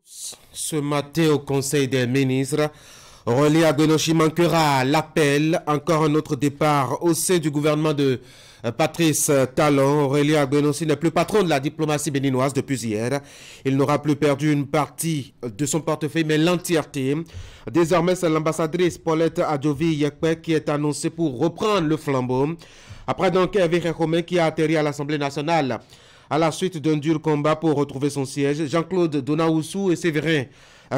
Ce matin au Conseil des ministres, Aurélie Agbenoshi manquera l'appel. Encore un autre départ au sein du gouvernement de Patrice Talon. Aurélie Agbenoshi n'est plus patron de la diplomatie béninoise depuis hier. Il n'aura plus perdu une partie de son portefeuille, mais l'entièreté. Désormais, c'est l'ambassadrice Paulette Adjovi-Yekpe qui est annoncée pour reprendre le flambeau. Après donc Hervé Récomé qui a atterri à l'Assemblée nationale à la suite d'un dur combat pour retrouver son siège, Jean-Claude Donaoussou et Séverin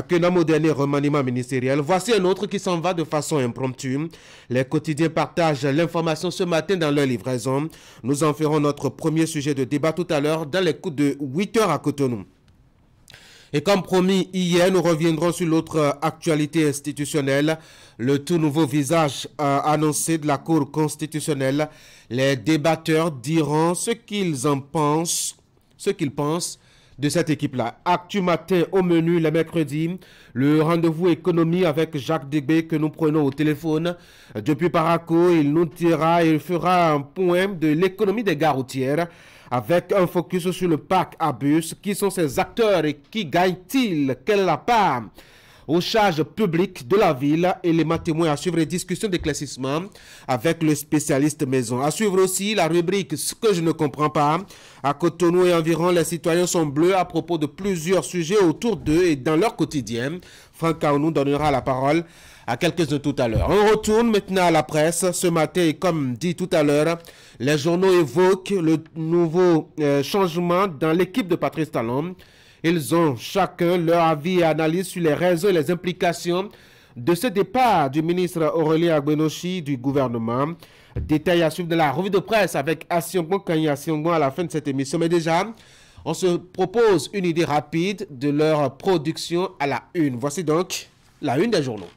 Kenam au dernier remaniement ministériel. Voici un autre qui s'en va de façon impromptue. Les quotidiens partagent l'information ce matin dans leur livraison. Nous en ferons notre premier sujet de débat tout à l'heure dans les coups de 8 heures à Cotonou. Et comme promis hier, nous reviendrons sur l'autre actualité institutionnelle, le tout nouveau visage annoncé de la Cour constitutionnelle. Les débatteurs diront ce qu'ils pensent de cette équipe-là. Actu matin au menu le mercredi, le rendez-vous économie avec Jacques Degbé que nous prenons au téléphone. Depuis Paraco, il nous dira et fera un point de l'économie des gares routières avec un focus sur le parc à bus. Qui sont ces acteurs et qui gagnent-ils? Quelle est la part aux charges publiques de la ville? Éléments témoins à suivre les discussions d'éclaircissement avec le spécialiste maison. À suivre aussi la rubrique Ce que je ne comprends pas. À Cotonou et environ, les citoyens sont bleus à propos de plusieurs sujets autour d'eux et dans leur quotidien. Franck Kaounou donnera la parole à quelques-uns tout à l'heure. On retourne maintenant à la presse. Ce matin, et comme dit tout à l'heure, les journaux évoquent le nouveau changement dans l'équipe de Patrice Talon. Ils ont chacun leur avis et analyse sur les raisons et les implications de ce départ du ministre Aurélie Agbenoshi du gouvernement. Détail à suivre de la revue de presse avec Asiongon Kanye Asiongon à la fin de cette émission. Mais déjà, on se propose une idée rapide de leur production à la une. Voici donc la une des journaux.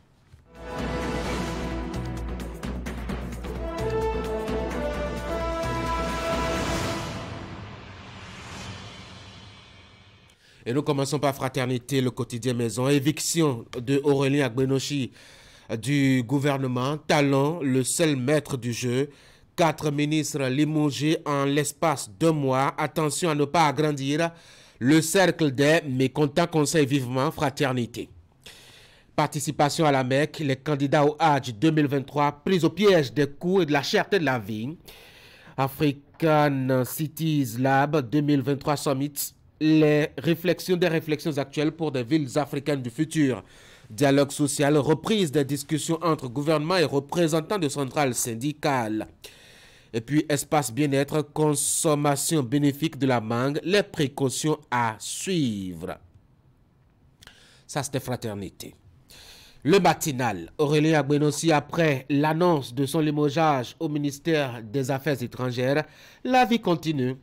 Et nous commençons par Fraternité, le quotidien maison. Éviction de Aurélie Agbenoshi du gouvernement. Talon, le seul maître du jeu. 4 ministres limogés en l'espace d'1 mois. Attention à ne pas agrandir le cercle des mécontents. Conseil vivement Fraternité. Participation à la Mecque. Les candidats au Hajj 2023 pris au piège des coûts et de la cherté de la vie. African Cities Lab 2023 Summit. Des réflexions actuelles pour des villes africaines du futur. Dialogue social, reprise des discussions entre gouvernement et représentants de centrales syndicales. Et puis espace bien-être, consommation bénéfique de la mangue, les précautions à suivre. Ça, c'était Fraternité. Le matinal, Aurélie Agbenoshi, après l'annonce de son limogeage au ministère des Affaires étrangères, la vie continue.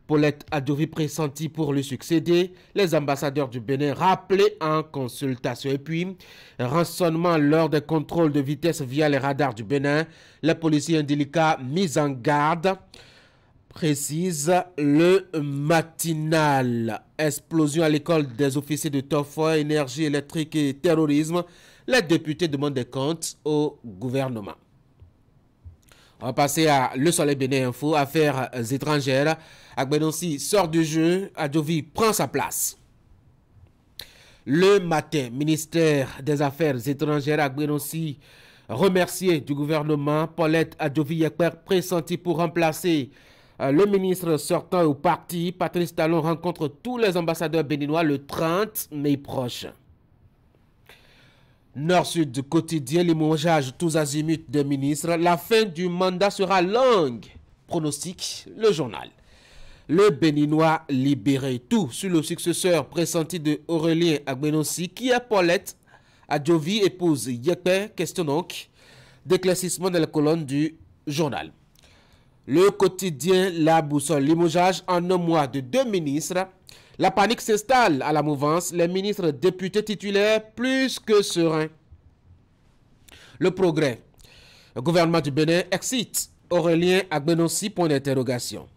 Paulette Adjovi pressentie pour lui succéder, les ambassadeurs du Bénin rappelés en consultation. Et puis, rançonnement lors des contrôles de vitesse via les radars du Bénin, les policiers indélicats mis en garde, précise le matinal. Explosion à l'école des officiers de Tofa, énergie électrique et terrorisme, les députés demandent des comptes au gouvernement. On va passer à Le Soleil Bénin Info, affaires étrangères. Agbenoshi sort du jeu, Adjovi prend sa place. Le matin, ministère des Affaires étrangères, Agbenoshi remercié du gouvernement. Paulette Adjovi-Yekpe pressentie pour remplacer le ministre sortant au parti. Patrice Talon rencontre tous les ambassadeurs béninois le 30 mai prochain. Nord-Sud quotidien, limogeage tous azimuts des ministres. La fin du mandat sera longue. Pronostic, le journal. Le Béninois libéré. Tout sur le successeur pressenti de Aurélie Agbenoshi, qui est Paulette Adjovi, épouse Yekpe. Question donc d'éclaircissement dans la colonne du journal. Le quotidien La Boussole, limogeage en 1 mois de 2 ministres. La panique s'installe à la mouvance. Les ministres députés titulaires plus que sereins. Le Progrès. Le gouvernement du Bénin excite Aurélien Agbenoshi, point d'interrogation.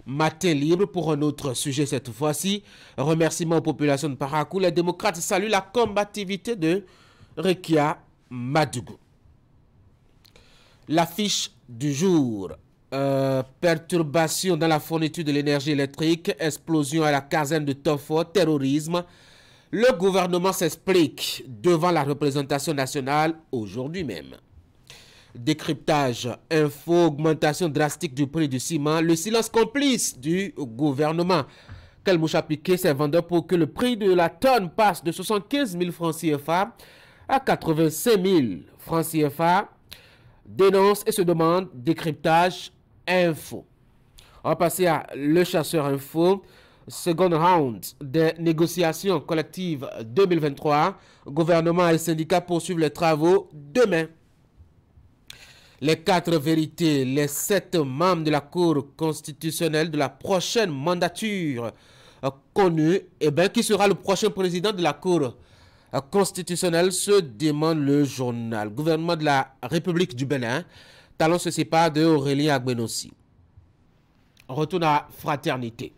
Matin libre pour un autre sujet cette fois-ci. Remerciement aux populations de Parakou. Les démocrates saluent la combativité de Rekia Madougou. L'affiche du jour. Perturbation dans la fourniture de l'énergie électrique, explosion à la caserne de Tofo, terrorisme. Le gouvernement s'explique devant la représentation nationale aujourd'hui même. Décryptage, info, augmentation drastique du prix du ciment, le silence complice du gouvernement. Quel mouche a piqué ses vendeurs pour que le prix de la tonne passe de 75 000 francs CFA à 85 000 francs CFA? Dénonce et se demande décryptage, info. On va passer à Le Chasseur Info. Second round des négociations collectives 2023. Gouvernement et syndicats poursuivent les travaux demain. Les 4 vérités, les 7 membres de la Cour constitutionnelle de la prochaine mandature connue, qui sera le prochain président de la Cour constitutionnelle, se demande le journal. Gouvernement de la République du Bénin, Talon se sépare de Aurélien Agbenossi. Retourne à Fraternité.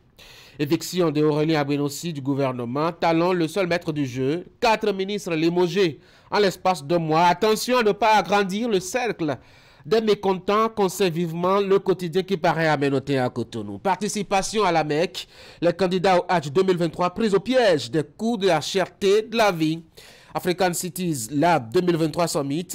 Éviction de Aurélien Agbenossi du gouvernement. Talon, le seul maître du jeu. 4 ministres limogés en l'espace de mois. Attention à ne pas agrandir le cercle des mécontents, conseille vivement le quotidien qui paraît aménoté à Cotonou. Participation à la Mecque. Les candidats au Hajj 2023 pris au piège des coûts de la cherté de la vie. African Cities Lab 2023 Summit.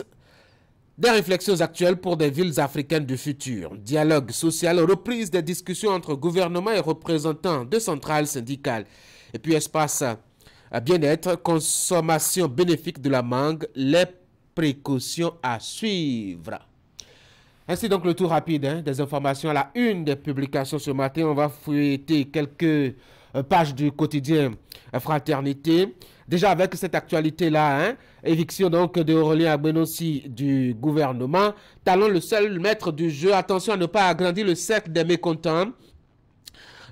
Des réflexions actuelles pour des villes africaines du futur. Dialogue social, reprise des discussions entre gouvernement et représentants de centrales syndicales. Et puis espace bien-être, consommation bénéfique de la mangue, les précautions à suivre. Ainsi donc le tour rapide des informations à la une des publications ce matin. On va fouetter quelques pages du quotidien Fraternité. Déjà avec cette actualité-là, éviction donc de Aurélien Agbenossi du gouvernement. Talon, le seul maître du jeu. Attention à ne pas agrandir le cercle des mécontents.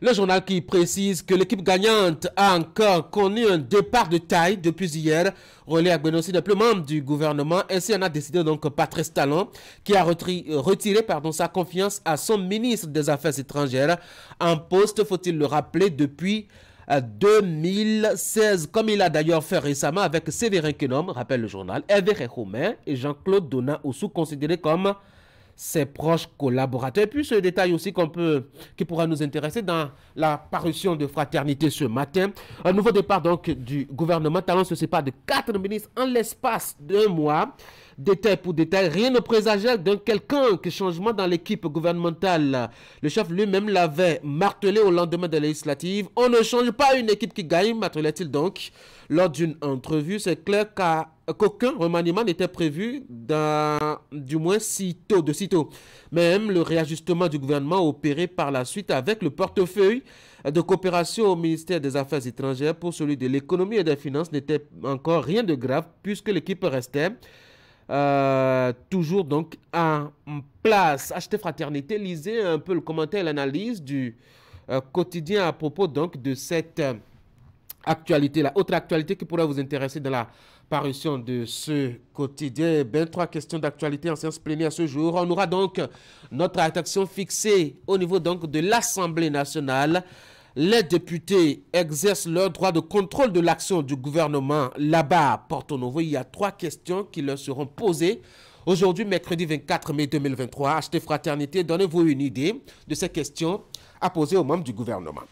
Le journal qui précise que l'équipe gagnante a encore connu un départ de taille depuis hier. Aurélien Agbenossi n'est plus membre du gouvernement. Ainsi en a décidé donc Patrice Talon, qui a retiré sa confiance à son ministre des Affaires étrangères. En poste, faut-il le rappeler, depuis 2016, comme il a d'ailleurs fait récemment avec Séverin Kenom, rappelle le journal, Hervé Romain et Jean-Claude Dona-Oussou, considérés comme ses proches collaborateurs. Et puis ce détail aussi qui pourra nous intéresser dans la parution de Fraternité ce matin. Un nouveau départ donc du gouvernement. Talon se sépare de 4 ministres en l'espace d'un mois. Détail pour détail, rien ne présageait d'un quelconque changement dans l'équipe gouvernementale. Le chef lui-même l'avait martelé au lendemain des législatives. On ne change pas une équipe qui gagne, martelait-il donc. Lors d'une entrevue, c'est clair qu'aucun remaniement n'était prévu, du moins de sitôt. Même le réajustement du gouvernement opéré par la suite avec le portefeuille de coopération au ministère des Affaires étrangères pour celui de l'économie et des finances n'était encore rien de grave puisque l'équipe restait toujours donc en place. Achetez Fraternité, lisez un peu le commentaire et l'analyse du quotidien à propos donc de cette actualité, la autre actualité qui pourrait vous intéresser dans la parution de ce quotidien. 3 questions d'actualité en séance plénière ce jour. On aura donc notre attention fixée au niveau donc de l'Assemblée nationale. Les députés exercent leur droit de contrôle de l'action du gouvernement là-bas à Porto Novo. Il y a 3 questions qui leur seront posées. Aujourd'hui, mercredi 24 mai 2023, achetez Fraternité, donnez-vous une idée de ces questions à poser aux membres du gouvernement.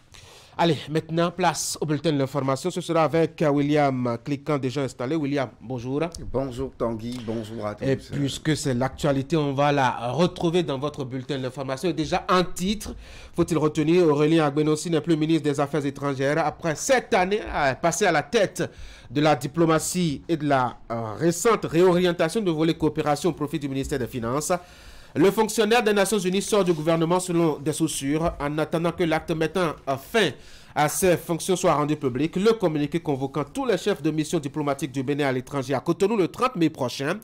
Allez, maintenant, place au bulletin de l'information. Ce sera avec William Cliquant, déjà installé. William, bonjour. Bonjour Tanguy, bonjour à tous. Et puisque c'est l'actualité, on va la retrouver dans votre bulletin de l'information. Et déjà, un titre, faut-il retenir, Aurélien Agbenossi n'est plus ministre des Affaires étrangères. Après 7 années passées à la tête de la diplomatie et de la récente réorientation de volet coopération au profit du ministère des Finances, le fonctionnaire des Nations Unies sort du gouvernement selon des sources. En attendant que l'acte mettant fin à ses fonctions soit rendu public, le communiqué convoquant tous les chefs de mission diplomatique du Bénin à l'étranger à Cotonou le 30 mai prochain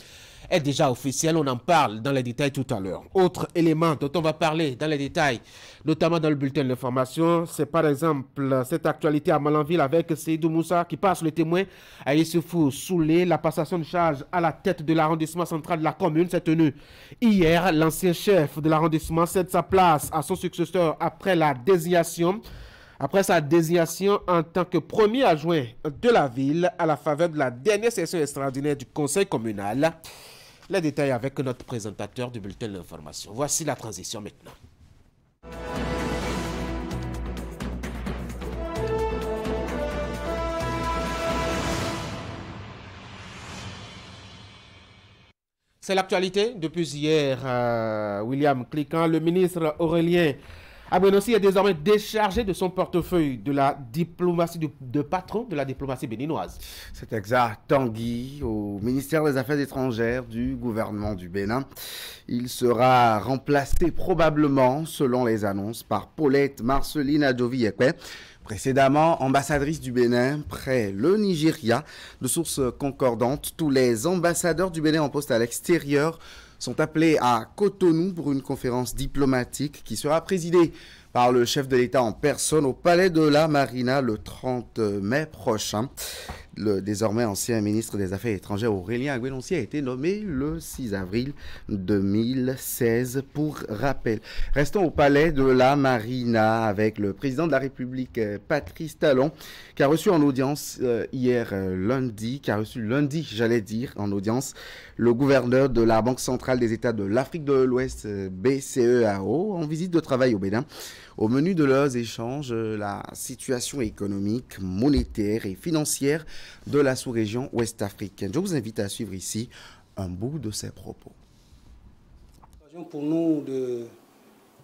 est déjà officiel. On en parle dans les détails tout à l'heure. Autre élément dont on va parler dans les détails, notamment dans le bulletin de l'information, c'est par exemple cette actualité à Malanville avec Seydou Moussa qui passe le témoin à Issoufou Soulé. La passation de charge à la tête de l'arrondissement central de la commune s'est tenue hier. L'ancien chef de l'arrondissement cède sa place à son successeur après sa désignation en tant que premier adjoint de la ville à la faveur de la dernière session extraordinaire du conseil communal. Les détails avec notre présentateur du bulletin de l'information. Voici la transition maintenant. C'est l'actualité. Depuis hier, William Cliquant, le ministre Aurélien Agbenossi est désormais déchargé de son portefeuille de la diplomatie, de patron de la diplomatie béninoise. C'est exact. Tanguy, au ministère des Affaires étrangères du gouvernement du Bénin. Il sera remplacé probablement, selon les annonces, par Paulette Marceline Adjovi-Ekpe, précédemment ambassadrice du Bénin près le Nigeria. De sources concordantes, tous les ambassadeurs du Bénin en poste à l'extérieur sont appelés à Cotonou pour une conférence diplomatique qui sera présidée par le chef de l'État en personne au Palais de la Marina le 30 mai prochain. Le désormais ancien ministre des Affaires étrangères Aurélien Agbenossi a été nommé le 6 avril 2016 pour rappel. Restons au Palais de la Marina avec le président de la République Patrice Talon qui a reçu en audience lundi en audience le gouverneur de la Banque centrale des États de l'Afrique de l'Ouest BCEAO en visite de travail au Bénin. Au menu de leurs échanges, la situation économique, monétaire et financière de la sous-région ouest-africaine. Je vous invite à suivre ici un bout de ses propos. Pour nous de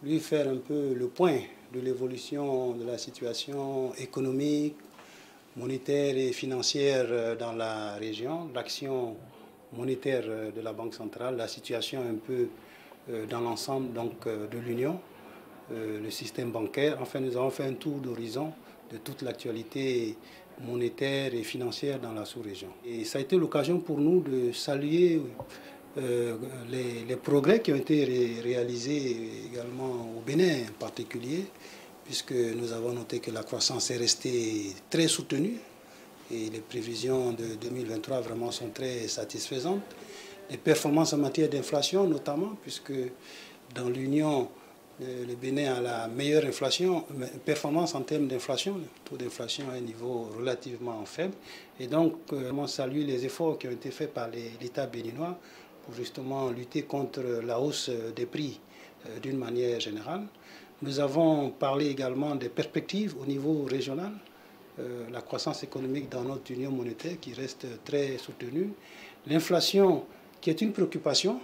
lui faire un peu le point de l'évolution de la situation économique, monétaire et financière dans la région, l'action monétaire de la Banque centrale, la situation un peu dans l'ensemble de l'Union, le système bancaire. Enfin, nous avons fait un tour d'horizon de toute l'actualité monétaire et financière dans la sous-région. Et ça a été l'occasion pour nous de saluer les progrès qui ont été réalisés également au Bénin en particulier, puisque nous avons noté que la croissance est restée très soutenue et les prévisions de 2023 vraiment sont très satisfaisantes. Les performances en matière d'inflation notamment, puisque dans l'Union, le Bénin a la meilleure performance en termes d'inflation. Le taux d'inflation à un niveau relativement faible. Et donc, on salue les efforts qui ont été faits par l'État béninois pour justement lutter contre la hausse des prix d'une manière générale. Nous avons parlé également des perspectives au niveau régional, la croissance économique dans notre union monétaire qui reste très soutenue, l'inflation qui est une préoccupation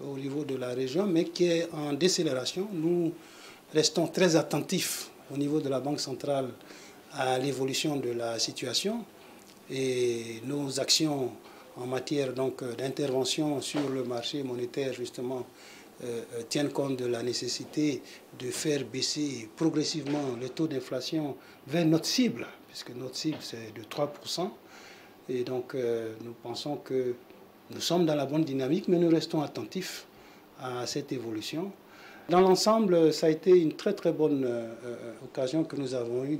au niveau de la région, mais qui est en décélération. Nous restons très attentifs au niveau de la Banque centrale à l'évolution de la situation et nos actions en matière d'intervention sur le marché monétaire justement tiennent compte de la nécessité de faire baisser progressivement le taux d'inflation vers notre cible, puisque notre cible c'est de 3%. Et donc nous pensons que nous sommes dans la bonne dynamique, mais nous restons attentifs à cette évolution. Dans l'ensemble, ça a été une très très bonne occasion que nous avons eue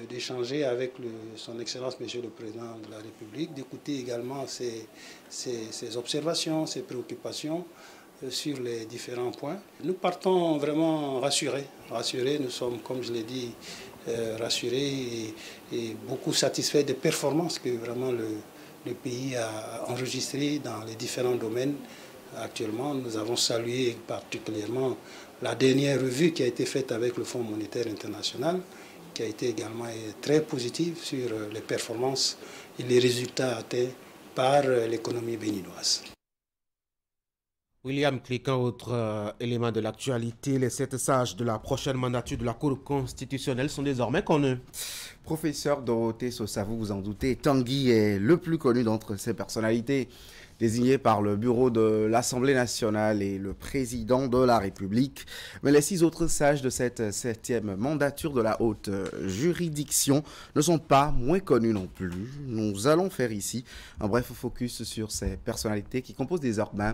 d'échanger avec son Excellence Monsieur le Président de la République, d'écouter également ses observations, ses préoccupations sur les différents points. Nous partons vraiment rassurés. Nous sommes, comme je l'ai dit, rassurés et beaucoup satisfaits des performances que vraiment le pays a enregistrées dans les différents domaines. Actuellement, nous avons salué particulièrement la dernière revue qui a été faite avec le Fonds monétaire international, qui a été également très positive sur les performances et les résultats atteints par l'économie béninoise. William Cliquant, autre élément de l'actualité, les 7 sages de la prochaine mandature de la Cour constitutionnelle sont désormais connus. Professeur Dorothée Sosa, vous vous en doutez, Tanguy est le plus connu d'entre ces personnalités désignées par le bureau de l'Assemblée nationale et le président de la République. Mais les 6 autres sages de cette 7e mandature de la haute juridiction ne sont pas moins connus non plus. Nous allons faire ici un bref focus sur ces personnalités qui composent désormais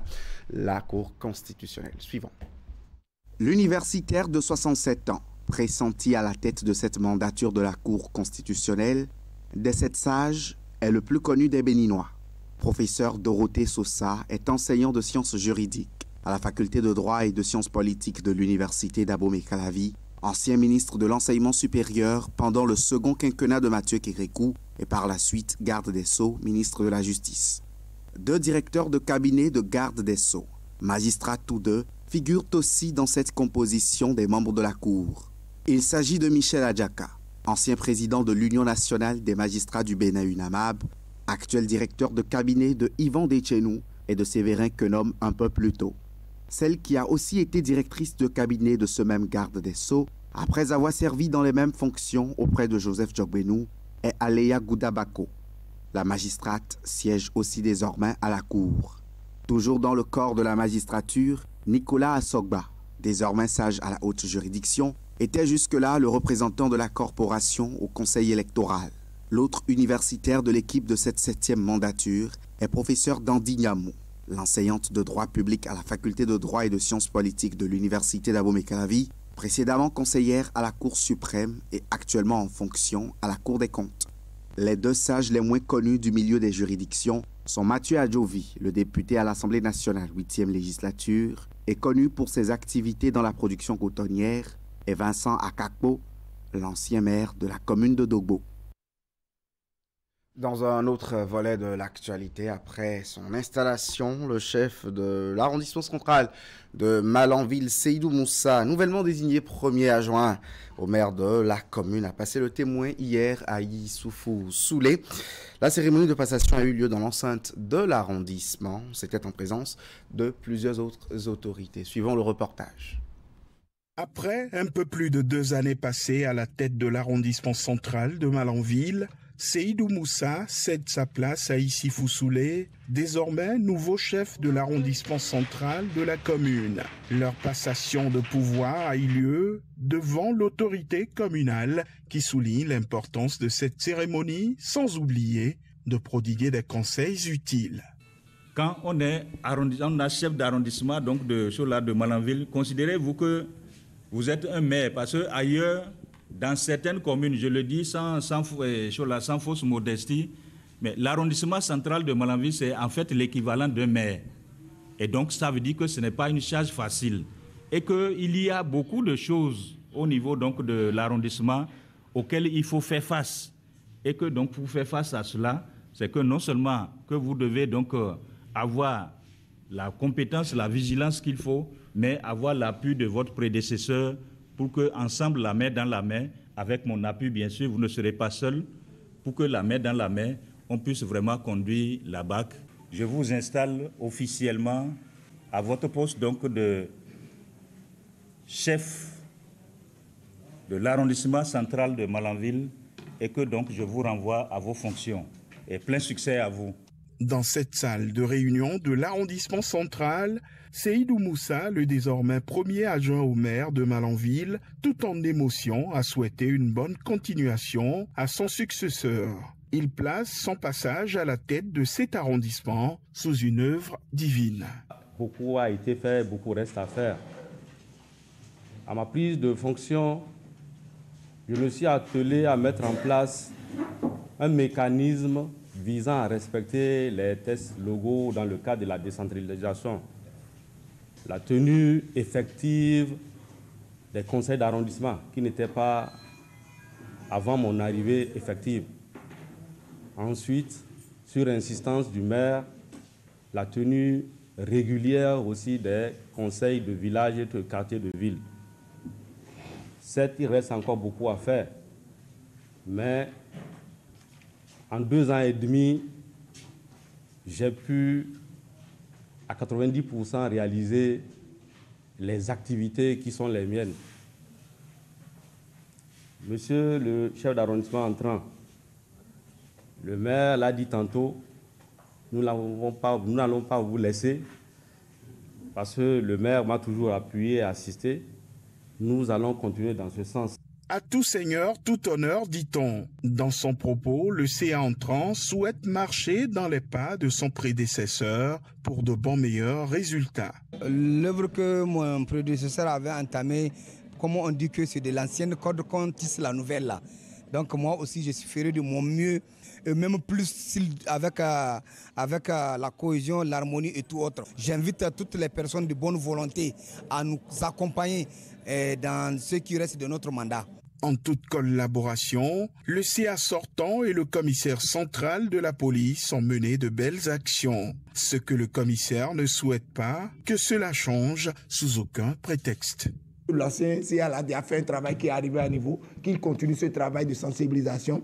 la Cour constitutionnelle. Suivant. L'universitaire de 67 ans, pressenti à la tête de cette mandature de la Cour constitutionnelle, des 7 sages, est le plus connu des Béninois. Professeur Dorothée Sosa est enseignant de sciences juridiques à la faculté de droit et de sciences politiques de l'université d'Abomey-Calavi, ancien ministre de l'enseignement supérieur pendant le second quinquennat de Mathieu Kérékou et par la suite garde des Sceaux, ministre de la Justice. 2 directeurs de cabinet de garde des Sceaux, magistrats tous deux, figurent aussi dans cette composition des membres de la Cour. Il s'agit de Michel Adjaka, ancien président de l'Union nationale des magistrats du Bénin UNAMAB, actuel directeur de cabinet de Yvan Dechenou et de Séverin Quenom un peu plus tôt. Celle qui a aussi été directrice de cabinet de ce même garde des Sceaux, après avoir servi dans les mêmes fonctions auprès de Joseph Djogbenou, est Aléa Goudabako. La magistrate siège aussi désormais à la Cour. Toujours dans le corps de la magistrature, Nicolas Assogba, désormais sage à la haute juridiction, était jusque-là le représentant de la corporation au conseil électoral. L'autre universitaire de l'équipe de cette 7e mandature est professeur Dandi Niamou, l'enseignante de droit public à la faculté de droit et de sciences politiques de l'université d'Abomey-Calavi, précédemment conseillère à la Cour suprême et actuellement en fonction à la Cour des comptes. Les deux sages les moins connus du milieu des juridictions sont Mathieu Adjovi, le député à l'Assemblée nationale 8e législature, et connu pour ses activités dans la production cotonnière, et Vincent Akakpo, l'ancien maire de la commune de Dogbo. Dans un autre volet de l'actualité, après son installation, le chef de l'arrondissement central de Malanville, Seydou Moussa, nouvellement désigné premier adjoint au maire de la commune, a passé le témoin hier à Issoufou Soulé. La cérémonie de passation a eu lieu dans l'enceinte de l'arrondissement. C'était en présence de plusieurs autres autorités. Suivons le reportage. Après un peu plus de 2 années passées à la tête de l'arrondissement central de Malanville, Seydou Moussa cède sa place à Issoufou Soulé, désormais nouveau chef de l'arrondissement central de la commune. Leur passation de pouvoir a eu lieu devant l'autorité communale qui souligne l'importance de cette cérémonie sans oublier de prodiguer des conseils utiles. Quand on est chef d'arrondissement donc de Malanville, considérez-vous que vous êtes un maire parce que ailleurs, dans certaines communes, je le dis sans fausse modestie, mais l'arrondissement central de Malanville, c'est en fait l'équivalent d'un maire. Et donc, ça veut dire que ce n'est pas une charge facile. Et qu'il y a beaucoup de choses au niveau donc, de l'arrondissement auxquelles il faut faire face. Et que donc, pour faire face à cela, c'est que non seulement que vous devez donc avoir la compétence, la vigilance qu'il faut, mais avoir l'appui de votre prédécesseur pour qu'ensemble, la main dans la main, avec mon appui, bien sûr, vous ne serez pas seul, pour que la main dans la main, on puisse vraiment conduire la BAC. Je vous installe officiellement à votre poste donc de chef de l'arrondissement central de Malanville et que donc je vous renvoie à vos fonctions. Et plein succès à vous. Dans cette salle de réunion de l'arrondissement central, Seydou Moussa, le désormais premier adjoint au maire de Malanville, tout en émotion, a souhaité une bonne continuation à son successeur. Il place son passage à la tête de cet arrondissement sous une œuvre divine. Beaucoup a été fait, beaucoup reste à faire. À ma prise de fonction, je me suis attelé à mettre en place un mécanisme visant à respecter les tests locaux dans le cadre de la décentralisation. La tenue effective des conseils d'arrondissement qui n'étaient pas, avant mon arrivée, effective. Ensuite, sur insistance du maire, la tenue régulière aussi des conseils de village et de quartier de ville. Certes, il reste encore beaucoup à faire, mais en 2 ans et demi, j'ai pu à 90% réaliser les activités qui sont les miennes. Monsieur le chef d'arrondissement entrant, le maire l'a dit tantôt, nous n'allons pas vous laisser parce que le maire m'a toujours appuyé et assisté. Nous allons continuer dans ce sens. À tout seigneur, tout honneur, dit-on. Dans son propos, le CA entrant souhaite marcher dans les pas de son prédécesseur pour de bons meilleurs résultats. L'œuvre que mon prédécesseur avait entamée, comme on dit que c'est de l'ancienne corde qu'on tisse la nouvelle là. Donc moi aussi, je ferai de mon mieux, et même plus avec la cohésion, l'harmonie et tout autre. J'invite toutes les personnes de bonne volonté à nous accompagner dans ce qui reste de notre mandat. En toute collaboration, le CA sortant et le commissaire central de la police ont mené de belles actions. Ce que le commissaire ne souhaite pas, que cela change sous aucun prétexte. L'ancien CA a fait un travail qui est arrivé à niveau, qu'il continue ce travail de sensibilisation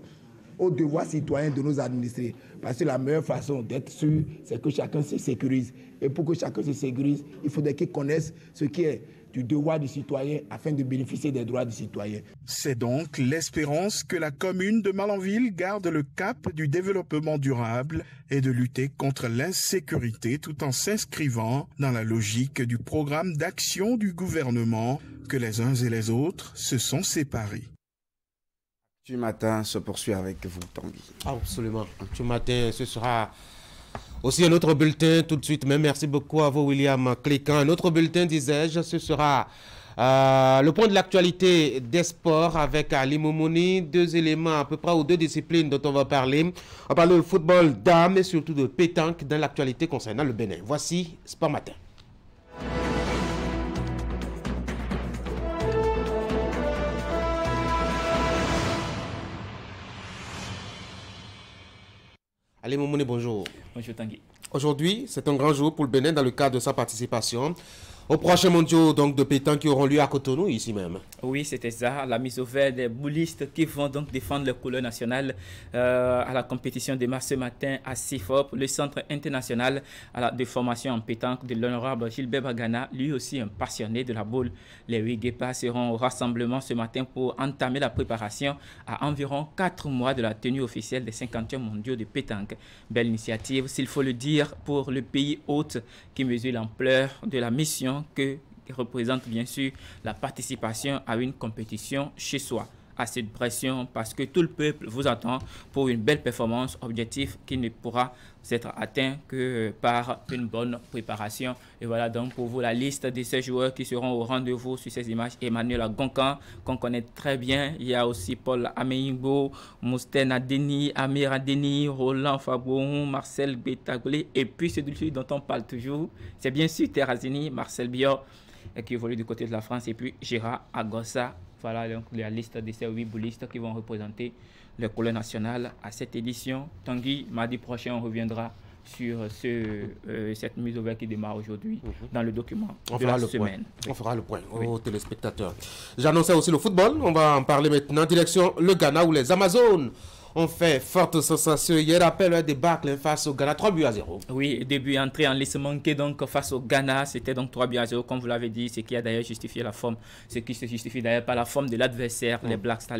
aux devoirs citoyens de nos administrés. Parce que la meilleure façon d'être sûr, c'est que chacun se sécurise. Et pour que chacun se sécurise, il faudrait qu'ils connaissent ce qui est du devoir du citoyen afin de bénéficier des droits du citoyen. C'est donc l'espérance que la commune de Malanville garde le cap du développement durable et de lutter contre l'insécurité tout en s'inscrivant dans la logique du programme d'action du gouvernement que les uns et les autres se sont séparés. Du matin se poursuit avec vous, Tanguy. Absolument. Du matin, ce sera aussi un autre bulletin tout de suite. Mais merci beaucoup à vous, William Clécan. Un autre bulletin, disais-je, ce sera le point de l'actualité des sports avec Ali Moumouni. 2 éléments à peu près, ou 2 disciplines dont on va parler. On va parler de football dames et surtout de pétanque dans l'actualité concernant le Bénin. Voici Sport Matin. Ali Moumouni, bonjour. Bonjour Tanguy. Aujourd'hui, c'est un grand jour pour le Bénin dans le cadre de sa participation aux prochains mondiaux donc, de pétanque qui auront lieu à Cotonou, ici même. Oui, c'était ça, la mise au vert des boulistes qui vont donc défendre les couleurs nationales à la compétition de mars ce matin à CIFOP, le centre international de formation en pétanque de l'honorable Gilbert Bagana, lui aussi un passionné de la boule. Les 8 guépards seront au rassemblement ce matin pour entamer la préparation à environ 4 mois de la tenue officielle des 50e mondiaux de pétanque. Belle initiative, s'il faut le dire, pour le pays hôte qui mesure l'ampleur de la mission que représente bien sûr la participation à une compétition chez soi. À cette pression parce que tout le peuple vous attend pour une belle performance, objectif qui ne pourra être atteint que par une bonne préparation. Et voilà donc pour vous la liste de ces joueurs qui seront au rendez-vous sur ces images. Emmanuel Agonkan, qu'on connaît très bien. Il y a aussi Paul Ameingbo, Mousten Adeni, Amir Adeni, Roland Fabouon, Marcel Betagolé. Et puis celui dont on parle toujours, c'est bien sûr Terrazini, Marcel Bior, qui évolue du côté de la France. Et puis Gérard Agossa. Voilà donc la liste de ces 8 boulistes qui vont représenter le couleur national à cette édition. Tanguy, mardi prochain, on reviendra sur cette mise au vert qui démarre aujourd'hui dans le document de la semaine. On fera le point aux téléspectateurs. J'annonçais aussi le football. On va en parler maintenant. Direction le Ghana où les Amazones ont fait forte sensation. Hier, appel un débâcle face au Ghana, 3-0. Oui, début entrée en lice manquée donc face au Ghana, c'était donc 3-0 comme vous l'avez dit, ce qui a d'ailleurs justifié la forme, ce qui se justifie d'ailleurs par la forme de l'adversaire, les Black Stars,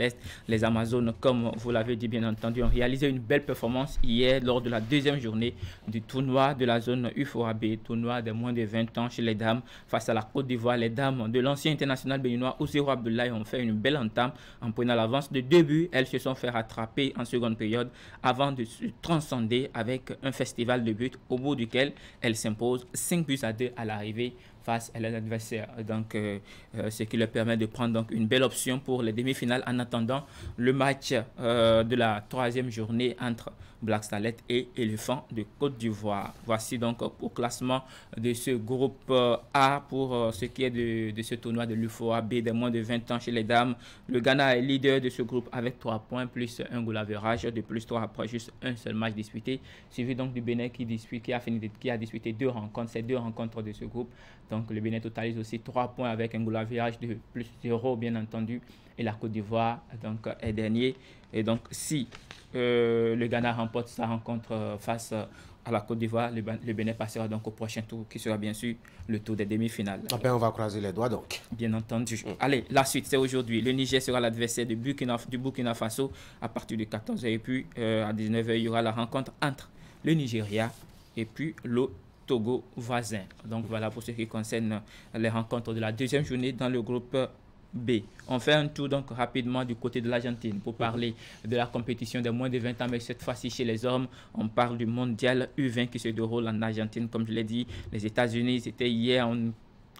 les Amazones, comme vous l'avez dit bien entendu, ont réalisé une belle performance hier lors de la 2e journée du tournoi de la zone U4AB, tournoi de moins de 20 ans chez les dames face à la Côte d'Ivoire. Les dames de l'ancien international béninois Ousseiro Abdoulaye ont fait une belle entame en prenant l'avance de 2 buts. Elles se sont fait rattraper en seconde période avant de se transcender avec un festival de buts au bout duquel elle s'impose 5-2 à l'arrivée face à l'adversaire. Donc, ce qui leur permet de prendre donc une belle option pour les demi-finales en attendant le match de la 3e journée entre Black Starlet et Éléphant de Côte d'Ivoire. Voici donc au classement de ce groupe A pour ce qui est de ce tournoi de l'UFOA-B des moins de 20 ans chez les dames. Le Ghana est leader de ce groupe avec 3 points plus un goal average de plus 3 après juste un seul match disputé, suivi donc du Bénin qui a disputé 2 rencontres, ces 2 rencontres de ce groupe. Donc le Bénin totalise aussi 3 points avec un goal average de plus 0 bien entendu, et la Côte d'Ivoire donc est dernier. Et donc si le Ghana remporte sa rencontre face à la Côte d'Ivoire, le Bénin passera donc au prochain tour qui sera bien sûr le tour des demi-finales. Après, on va croiser les doigts donc. Bien entendu. Allez, la suite c'est aujourd'hui. Le Niger sera l'adversaire du Burkina Faso à partir de 14h et puis à 19h il y aura la rencontre entre le Nigeria et puis le Togo voisin. Donc voilà pour ce qui concerne les rencontres de la 2e journée dans le groupe B. On fait un tour donc rapidement du côté de l'Argentine pour parler de la compétition des moins de 20 ans, mais cette fois-ci chez les hommes, on parle du mondial U20 qui se déroule en Argentine. Comme je l'ai dit, les États-Unis étaient hier en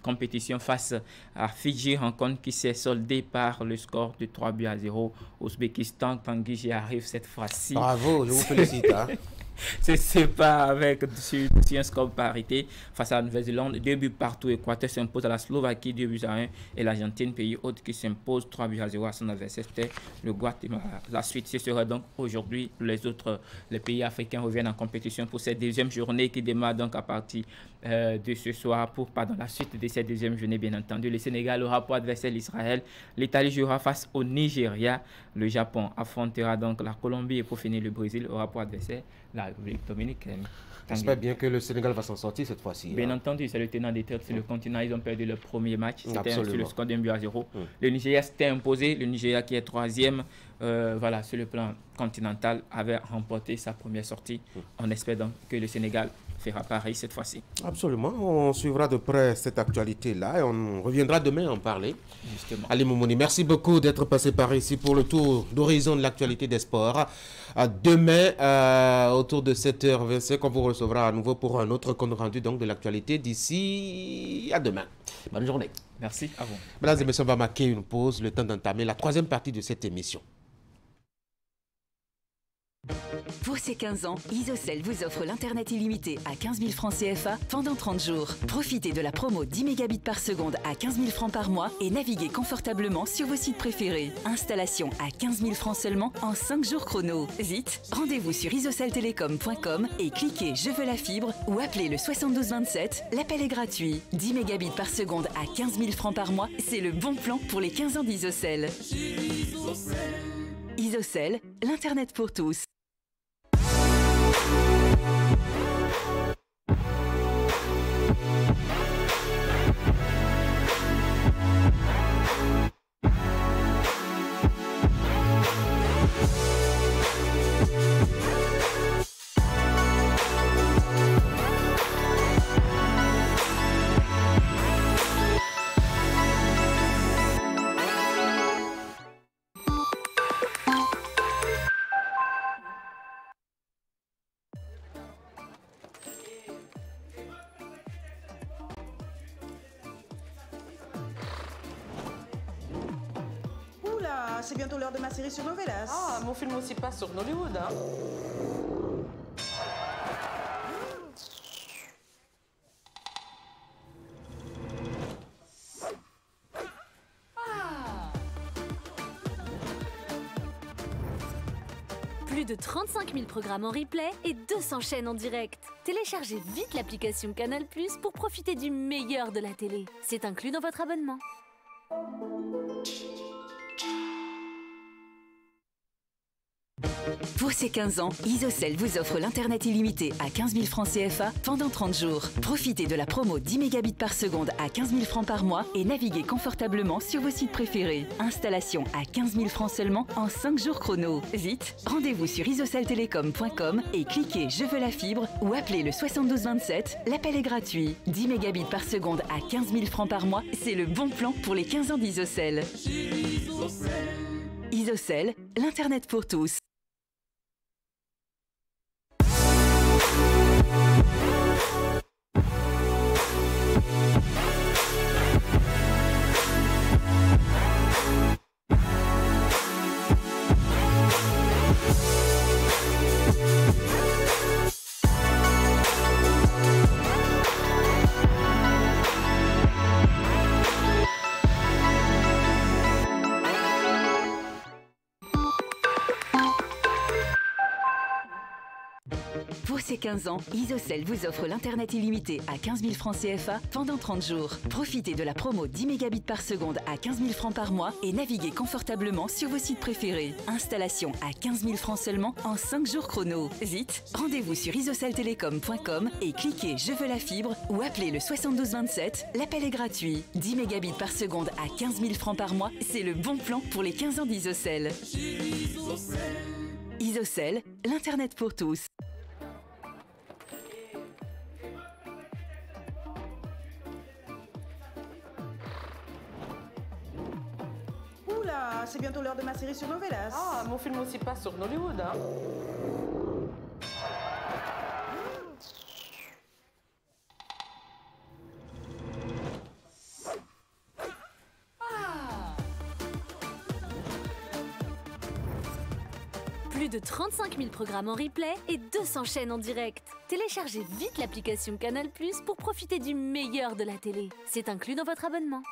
compétition face à Fidji, rencontre qui s'est soldée par le score de 3-0. Ouzbékistan, Tanguy, j'y arrive cette fois-ci. Bravo, je vous félicite. se sépare avec sur un score parité face à la Nouvelle-Zélande. 2 buts partout. Équateur s'impose à la Slovaquie 2 buts à 1 et l'Argentine, pays hôte, qui s'impose 3 buts à 0 à son adversaire, c'était le Guatemala. La suite, ce sera donc aujourd'hui. Les pays africains reviennent en compétition pour cette deuxième journée qui démarre donc à partir de ce soir pour la suite de cette deuxième journée, bien entendu. Le Sénégal aura pour adversaire l'Israël. L'Italie jouera face au Nigeria. Le Japon affrontera donc la Colombie et pour finir, le Brésil aura pour adversaire la République dominicaine. J'espère bien que le Sénégal va s'en sortir cette fois-ci. Bien entendu, c'est le tenant des titres sur le continent. Ils ont perdu leur premier match. C'était sur le score d'1 but à 0. Le Nigeria s'était imposé. Le Nigeria qui est troisième sur le plan continental avait remporté sa première sortie. On espère donc que le Sénégal fera pareil cette fois-ci. Absolument. On suivra de près cette actualité-là et on reviendra demain en parler. Justement. Ali Moumouni, merci beaucoup d'être passé par ici pour le tour d'horizon de l'actualité des sports. Demain, autour de 7h25, on vous recevra à nouveau pour un autre compte rendu donc, de l'actualité d'ici à demain. Bonne journée. Merci à vous. Mesdames et messieurs, on va marquer une pause, le temps d'entamer la troisième partie de cette émission. Pour ces 15 ans, Isocel vous offre l'Internet illimité à 15 000 francs CFA pendant 30 jours. Profitez de la promo 10 mégabits par seconde à 15 000 francs par mois et naviguez confortablement sur vos sites préférés. Installation à 15 000 francs seulement en 5 jours chrono. Vite, rendez-vous sur isoceltelecom.com et cliquez « Je veux la fibre » ou appelez le 72 27. L'appel est gratuit. 10 mégabits par seconde à 15 000 francs par mois, c'est le bon plan pour les 15 ans d'Isocel. Isocel, l'Internet pour tous. C'est bientôt l'heure de ma série sur Novelas. Ah, mon film aussi passe sur Nollywood, hein. Plus de 35 000 programmes en replay et 200 chaînes en direct. Téléchargez vite l'application Canal+ pour profiter du meilleur de la télé. C'est inclus dans votre abonnement. Pour ces 15 ans, Isocel vous offre l'Internet illimité à 15 000 francs CFA pendant 30 jours. Profitez de la promo 10 mégabits par seconde à 15 000 francs par mois et naviguez confortablement sur vos sites préférés. Installation à 15 000 francs seulement en 5 jours chrono. Vite, rendez-vous sur isoceltelecom.com et cliquez « Je veux la fibre » ou appelez le 72 27. L'appel est gratuit. 10 mégabits par seconde à 15 000 francs par mois, c'est le bon plan pour les 15 ans d'Isocel. Isocel, l'Internet pour tous. Pour ces 15 ans, Isocel vous offre l'Internet illimité à 15 000 francs CFA pendant 30 jours. Profitez de la promo 10 mégabits par seconde à 15 000 francs par mois et naviguez confortablement sur vos sites préférés. Installation à 15 000 francs seulement en 5 jours chrono. Vite, rendez-vous sur isoceltelecom.com et cliquez « Je veux la fibre » ou appelez le 72 27. L'appel est gratuit. 10 mégabits par seconde à 15 000 francs par mois, c'est le bon plan pour les 15 ans d'Isocel. Isocel, l'Internet pour tous. Oula, c'est bientôt l'heure de ma série sur Novelas. Ah, mon film aussi passe sur Nollywood, hein. Plus de 35 000 programmes en replay et 200 chaînes en direct. Téléchargez vite l'application Canal+ pour profiter du meilleur de la télé. C'est inclus dans votre abonnement.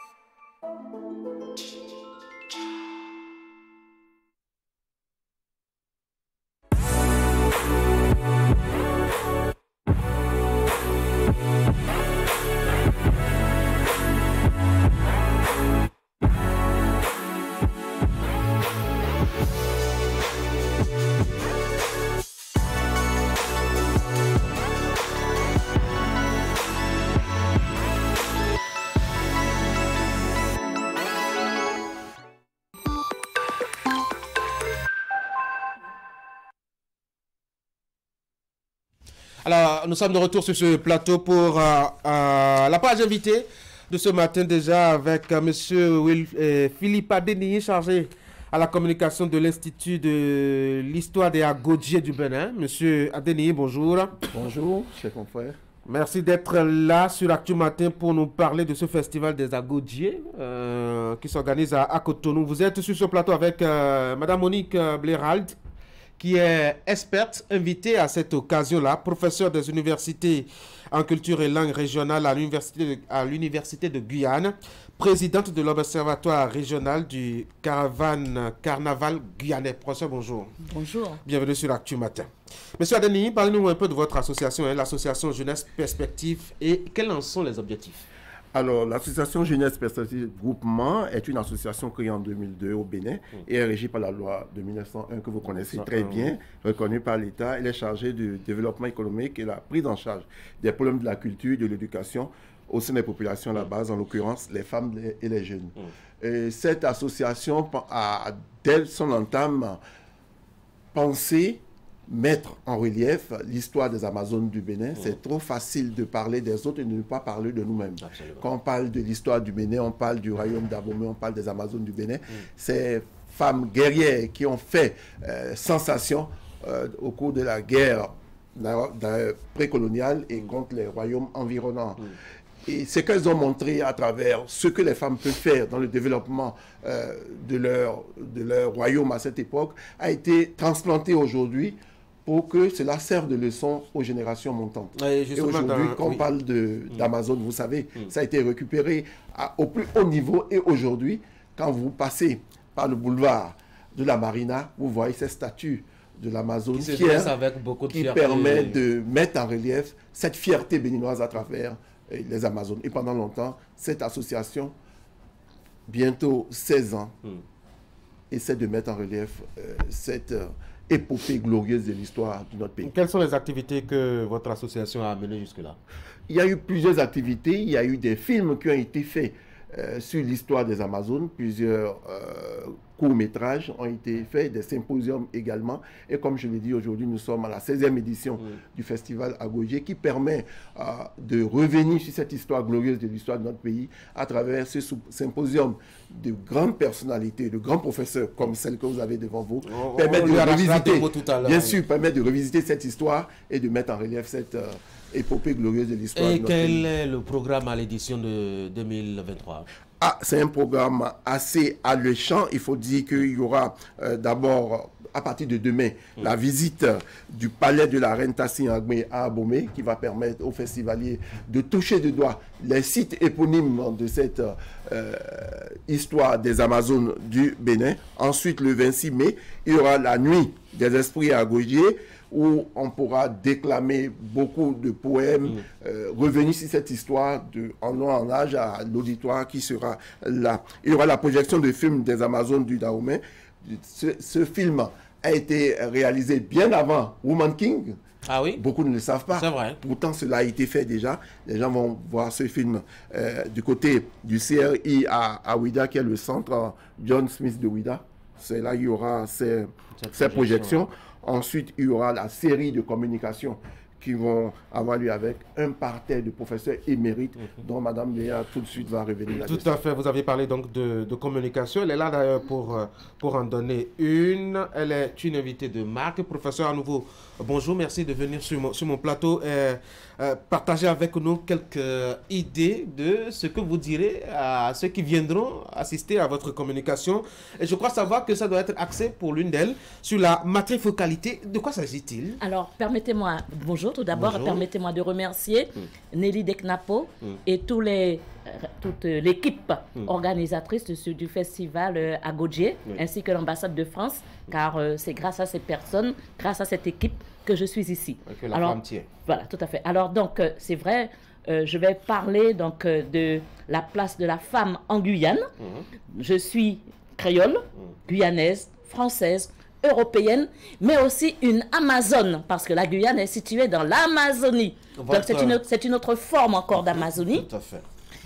Alors, nous sommes de retour sur ce plateau pour la page invitée de ce matin déjà avec M. Philippe Adéni, chargé à la communication de l'Institut de l'Histoire des Agodjiers du Bénin. M. Adéni, bonjour. Bonjour, chers confrères. Merci d'être là sur Actu Matin pour nous parler de ce festival des Agodjiers qui s'organise à Cotonou. Vous êtes sur ce plateau avec Mme Monique Blérald, qui est experte, invitée à cette occasion-là, professeure des universités en culture et langue régionale à l'université de Guyane, présidente de l'Observatoire régional du carnaval guyanais. Professeur, bonjour. Bonjour. Bienvenue sur Actu Matin. Monsieur Adéni, parlez-nous un peu de votre association, l'association Jeunesse Perspective, et quels en sont les objectifs? Alors, l'association Jeunesse Perspective Groupement est une association créée en 2002 au Bénin et est régie par la loi de 1901 que vous connaissez très bien, reconnue par l'État. Elle est chargée du développement économique et la prise en charge des problèmes de la culture et de l'éducation au sein des populations à la base, en l'occurrence les femmes et les jeunes. Et cette association a, dès son entame, pensé mettre en relief l'histoire des Amazones du Bénin. C'est trop facile de parler des autres et de ne pas parler de nous-mêmes. Quand on parle de l'histoire du Bénin, on parle du royaume d'Abomey, on parle des Amazones du Bénin. Ces femmes guerrières qui ont fait sensation au cours de la guerre précoloniale et contre les royaumes environnants. Et ce qu'elles ont montré à travers ce que les femmes peuvent faire dans le développement de leur royaume à cette époque a été transplanté aujourd'hui pour que cela serve de leçon aux générations montantes. Et aujourd'hui, quand on parle d'Amazon, vous savez, ça a été récupéré au plus haut niveau. Et aujourd'hui, quand vous passez par le boulevard de la Marina, vous voyez ces statues de l'Amazone qui permet de mettre en relief cette fierté béninoise à travers les Amazones. Et pendant longtemps, cette association, bientôt 16 ans, essaie de mettre en relief cette épopée glorieuse de l'histoire de notre pays. Quelles sont les activités que votre association a menées jusque-là? Il y a eu plusieurs activités. Il y a eu des films qui ont été faits sur l'histoire des Amazones. Plusieurs courts-métrages ont été faits, des symposiums également. Et comme je l'ai dit, aujourd'hui, nous sommes à la 16e édition du Festival Agodjier qui permet de revenir sur cette histoire glorieuse de l'histoire de notre pays à travers ce symposium de grandes personnalités, de grands professeurs comme celle que vous avez devant vous, permet de revisiter, bien sûr, permet de revisiter cette histoire et de mettre en relief cette épopée glorieuse de l'histoire de notre pays. Et quel est le programme à l'édition de 2023? C'est un programme assez alléchant. Il faut dire qu'il y aura d'abord, à partir de demain, la visite du palais de la reine Tassi Agbe à Abomey, qui va permettre aux festivaliers de toucher de doigt les sites éponymes de cette histoire des Amazones du Bénin. Ensuite, le 26 mai, il y aura la nuit des esprits agodjiers, où on pourra déclamer beaucoup de poèmes, revenir sur cette histoire en long en âge à l'auditoire qui sera là. Il y aura la projection de films des Amazones du Dahomey. Ce film a été réalisé bien avant Woman King. Ah oui? Beaucoup ne le savent pas. C'est vrai. Pourtant, cela a été fait déjà. Les gens vont voir ce film du côté du CRI à Ouida, qui est le centre John Smith de Ouida. C'est là qu'il y aura ces projections. Ensuite, il y aura la série de communication qui vont avoir lieu avec un parterre de professeurs émérites dont Mme Léa tout de suite va revenir là-dessus. Tout à fait, vous avez parlé donc de communication. Elle est là d'ailleurs pour en donner une. Elle est une invitée de marque. Professeur, à nouveau, bonjour, merci de venir sur mon plateau et partager avec nous quelques idées de ce que vous direz à ceux qui viendront assister à votre communication. Et je crois savoir que ça doit être axé pour l'une d'elles sur la matrifocalité. De quoi s'agit-il? Alors, permettez-moi, bonjour, tout d'abord, permettez-moi de remercier Nelly Deknapo et toute l'équipe organisatrice du festival à Gaudjié, ainsi que l'ambassade de France, car c'est grâce à ces personnes, grâce à cette équipe que je suis ici. Alors, voilà, tout à fait. Alors, donc, c'est vrai, je vais parler donc de la place de la femme en Guyane. Je suis créole, guyanaise, française, européenne, mais aussi une Amazone, parce que la Guyane est située dans l'Amazonie. Donc c'est une autre forme encore d'Amazonie. Tout à fait.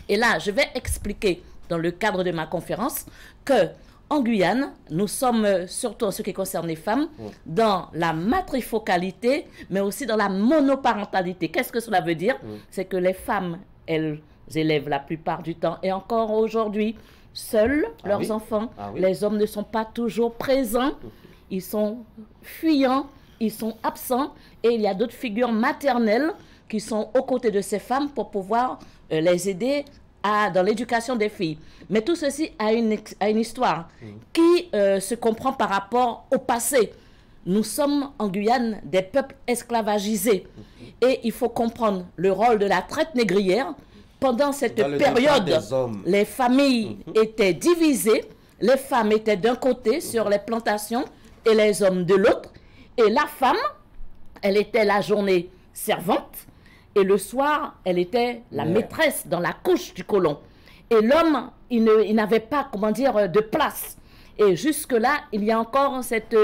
Et là, je vais expliquer dans le cadre de ma conférence que en Guyane, nous sommes, surtout en ce qui concerne les femmes, dans la matrifocalité, mais aussi dans la monoparentalité. Qu'est-ce que cela veut dire? C'est que les femmes, elles élèvent la plupart du temps, et encore aujourd'hui, seuls leurs enfants. Les hommes ne sont pas toujours présents. Ils sont fuyants, ils sont absents, et il y a d'autres figures maternelles qui sont aux côtés de ces femmes pour pouvoir les aider dans l'éducation des filles. Mais tout ceci a une histoire qui se comprend par rapport au passé. Nous sommes en Guyane des peuples esclavagisés, et il faut comprendre le rôle de la traite négrière. Pendant cette période, les familles étaient divisées, les femmes étaient d'un côté sur les plantations, et les hommes de l'autre. Et la femme, elle était la journée servante, et le soir, elle était la maîtresse dans la couche du colon. Et l'homme, il n'avait pas, comment dire, de place. Et jusque-là, il y a encore cette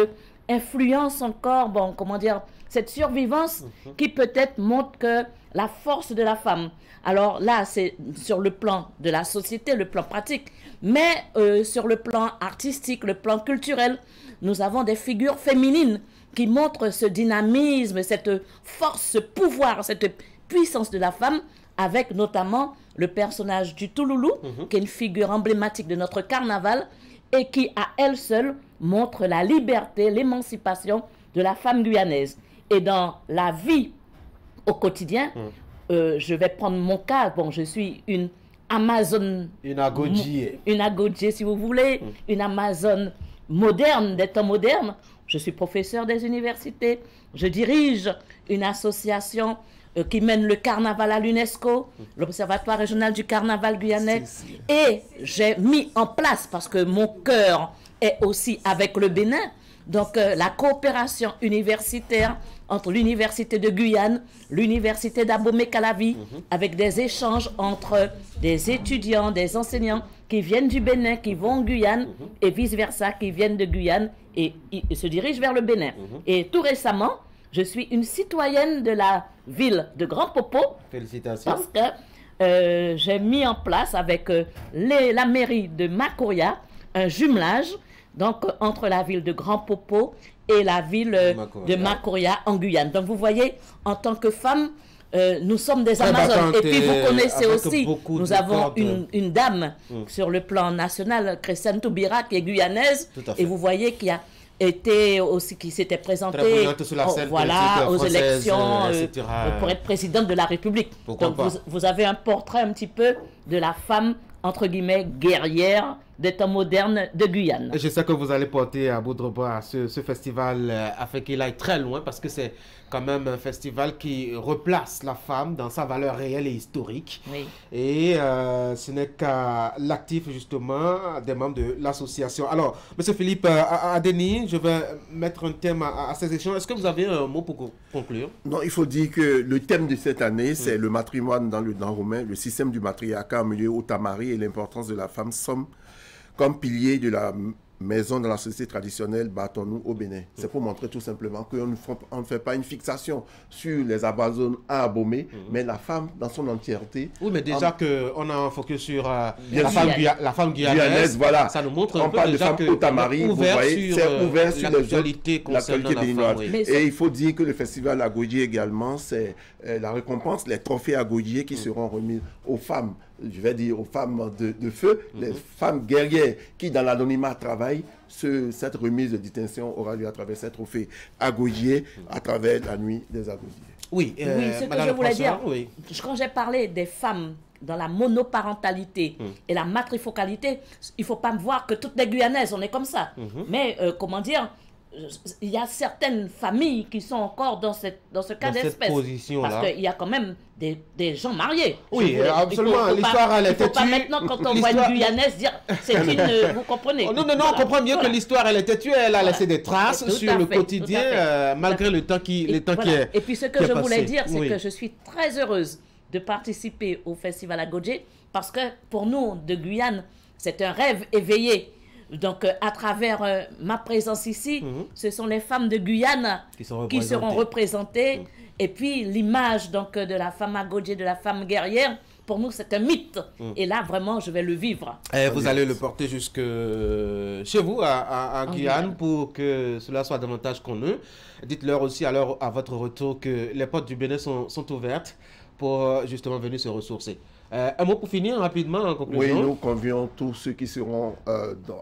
influence, encore, bon, comment dire, cette survivance qui peut-être montre que la force de la femme. Alors là, c'est sur le plan de la société, le plan pratique, mais sur le plan artistique, le plan culturel, nous avons des figures féminines qui montrent ce dynamisme, cette force, ce pouvoir, cette puissance de la femme, avec notamment le personnage du Touloulou, qui est une figure emblématique de notre carnaval et qui, à elle seule, montre la liberté, l'émancipation de la femme guyanaise. Et dans la vie au quotidien, je vais prendre mon cas. Bon, je suis une Amazone. Une Agodjié. Une Agodjié, si vous voulez. Une Amazone moderne, des temps modernes. Je suis professeur des universités. Je dirige une association qui mène le carnaval à l'UNESCO, l'Observatoire régional du carnaval guyanais. Et j'ai mis en place, parce que mon cœur est aussi avec le Bénin, donc la coopération universitaire entre l'Université de Guyane, l'Université d'Abomey-Calavi, avec des échanges entre des étudiants, des enseignants qui viennent du Bénin, qui vont en Guyane, et vice-versa, qui viennent de Guyane et se dirigent vers le Bénin. Et tout récemment, je suis une citoyenne de la ville de Grand Popo. Félicitations. Parce que j'ai mis en place avec la mairie de Macoria un jumelage donc, entre la ville de Grand Popo et la ville de Macoria en Guyane. Donc vous voyez, en tant que femme, nous sommes des Amazones. Et puis vous connaissez aussi, nous avons une dame sur le plan national, Christiane Toubira, qui est guyanaise. Et vous voyez qu'il y a été aussi, qui s'était présentée voilà, aux élections pour être présidente de la République. Donc vous avez un portrait un petit peu de la femme, entre guillemets, guerrière des temps modernes de Guyane. Je sais que vous allez porter à bout de bras ce festival afin qu'il aille très loin, parce que c'est quand même un festival qui replace la femme dans sa valeur réelle et historique. Oui. Et ce n'est qu'à l'actif justement des membres de l'association. Alors, M. Philippe Adeni, je vais mettre un thème à ces échanges. Est-ce que vous avez un mot pour conclure? Non, il faut dire que le thème de cette année, c'est le matrimoine dans le Nord romain, le système du matriarcat en milieu Otamari et l'importance de la femme somme comme pilier de la maison dans la société traditionnelle, battons-nous au Bénin. C'est pour montrer tout simplement qu'on ne fait pas une fixation sur les Amazones à Abomey, mais la femme dans son entièreté. Oui, mais déjà qu'on a un focus sur la femme guyanaise, voilà. Ça nous montre on parle de femme Otamari, vous voyez, c'est ouvert sur l'actualité béninoise. Et il faut dire que le festival Agodje également, c'est la récompense, les trophées Agodje qui seront remis aux femmes, je vais dire aux femmes de feu, les femmes guerrières qui dans l'anonymat travaillent. Cette remise de distinction aura lieu à travers ces trophées Agodje, à travers la nuit des Agodje. Oui, ce que je voulais dire, quand j'ai parlé des femmes dans la monoparentalité et la matrifocalité, il ne faut pas me voir que toutes les Guyanaises, on est comme ça. Mais, comment dire, il y a certaines familles qui sont encore dans ce cas d'espèce. Parce qu'il y a quand même des gens mariés. Oui, absolument. L'histoire, elle est têtue. Il ne faut pas maintenant, quand on voit une Guyanaise, dire c'est une... vous comprenez? Non, on comprend bien que l'histoire, elle est têtue. Elle a laissé des traces sur le quotidien, malgré le temps qui est. Et puis, ce que je voulais dire, c'est que je suis très heureuse de participer au Festival Agodje parce que pour nous, de Guyane, c'est un rêve éveillé. Donc, à travers ma présence ici, ce sont les femmes de Guyane qui seront représentées. Et puis, l'image donc de la femme Agodje, de la femme guerrière, pour nous, c'est un mythe. Et là, vraiment, je vais le vivre. Et vous allez le porter jusque chez vous, à Guyane, pour que cela soit davantage connu. Dites-leur aussi, alors, à votre retour, que les portes du Bénin sont ouvertes pour justement venir se ressourcer. Un mot pour finir rapidement en conclusion. Oui, nous convions tous ceux qui seront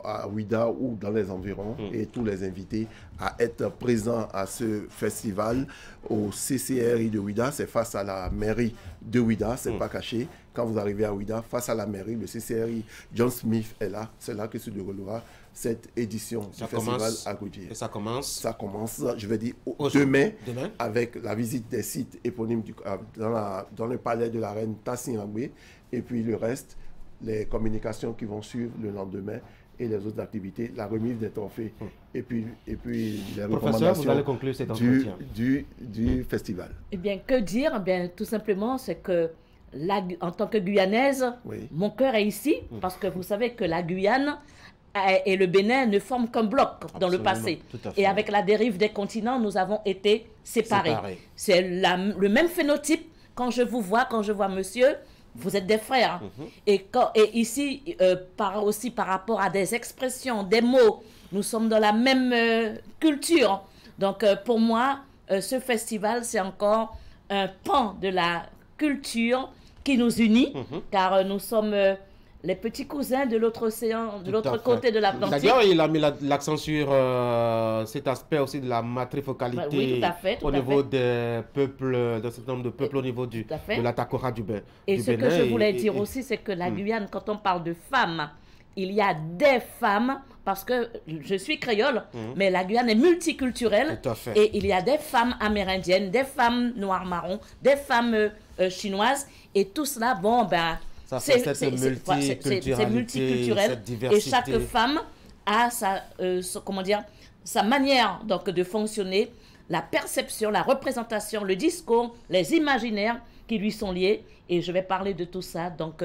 à Ouida ou dans les environs et tous les invités à être présents à ce festival au CCRI de Ouida. C'est face à la mairie de Ouida, c'est pas caché. Quand vous arrivez à Ouida, face à la mairie, le CCRI John Smith est là. C'est là que se déroulera cette édition du festival Agodje. Et ça commence? Ça commence, je vais dire, demain, avec la visite des sites éponymes dans le palais de la reine Tassinambé. Et puis le reste, les communications qui vont suivre le lendemain et les autres activités, la remise des trophées et puis les recommandations vous allez conclure cet entretien. du festival. Eh bien, que dire? Eh bien, tout simplement, c'est que en tant que Guyanaise, mon cœur est ici parce que vous savez que la Guyane et le Bénin ne forment qu'un bloc dans le passé. Et avec la dérive des continents, nous avons été séparés. C'est le même phénotype. Quand je vous vois, quand je vois monsieur, vous êtes des frères. Et ici, aussi par rapport à des expressions, des mots, nous sommes dans la même culture. Donc, pour moi, ce festival, c'est encore un pan de la culture qui nous unit, car nous sommes les petits cousins de l'autre océan, de l'autre côté de l'Atlantique. D'ailleurs, il a mis l'accent sur cet aspect aussi de la matrifocalité au niveau des peuples, d'un certain nombre de peuples au niveau de l'Atakora du Bénin. Et ce que je voulais dire aussi, c'est que la Guyane, quand on parle de femmes, il y a des femmes, parce que je suis créole, mais la Guyane est multiculturelle. Et il y a des femmes amérindiennes, des femmes noires marron, des femmes chinoises. Et tout cela, bon, ben... c'est multiculturel et chaque femme a sa manière donc de fonctionner, la perception, la représentation, le discours, les imaginaires qui lui sont liés, et je vais parler de tout ça donc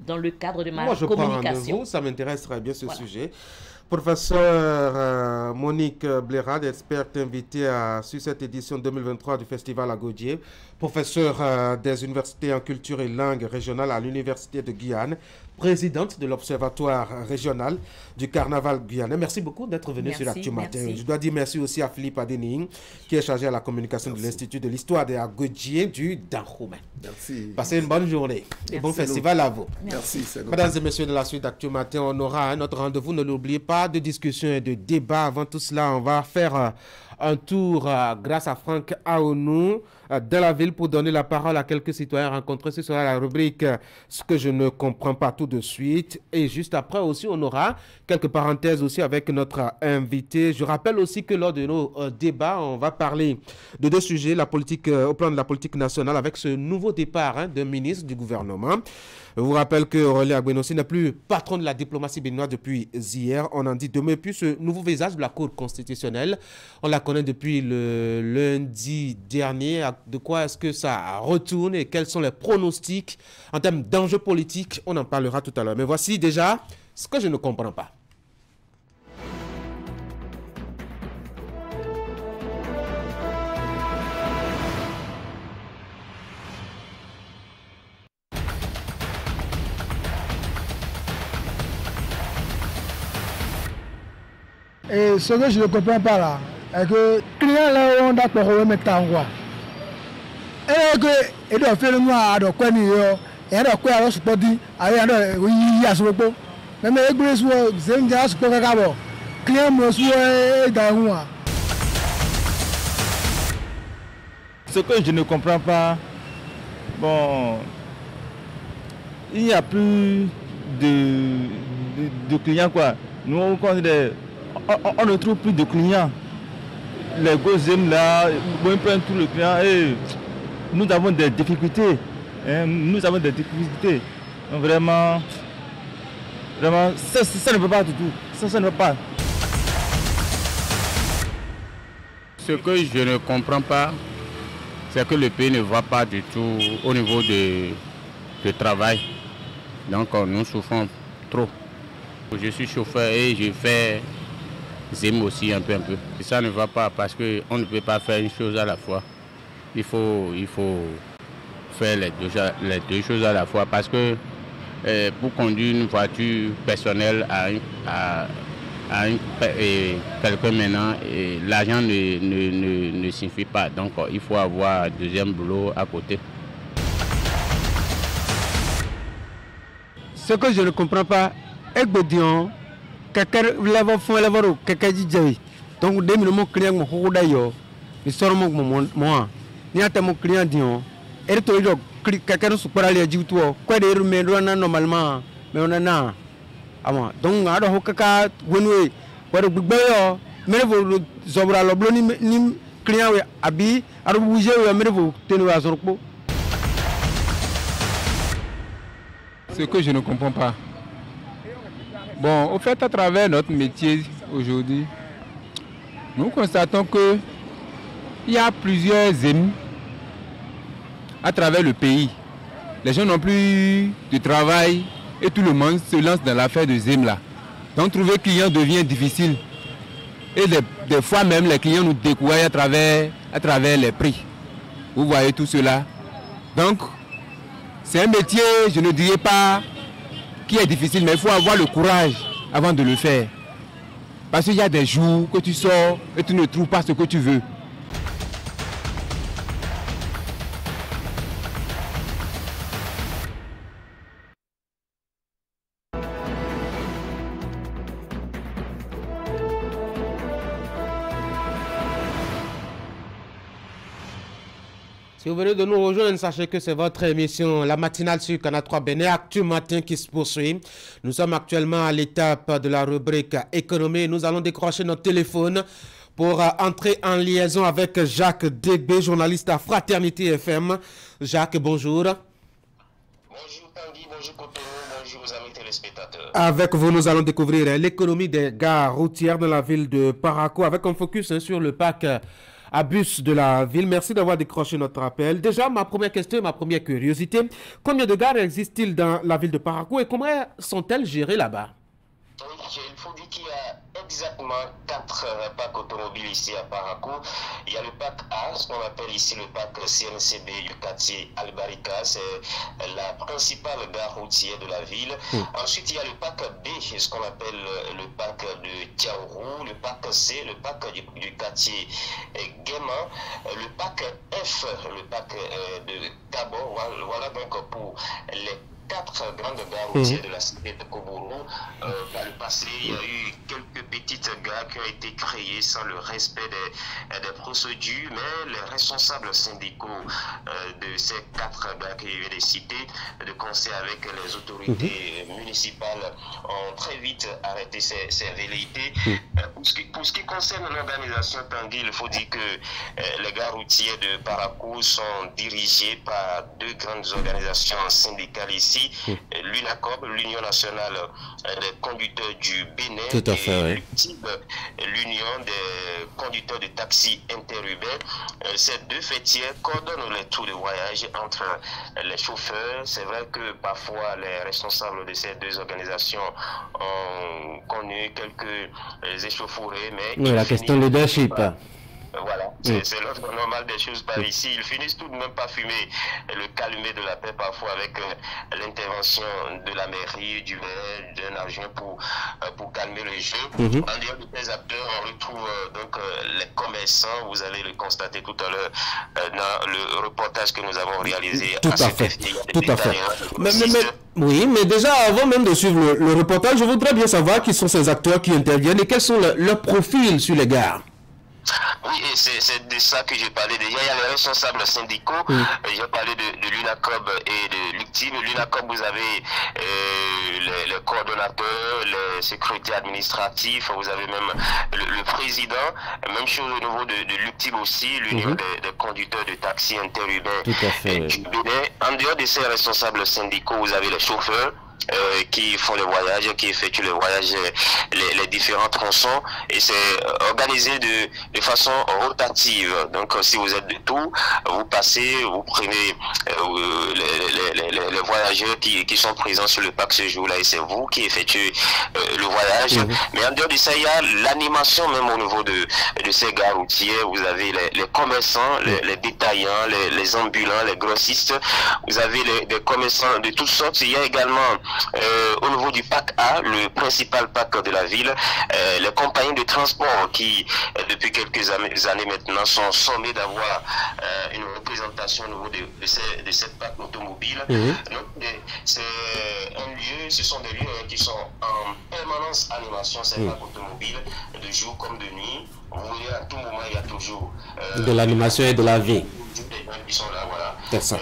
dans le cadre de ma communication. Ça m'intéresse très bien ce sujet. Professeur Monique Blérad, experte invitée sur cette édition 2023 du Festival Agodje, professeur des universités en culture et langue régionale à l'Université de Guyane, présidente de l'Observatoire régional du Carnaval guyanais. Merci beaucoup d'être venu sur Actu Matin. Je dois dire merci aussi à Philippe Adening, qui est chargé à la communication de l'Institut de l'Histoire des Agodjiens du Dahomey. Merci. Passez une bonne journée et bon festival à vous. Merci. Mesdames et messieurs, de la suite d'Actu Matin, on aura un autre rendez-vous. Ne l'oubliez pas, de discussion et de débat. Avant tout cela, on va faire un tour grâce à Franck Aounou dans la ville pour donner la parole à quelques citoyens rencontrés. Ce sera la rubrique ce que je ne comprends pas tout de suite. Et juste après aussi, on aura quelques parenthèses aussi avec notre invité. Je rappelle aussi que lors de nos débats, on va parler de deux sujets, la politique, au plan de la politique nationale avec ce nouveau départ d'un ministre du gouvernement. Je vous rappelle que Aurélie Agbenossi n'est plus patron de la diplomatie béninoise depuis hier. On en dit demain. Puis ce nouveau visage de la Cour constitutionnelle, on la connaît depuis le lundi dernier. De quoi est-ce que ça retourne et quels sont les pronostics en termes d'enjeux politiques? On en parlera tout à l'heure. Mais voici déjà ce que je ne comprends pas. Et ce que je ne comprends pas là, est que les clients là ont d'accord au même temps quoi. Et que ils doivent faire le noir de quoi ni yo, et de quoi alors se peut dire, allez alors oui à ce moment. Mais les gars sont c'est déjà ce que capable. Client me soit dans moi. Ce que je ne comprends pas, bon, il n'y a plus de clients quoi. Nous on ne trouve plus de clients. Les gosses là, on prend tous les clients et nous avons des difficultés. Nous avons des difficultés. Donc vraiment, ça ne peut pas du tout. Ça ne peut pas. Ce que je ne comprends pas, c'est que le pays ne va pas du tout au niveau de travail. Donc nous souffrons trop. Je suis chauffeur et je fais ZEM aussi un peu. Et ça ne va pas parce qu'on ne peut pas faire une chose à la fois. Il faut faire les deux choses à la fois parce que pour conduire une voiture personnelle à quelqu'un maintenant, l'argent ne suffit pas. Donc il faut avoir un deuxième boulot à côté. Ce que je ne comprends pas, Dion, quelqu'un lève fond lève quelqu'un dit donc dès que mon client me d'ailleurs, il sort moi. Ni à mon client Dion, et toi quelqu'un se parle à dire toi, quoi de mais normalement, mais on en a. Donc à le kaka wenwe, quoi de bouillon, mais vous zobra le bleu ni client abi, à le bouger mais vous tenez à son repos. Ce que je ne comprends pas. Bon, au fait, à travers notre métier aujourd'hui, nous constatons que il y a plusieurs ZEM à travers le pays. Les gens n'ont plus de travail et tout le monde se lance dans l'affaire de ZEM là. Donc trouver client devient difficile. Et des fois même les clients nous découragent à travers les prix. Vous voyez tout cela. Donc c'est un métier, je ne dirais pas qui est difficile, mais il faut avoir le courage avant de le faire. Parce qu'il y a des jours que tu sors et tu ne trouves pas ce que tu veux. Si vous venez de nous rejoindre, sachez que c'est votre émission, la matinale sur Canal 3 Bénin, Actu Matin qui se poursuit. Nous sommes actuellement à l'étape de la rubrique économie. Nous allons décrocher notre téléphone pour entrer en liaison avec Jacques Degbé, journaliste à Fraternité FM. Jacques, bonjour. Bonjour Tanguy, bonjour Cotonou, bonjour aux amis téléspectateurs. Avec vous, nous allons découvrir l'économie des gares routières dans la ville de Parakou avec un focus sur le parc à bus de la ville. Merci d'avoir décroché notre appel. Déjà, ma première question, ma première curiosité, combien de gares existent-ils dans la ville de Parakou et comment sont-elles gérées là-bas? Oui, il faut dire qu'il y a exactement 4 parcs automobiles ici à Parakou. Il y a le parc A, ce qu'on appelle ici le parc CNCB du quartier Albarika, c'est la principale gare routière de la ville. Ensuite, il y a le parc B, ce qu'on appelle le parc de Tiaourou, le parc C, le parc du quartier Guéman, le parc F, le parc de Cabo. Voilà donc pour les 4 grandes gares routières de la cité de Kobourou. Par le passé, il y a eu quelques petites gares qui ont été créées sans le respect des procédures, mais les responsables syndicaux de ces 4 gares que je viens de citer, de concert avec les autorités municipales, ont très vite arrêté ces velléités. Pour ce qui concerne l'organisation Tanguy, il faut dire que les gares routières de Parakou sont dirigées par 2 grandes organisations syndicales ici. L'UNACOB, l'Union nationale des conducteurs du Bénin, tout à fait, et l'Union des conducteurs de taxis interurbains. Ces 2 fêtières coordonnent les tours de voyage entre les chauffeurs. C'est vrai que parfois les responsables de ces 2 organisations ont connu quelques échauffourées, mais oui, la question leadership. Voilà, C'est l'ordre normal des choses par ici. Ils finissent tout de même par fumer le calumet de la paix parfois avec l'intervention de la mairie, du maire, d'un agent pour calmer le jeu. En dehors de ces acteurs, on retrouve donc les commerçants. Vous avez le constaté tout à l'heure dans le reportage que nous avons réalisé. Tout à fait. Oui, mais déjà, avant même de suivre le reportage, je voudrais bien savoir qui sont ces acteurs qui interviennent et quels sont leurs profils sur les gares. Oui, et c'est de ça que j'ai parlé déjà. Il y a les responsables syndicaux. J'ai parlé de l'UNACOB et de l'UCTIM. L'UNACOB, vous avez les coordonnateurs, les secrétaires administratifs, vous avez même le président. Même chose au niveau de l'UCTIM aussi, l'Union des conducteurs de taxis interurbains. Tout à fait. En dehors de ces responsables syndicaux, vous avez les chauffeurs. Qui font les voyages, qui effectuent les voyages, les différents tronçons, et c'est organisé de façon rotative. Donc si vous êtes de tout, vous passez, vous prenez les voyageurs qui sont présents sur le parc ce jour-là, et c'est vous qui effectuez le voyage. Mais en dehors de ça, il y a l'animation même au niveau de ces gares routières. Vous avez les commerçants, les détaillants, les ambulants, les grossistes. Vous avez les commerçants de toutes sortes. Il y a également au niveau du PAC A, le principal PAC de la ville, les compagnies de transport qui, depuis quelques années maintenant, sont sommées d'avoir une représentation au niveau de cette PAC automobile. Donc, c'est un lieu, ce sont des lieux qui sont en permanence animation, cette PAC automobile, de jour comme de nuit. Vous voyez, à tout moment, il y a toujours de l'animation et de la vie. Des gens qui sont là, voilà. C'est ça.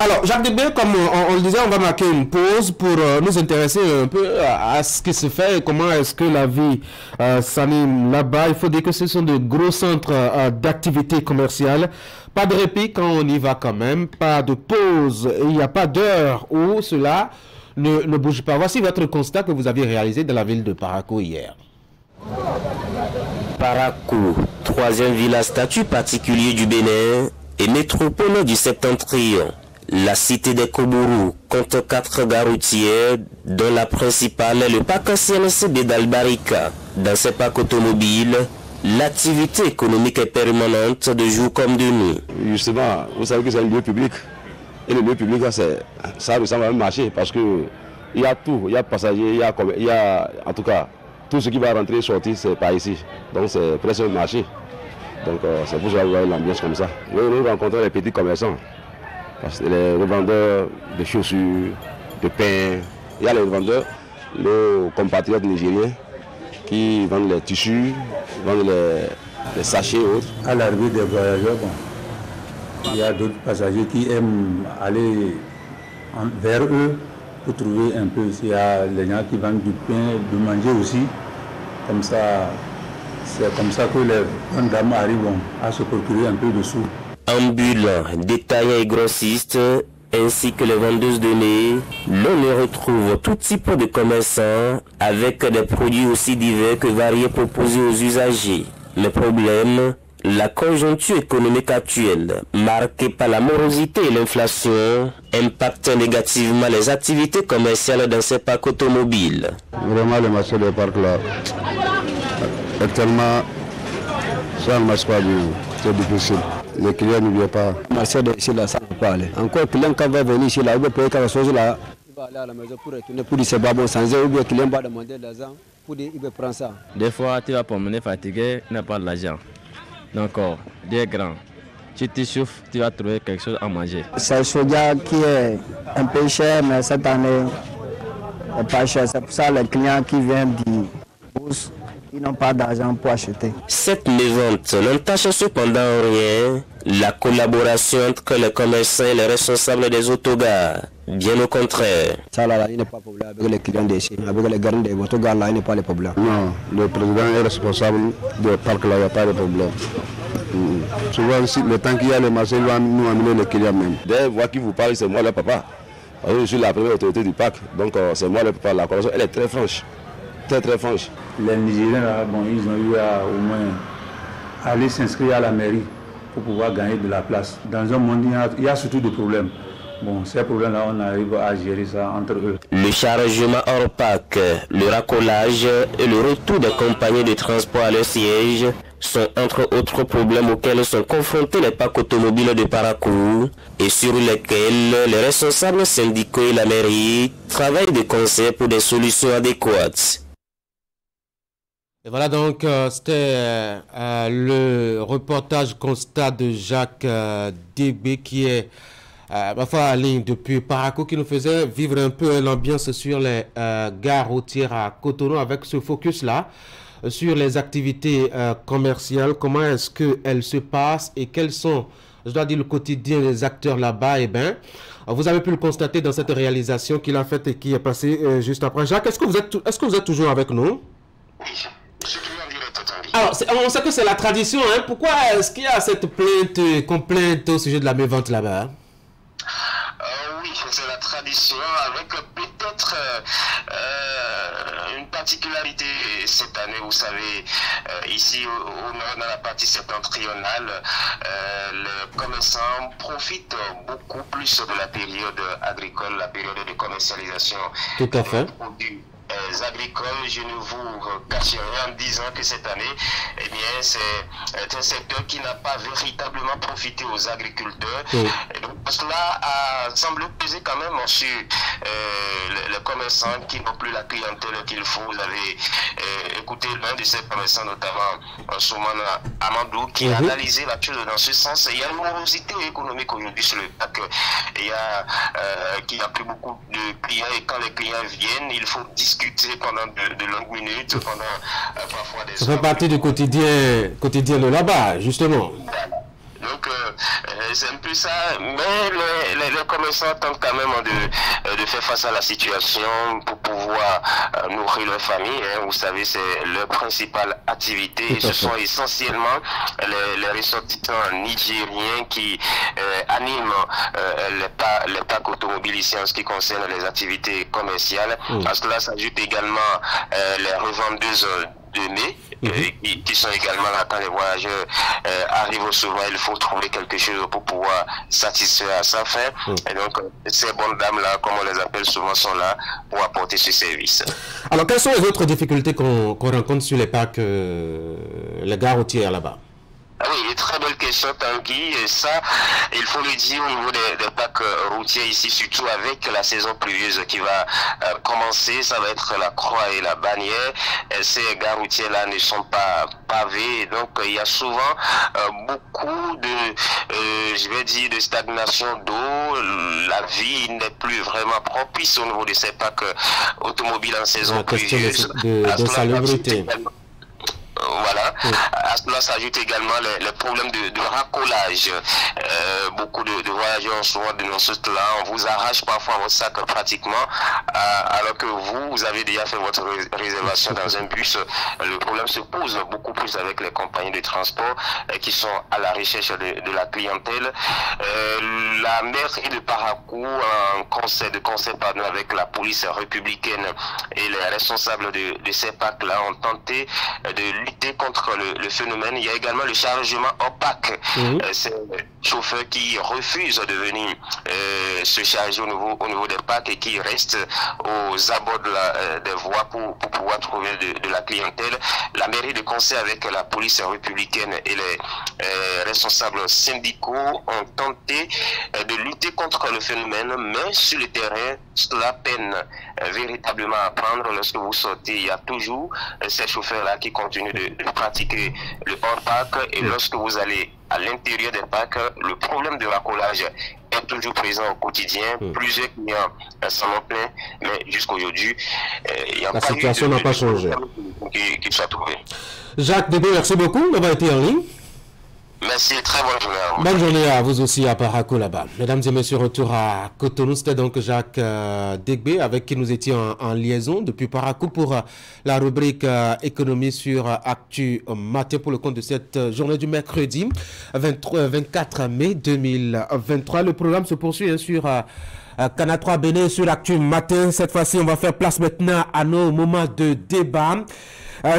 Alors, Jacques Debé, comme on le disait, on va marquer une pause pour nous intéresser un peu à ce qui se fait et comment est-ce que la vie s'anime là-bas. Il faut dire que ce sont de gros centres d'activité commerciale. Pas de répit quand on y va quand même, pas de pause. Il n'y a pas d'heure où cela ne bouge pas. Voici votre constat que vous aviez réalisé dans la ville de Parakou hier. Parakou, troisième ville à statut particulier du Bénin et métropole du Septentrion. La cité des Kobourou compte 4 gares routières, dont la principale est le parc CNCB d'Albarika. Dans ces parcs automobiles, l'activité économique est permanente de jour comme de nuit. Justement, vous savez que c'est un lieu public. Et le lieu public, ça ressemble à un marché parce qu'il y a tout. Il y a passagers, il y a en tout cas, tout ce qui va rentrer et sortir, c'est par ici. Donc c'est presque un marché. Donc c'est pour ça que vous voyez l'ambiance comme ça. Nous rencontrons les petits commerçants. Les revendeurs de chaussures, de pain, il y a les revendeurs, nos compatriotes nigériens qui vendent les tissus, vendent les sachets et autres. À l'arrivée des voyageurs, il y a d'autres passagers qui aiment aller vers eux pour trouver un peu. Il y a les gens qui vendent du pain, de manger aussi. Comme ça, c'est comme ça que les bonnes dames arrivent à se procurer un peu de sous. Ambulants, détaillants et grossistes, ainsi que les vendeuses de nez, l'on y retrouve tout type de commerçants avec des produits aussi divers que variés proposés aux usagers. Le problème, la conjoncture économique actuelle, marquée par la morosité et l'inflation, impacte négativement les activités commerciales dans ces parcs automobiles. Vraiment, le marché des parcs là, actuellement, ça ne marche pas bien, c'est difficile. Les clients ne viennent pas. Le marché ici là, ça ne peut pas aller. Encore, le client quand va venir ici là, il va payer quelque chose là. Il va aller à la maison pour retourner, pour dire c'est pas bon, sans ou bien le client va demander de l'argent, pour dire il va prendre ça. Des fois, tu vas promener fatigué, tu n'as pas de l'argent. Donc, des grands, tu t'échauffes, tu vas trouver quelque chose à manger. C'est le soja qui est un peu cher, mais cette année, n'est pas cher. C'est pour ça que les clients qui viennent du bourse, ils n'ont pas d'argent pour acheter. Cette mévente n'entache cependant rien la collaboration entre les commerçants et les responsables des autogares. Bien au contraire. Ça là, il n'est pas problème avec les clients d'ici. Avec les garants des autogares là, il n'est pas le problème. Non, le président est responsable du parc là, il n'y a pas de problème. Souvent, le temps qu'il y a le marché, il va nous amener les clients même. Dès voix qui vous parle, c'est moi le papa. Je suis la première autorité du parc, donc c'est moi le papa. La conversation, elle est très franche. Très très franche. Les Nigériens, là, ils ont eu à au moins aller s'inscrire à la mairie pour pouvoir gagner de la place. Dans un monde, il y a surtout des problèmes. Bon, ces problèmes-là, on arrive à gérer ça entre eux. Le chargement hors parc, le racolage et le retour des compagnies de transport à leur siège sont entre autres problèmes auxquels sont confrontés les parcs automobiles de Parakou et sur lesquels les responsables syndicaux et la mairie travaillent de concert pour des solutions adéquates. Et voilà donc, c'était le reportage constat de Jacques Dégbé qui est ma foi en ligne depuis Parakou, qui nous faisait vivre un peu l'ambiance sur les gares routières à Cotonou avec ce focus-là sur les activités commerciales, comment est-ce qu'elles se passent et quels sont, je dois dire, le quotidien des acteurs là-bas. Et bien, vous avez pu le constater dans cette réalisation qu'il a faite et qui est passée juste après. Jacques, est-ce que vous êtes toujours avec nous? Alors, on sait que c'est la tradition, hein? Pourquoi est-ce qu'il y a cette complainte au sujet de la mévente là-bas? Oui, c'est la tradition, avec peut-être une particularité cette année. Vous savez, ici au nord, dans la partie septentrionale, les commerçants profitent beaucoup plus de la période agricole, la période de commercialisation. Tout à fait. Agricoles. Je ne vous cacherai en disant que cette année, eh bien, c'est un secteur qui n'a pas véritablement profité aux agriculteurs. Et donc, cela semble peser quand même sur les commerçants qui n'ont plus la clientèle qu'il faut. Vous avez écouté l'un de ces commerçants, notamment Soumana Amadou, qui a analysé la chose dans ce sens. Il y a une morosité économique aujourd'hui sur le parc. Il y a qu'il n'y a plus beaucoup de clients, et quand les clients viennent, il faut discuter pendant de longues minutes, pendant parfois des Ça fait partie du quotidien de là-bas, justement. Donc, c'est un peu ça, mais les commerçants tentent quand même de faire face à la situation pour pouvoir nourrir leur famille. Hein. Vous savez, c'est leur principale activité. Et ce sont essentiellement les ressortissants nigériens qui animent les parcs automobiles ici en ce qui concerne les activités commerciales. À cela s'ajoute également les revendeuses de mai, qui sont également là quand les voyageurs arrivent souvent. Il faut trouver quelque chose pour pouvoir satisfaire à sa faim. Et donc, ces bonnes dames-là, comme on les appelle souvent, sont là pour apporter ce service. Alors, quelles sont les autres difficultés qu'on rencontre sur les parcs, les gares routières là-bas? Oui, très belle question, Tanguy. Et ça, il faut le dire au niveau des parcs routiers ici, surtout avec la saison pluvieuse qui va commencer. Ça va être la Croix et la Bannière. Et ces gares routières-là ne sont pas pavées. Donc, il y a souvent beaucoup je vais dire, de stagnation d'eau. La vie n'est plus vraiment propice au niveau de ces parcs automobiles en saison pluvieuse. De salubrité. Voilà. À cela s'ajoute également les problèmes de racolage. Beaucoup de voyageurs ont souvent dénoncé cela. On vous arrache parfois votre sac pratiquement, alors que vous avez déjà fait votre réservation dans un bus. Le problème se pose beaucoup plus avec les compagnies de transport qui sont à la recherche de la clientèle. La mairie de Parakou, en concert avec la police républicaine et les responsables de ces parcs-là, ont tenté de lutter contre le phénomène. Il y a également le chargement opaque. C'est les chauffeurs qui refusent de venir se charger au niveau des parcs et qui restent aux abords des voies pour pouvoir trouver de la clientèle. La mairie, de concert avec la police républicaine et les responsables syndicaux, ont tenté de lutter contre le phénomène, mais sur le terrain, cela peine véritablement à prendre. Lorsque vous sortez, il y a toujours ces chauffeurs-là qui continuent de pratiquer le hors-parc, et lorsque vous allez à l'intérieur des parcs, le problème de racolage est toujours présent au quotidien. Plusieurs clients s'en ont plaint, mais jusqu'aujourd'hui, la situation n'a pas changé. Qui soit trouvé. Jacques Dégbé, merci beaucoup d'avoir été en ligne. Merci, très bonne journée à vous. Bonne journée à vous aussi à Parakou là-bas. Mesdames et messieurs, retour à Cotonou. C'était donc Jacques Dégbé avec qui nous étions en liaison depuis Parakou pour la rubrique économie sur Actu Matin pour le compte de cette journée du mercredi 24 mai 2023. Le programme se poursuit sur Canal 3 Bénin sur Actu Matin. Cette fois-ci, on va faire place maintenant à nos moments de débat.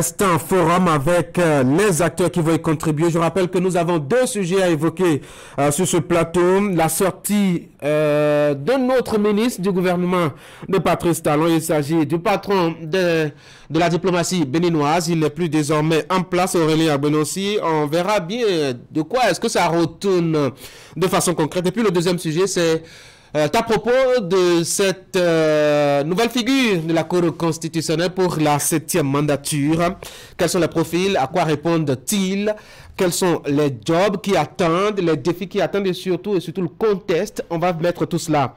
C'est un forum avec les acteurs qui vont y contribuer. Je rappelle que nous avons 2 sujets à évoquer sur ce plateau. La sortie d'un autre ministre du gouvernement de Patrice Talon. Il s'agit du patron de la diplomatie béninoise. Il n'est plus désormais en place, Aurélien Agbenossi. On verra bien de quoi est-ce que ça retourne de façon concrète. Et puis le deuxième sujet, c'est à propos de cette nouvelle figure de la Cour constitutionnelle pour la 7e mandature. Quels sont les profils? À quoi répondent-ils? Quels sont les jobs qui attendent, les défis qui attendent et surtout le contexte? On va mettre tout cela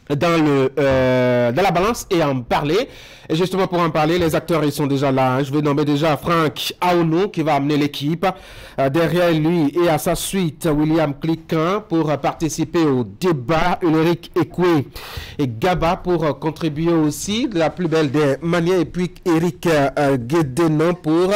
dans la balance et en parler. Et justement pour en parler, les acteurs ils sont déjà là. Je vais nommer déjà Franck Aounou qui va amener l'équipe. Derrière lui et à sa suite, William Cliquin pour participer au débat. Ulrich Ekwe et Gaba pour contribuer aussi de la plus belle des manières. Et puis Eric Guédenon pour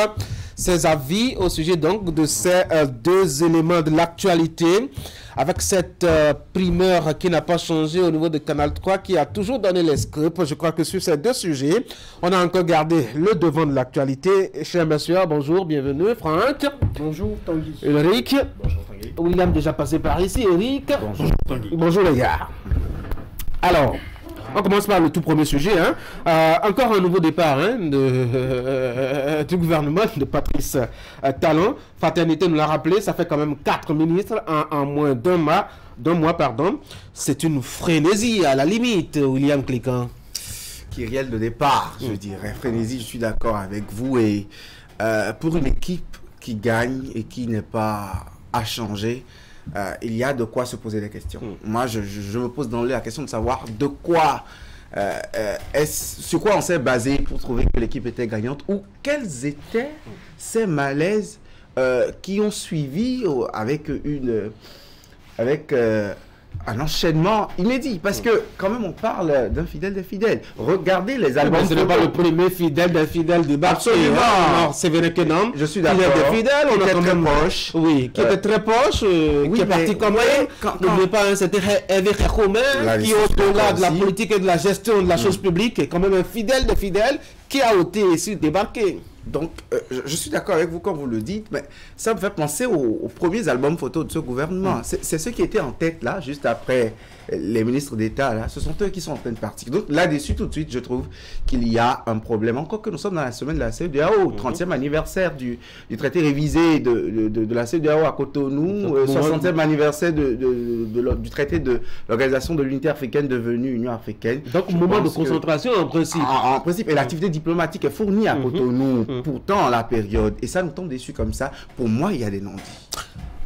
ses avis au sujet donc de ces 2 éléments de l'actualité. Avec cette primeur qui n'a pas changé au niveau de Canal 3, qui a toujours donné les scripts. Je crois que sur ces 2 sujets, on a encore gardé le devant de l'actualité. Cher monsieur, bonjour, bienvenue. Franck. Bonjour, Tanguy. Ulrich. Bonjour, Tanguy. William, déjà passé par ici. Eric. Bonjour, Tanguy. Bonjour, les gars. Alors, on commence par le tout premier sujet. Encore un nouveau départ du gouvernement de Patrice Talon. Fraternité nous l'a rappelé, ça fait quand même 4 ministres en moins d'un mois. C'est une frénésie à la limite, William Cliquin. Kyriel de départ, je dirais. Frénésie, je suis d'accord avec vous. Et pour une équipe qui gagne et qui n'est pas à changer, il y a de quoi se poser des questions. Moi, je me pose dans la question de savoir de quoi, sur quoi on s'est basé pour trouver que l'équipe était gagnante ou quels étaient ces malaises qui ont suivi avec un enchaînement inédit. Parce que quand même on parle d'un fidèle des fidèles. Regardez les albums. Ce n'est pas le premier fidèle d'un fidèle débarqué. Absolument. C'est vrai que non. Je suis d'accord. Fidèle, on était très proche. Oui, qui était très proche, qui est parti quand même. N'oubliez pas, c'était Hervé Romain qui au-delà de la politique et de la gestion de la chose publique est quand même un fidèle de fidèles qui a été ici débarqué. Donc, je suis d'accord avec vous quand vous le dites, mais ça me fait penser aux premiers albums photos de ce gouvernement. C'est ceux qui étaient en tête, là, juste après les ministres d'État, là. Ce sont eux qui sont en train de partir. Donc, là-dessus, tout de suite, je trouve qu'il y a un problème. Encore que nous sommes dans la semaine de la CEDEAO, 30e anniversaire du traité révisé de la CEDEAO à Cotonou, 60e anniversaire du traité de l'Organisation de l'Unité africaine devenue Union africaine. Donc, moment de concentration, en principe. En principe, et l'activité diplomatique est fournie à Cotonou. Pourtant, la période, et ça nous tombe dessus comme ça, pour moi, il y a des non-dits.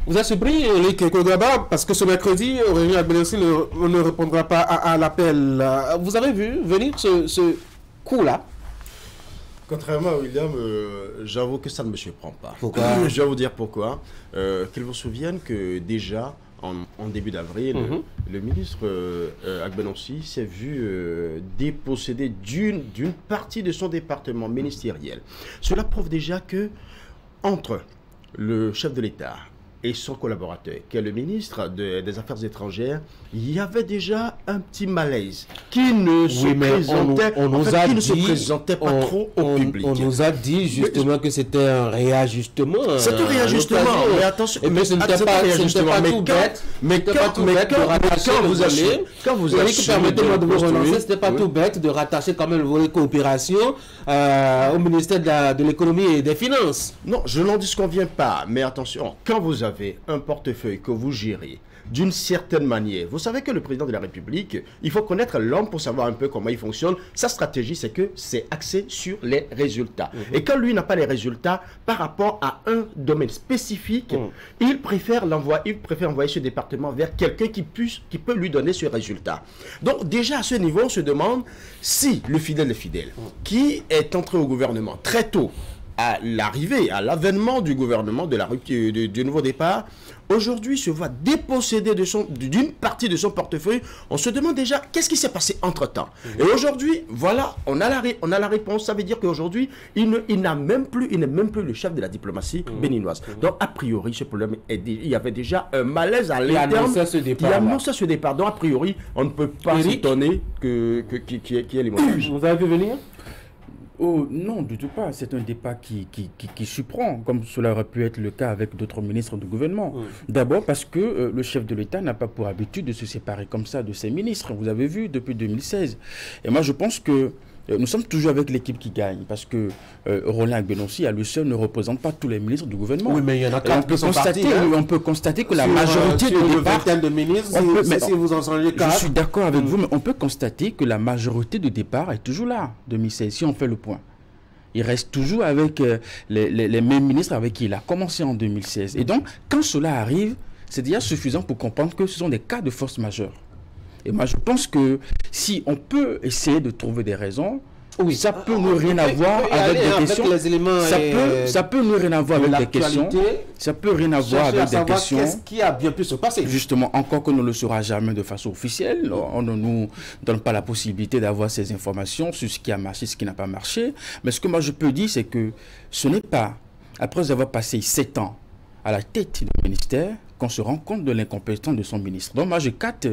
Vous êtes surpris, Eric Kogaba, parce que ce mercredi, Aurélien Agbenossi ne répondra pas à l'appel. Vous avez vu venir ce coup-là? Contrairement à William, j'avoue que ça ne me surprend pas. Pourquoi? Je vais vous dire pourquoi. Qu'ils vous souviennent que déjà, en début d'avril, le ministre Agbenossi s'est vu dépossédé d'une partie de son département ministériel. Cela prouve déjà que entre le chef de l'État et son collaborateur, qui est le ministre des Affaires étrangères, il y avait déjà un petit malaise qui ne se présentait pas trop au public. On nous a dit justement que c'était un réajustement. C'est un réajustement, mais attention. Mais ce n'était pas tout bête. Mais quand vous avez permettez-moi de vous relancer, ce n'était pas tout bête de rattacher quand même le volet coopération au ministère de l'économie et des finances. Non, je n'en disconviens pas, mais attention, quand vous avez un portefeuille que vous gérez d'une certaine manière, vous savez que le président de la République, il faut connaître l'homme pour savoir un peu comment il fonctionne. Sa stratégie, c'est que c'est axé sur les résultats. Et quand lui n'a pas les résultats par rapport à un domaine spécifique, il préfère envoyer ce département vers quelqu'un qui peut lui donner ce résultat. Donc déjà à ce niveau, on se demande si le fidèle qui est entré au gouvernement très tôt, à l'arrivée, à l'avènement du gouvernement, de la rupture, du nouveau départ, aujourd'hui se voit dépossédé d'une partie de son portefeuille. On se demande déjà qu'est-ce qui s'est passé entre-temps. Et aujourd'hui, voilà, on a la réponse. Ça veut dire qu'aujourd'hui, il n'est même plus le chef de la diplomatie béninoise. Donc, a priori, ce problème, il y avait déjà un malaise à l'interne qui annonçait ce départ. Donc, a priori, on ne peut pas s'étonner qu'il y ait les montages. Vous avez vu venir? Oh, non, du tout pas. C'est un départ qui surprend, comme cela aurait pu être le cas avec d'autres ministres du gouvernement. D'abord parce que le chef de l'État n'a pas pour habitude de se séparer comme ça de ses ministres. Vous avez vu, depuis 2016. Et moi, je pense que nous sommes toujours avec l'équipe qui gagne, parce que Roland Agbenossi, à lui seul, ne représente pas tous les ministres du gouvernement. Oui, mais il y en a 4 qui sont partis. On peut constater que la majorité de départ... de ministres, si vous en changez 4... Je suis d'accord avec vous, mais on peut constater que la majorité de départ est toujours là, 2016, si on fait le point. Il reste toujours avec les mêmes ministres avec qui il a commencé en 2016. Et donc, quand cela arrive, c'est déjà suffisant pour comprendre que ce sont des cas de force majeure. Et moi, je pense que si on peut essayer de trouver des raisons, oui, ça peut nous rien avoir avec des questions. Ça peut nous rien avoir avec des questions. Ça peut rien avoir avec des questions. Qu'est-ce qui a bien pu se passer? Justement, encore que nous ne le saura jamais de façon officielle. On ne nous donne pas la possibilité d'avoir ces informations sur ce qui a marché, ce qui n'a pas marché. Mais ce que moi je peux dire, c'est que ce n'est pas, après avoir passé 7 ans à la tête du ministère, qu'on se rend compte de l'incompétence de son ministre. Donc moi je capte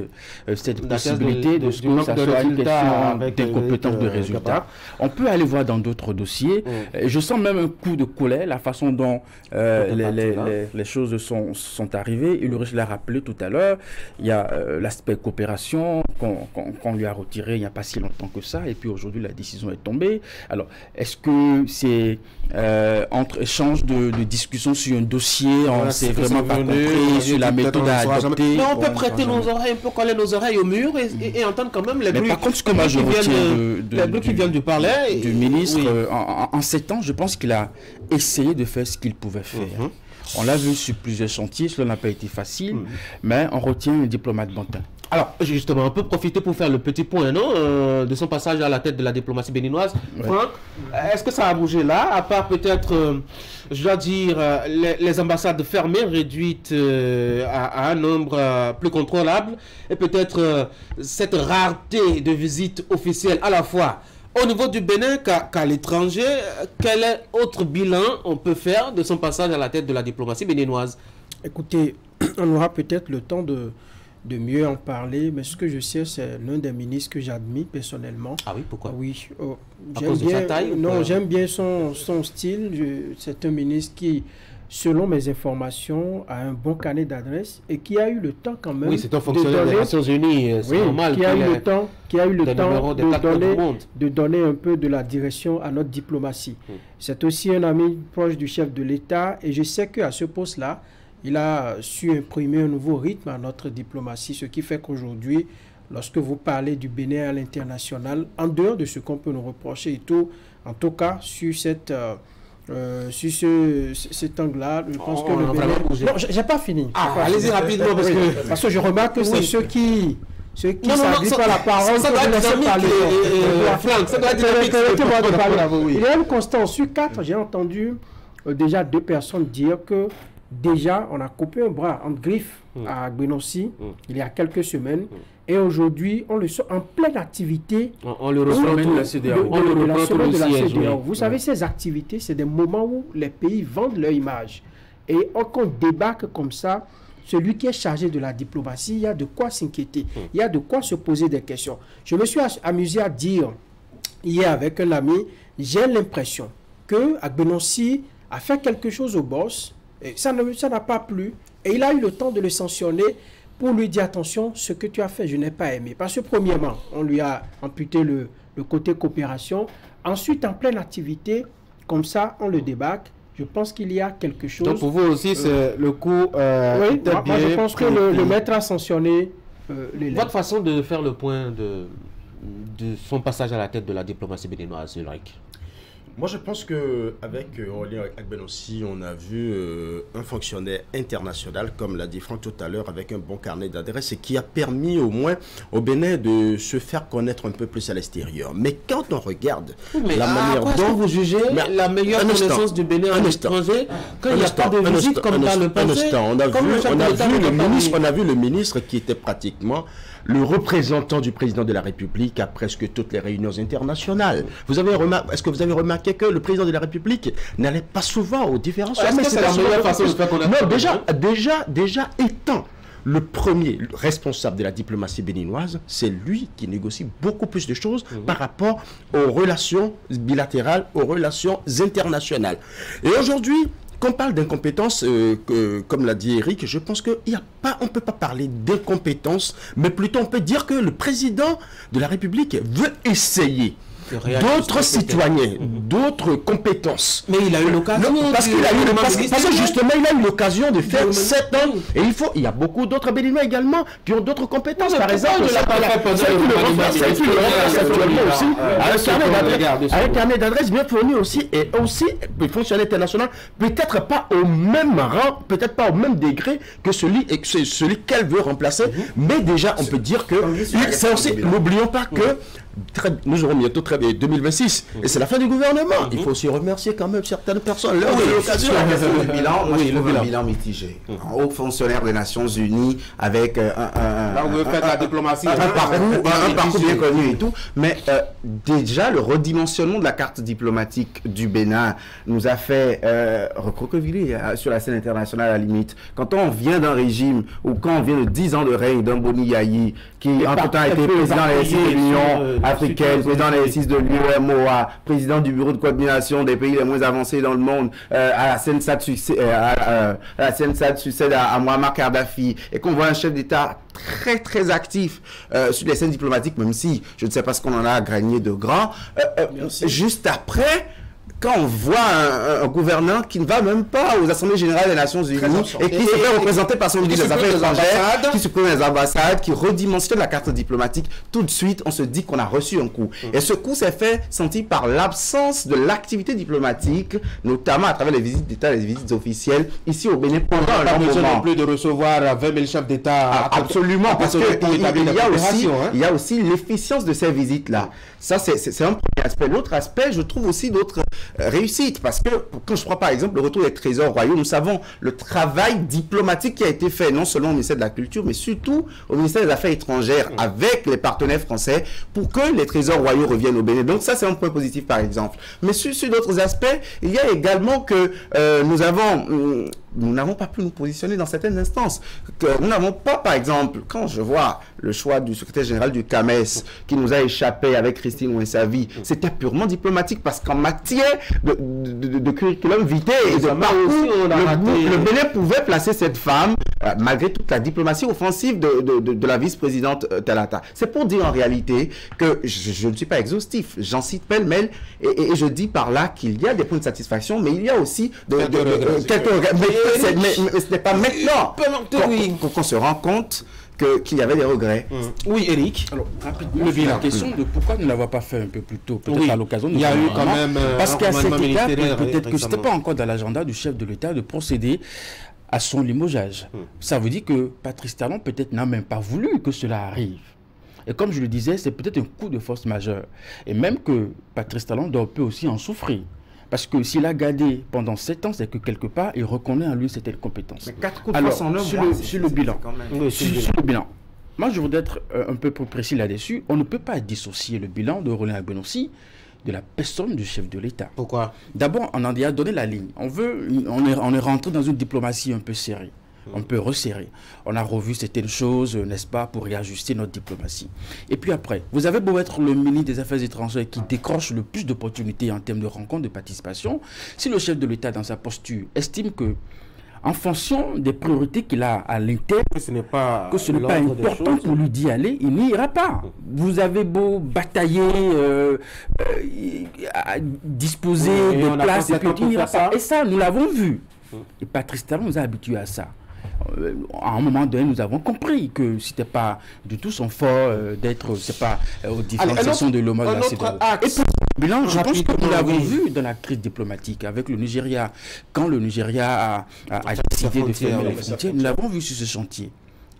cette possibilité de ce que ça soit une question d'incompétence de résultats. On peut aller voir dans d'autres dossiers. Je sens même un coup de colère, la façon dont les choses sont arrivées. Ulrich l'a rappelé tout à l'heure. Il y a l'aspect coopération qu'on lui a retiré il n'y a pas si longtemps que ça. Et puis aujourd'hui la décision est tombée. Alors est-ce que c'est entre échange de discussions sur un dossier, on s'est vraiment pas compris sur la méthode à adopter. Mais on peut prêter nos oreilles, on peut coller nos oreilles au mur et entendre quand même les bruits. Mais par contre, ce que moi je retiens qui viennent du palais, du ministre, en 7 ans, je pense qu'il a essayé de faire ce qu'il pouvait faire. On l'a vu sur plusieurs chantiers, cela n'a pas été facile, mais on retient un diplomate bantin. Alors, justement, on peut profiter pour faire le petit point, non, de son passage à la tête de la diplomatie béninoise. Franck, est-ce que ça a bougé là, à part peut-être, je dois dire, les ambassades fermées, réduites à un nombre plus contrôlable, et peut-être cette rareté de visites officielles à la fois au niveau du Bénin qu'à l'étranger? Quel autre bilan on peut faire de son passage à la tête de la diplomatie béninoise? Écoutez, on aura peut-être le temps de mieux en parler, mais ce que je sais, c'est l'un des ministres que j'admire personnellement. Ah oui, pourquoi? Oui, j'aime bien, sa taille, j'aime bien son style. C'est un ministre qui, selon mes informations, a un bon carnet d'adresses et qui a eu le temps quand même. Oui, c'est un fonctionnaire des Nations Unies, c'est normal. Qui a eu le temps de donner un peu de la direction à notre diplomatie. C'est aussi un ami proche du chef de l'État et je sais qu'à ce poste-là, il a su imprimer un nouveau rythme à notre diplomatie, ce qui fait qu'aujourd'hui, lorsque vous parlez du Bénin à l'international, en dehors de ce qu'on peut nous reprocher et tout, en tout cas, sur cet angle-là, je pense que le Bénin... Non, j'ai pas fini. Allez-y rapidement, parce que je remarque que c'est ceux qui s'agrippent pas la parole, ça doit être dynamique, Franck, ça doit être dynamique. Il y a une constance. Sur 4, j'ai entendu déjà 2 personnes dire que déjà, on a coupé un bras entre griffes à Agbenossi il y a quelques semaines. Et aujourd'hui, on le sort en pleine activité. On le reçoit de la CEDEAO. Vous savez, ces activités, c'est des moments où les pays vendent leur image. Et quand on débarque comme ça, celui qui est chargé de la diplomatie, il y a de quoi s'inquiéter. Il y a de quoi se poser des questions. Je me suis amusé à dire hier avec un ami, j'ai l'impression que Agbenossi a fait quelque chose au boss. Et ça n'a pas plu. Et il a eu le temps de le sanctionner pour lui dire attention, ce que tu as fait, je n'ai pas aimé. Parce que premièrement, on lui a amputé le côté coopération. Ensuite, en pleine activité, comme ça, on le débarque. Je pense qu'il y a quelque chose. Donc pour vous aussi, c'est le coup. Oui, moi je pense que le maître a sanctionné l'élève. Votre façon de faire le point de son passage à la tête de la diplomatie béninoise, Ulrich? Moi, je pense qu'avec Aurélien Agbenossi, on a vu un fonctionnaire international, comme l'a dit Franck tout à l'heure, avec un bon carnet d'adresses et qui a permis au moins au Bénin de se faire connaître un peu plus à l'extérieur. Mais quand on regarde la manière dont vous jugez la meilleure connaissance du Bénin à l'étranger, quand il n'y a pas de visite comme dans le passé, on a vu le ministre qui était pratiquement le représentant du président de la République à presque toutes les réunions internationales. Est-ce que vous avez remarqué que le président de la République n'allait pas souvent aux différents sommets? Est-ce que c'est la meilleure façon de faire connaître? Non, déjà étant le premier responsable de la diplomatie béninoise, c'est lui qui négocie beaucoup plus de choses par rapport aux relations bilatérales, aux relations internationales. Et aujourd'hui, quand on parle d'incompétence, comme l'a dit Eric, je pense qu'on ne peut pas parler d'incompétence, mais plutôt on peut dire que le président de la République veut essayer d'autres citoyens, d'autres compétences. Mais il a eu l'occasion. Parce que justement, il a eu l'occasion de faire 7 ans. Et il y a beaucoup d'autres Béninois également qui ont d'autres compétences. Par exemple, avec carnet d'adresse bien fourni aussi, et aussi le fonctionnaire international, peut-être pas au même rang, peut-être pas au même degré que celui qu'elle veut remplacer, mais déjà on peut dire que c'est aussi, n'oublions pas que nous aurons bientôt 2026 et c'est la fin du gouvernement. Il faut aussi remercier quand même certaines personnes. Le bilan, moi je trouve un bilan mitigé. Un haut fonctionnaire des Nations Unies avec un parcours bien connu et tout. Mais déjà, le redimensionnement de la carte diplomatique du Bénin nous a fait recroqueviller sur la scène internationale à la limite. Quand on vient d'un régime ou quand on vient de 10 ans de règne d'un Boni Yayi qui en tout temps a été président de l'Union africaine, président de l'A6 de l'UMOA, président du bureau de coordination des pays les moins avancés dans le monde, à la CNSAD succède à Muammar Kadhafi, et qu'on voit un chef d'État très très actif sur les scènes diplomatiques, même si je ne sais pas ce qu'on en a gagné de grand, juste après, quand on voit un gouverneur qui ne va même pas aux assemblées générales des Nations Unies et qui se fait représenter par son ministre des Affaires étrangères, qui supprime les ambassades, qui redimensionne la carte diplomatique, tout de suite, on se dit qu'on a reçu un coup. Et ce coup s'est fait sentir par l'absence de l'activité diplomatique, notamment à travers les visites d'État, les visites officielles, ici au Bénin pendant un long moment. Non plus de recevoir 20 000 chefs d'État. Absolument, parce qu'il y a aussi l'efficience de ces visites-là. Ça, c'est un premier aspect. L'autre aspect, je trouve aussi d'autres réussites, parce que quand je prends par exemple le retour des trésors royaux, nous savons le travail diplomatique qui a été fait non seulement au ministère de la Culture, mais surtout au ministère des Affaires étrangères avec les partenaires français pour que les trésors royaux reviennent au Bénin. Donc ça, c'est un point positif par exemple. Mais sur d'autres aspects, il y a également que nous n'avons pas pu nous positionner dans certaines instances. Nous n'avons pas, par exemple, quand je vois le choix du secrétaire général du CAMES qui nous a échappé avec Christine Ouinsavi, c'était purement diplomatique parce qu'en matière de curriculum vitae et de parcours, le Bénin pouvait placer cette femme malgré toute la diplomatie offensive de la vice-présidente Talata. C'est pour dire en réalité que je ne suis pas exhaustif, j'en cite pêle-mêle et je dis par là qu'il y a des points de satisfaction, mais il y a aussi quelques regrets. Mais ce n'est pas maintenant qu'on se rend compte qu'il y avait des regrets. Oui, Eric. Alors, rapidement, la question de pourquoi nous ne l'avons pas fait un peu plus tôt, peut-être à l'occasion. Il y a eu quand même parce qu'à cette étape, peut-être que ce n'était pas encore dans l'agenda du chef de l'État de procéder à son limogeage. Ça veut dire que Patrice Talon peut-être n'a même pas voulu que cela arrive. Et comme je le disais, c'est peut-être un coup de force majeur. Et même que Patrice Talon peut aussi en souffrir. Parce que s'il a gardé pendant 7 ans, c'est que quelque part, il reconnaît en lui certaines compétences. Mais 4 coups de force en 9 mois, sur le bilan. Sur le bilan. Moi, je voudrais être un peu plus précis là-dessus. On ne peut pas dissocier le bilan de Aurélien Agbenossi de la personne du chef de l'État. Pourquoi? D'abord, on en a donné la ligne. On est rentré dans une diplomatie un peu serrée. On peut resserrer. On a revu certaines choses, n'est-ce pas, pour réajuster notre diplomatie. Et puis après, vous avez beau être le ministre des Affaires étrangères qui décroche le plus d'opportunités en termes de rencontres, de participation, si le chef de l'État, dans sa posture, estime que, en fonction des priorités qu'il a à l'interne, que ce n'est pas important pour lui d'y aller, il n'y ira pas. Vous avez beau batailler, disposer des places, et puis il n'ira pas. Et ça, nous l'avons vu. Et Patrice Talon nous a habitués à ça. À un moment donné, nous avons compris que c'était pas du tout son fort d'être, c'est pas aux différentes sections de l'hommage. bilan, je pense que nous l'avons vu dans la crise diplomatique avec le Nigeria. Quand le Nigeria a décidé de fermer les frontières, nous l'avons vu sur ce chantier.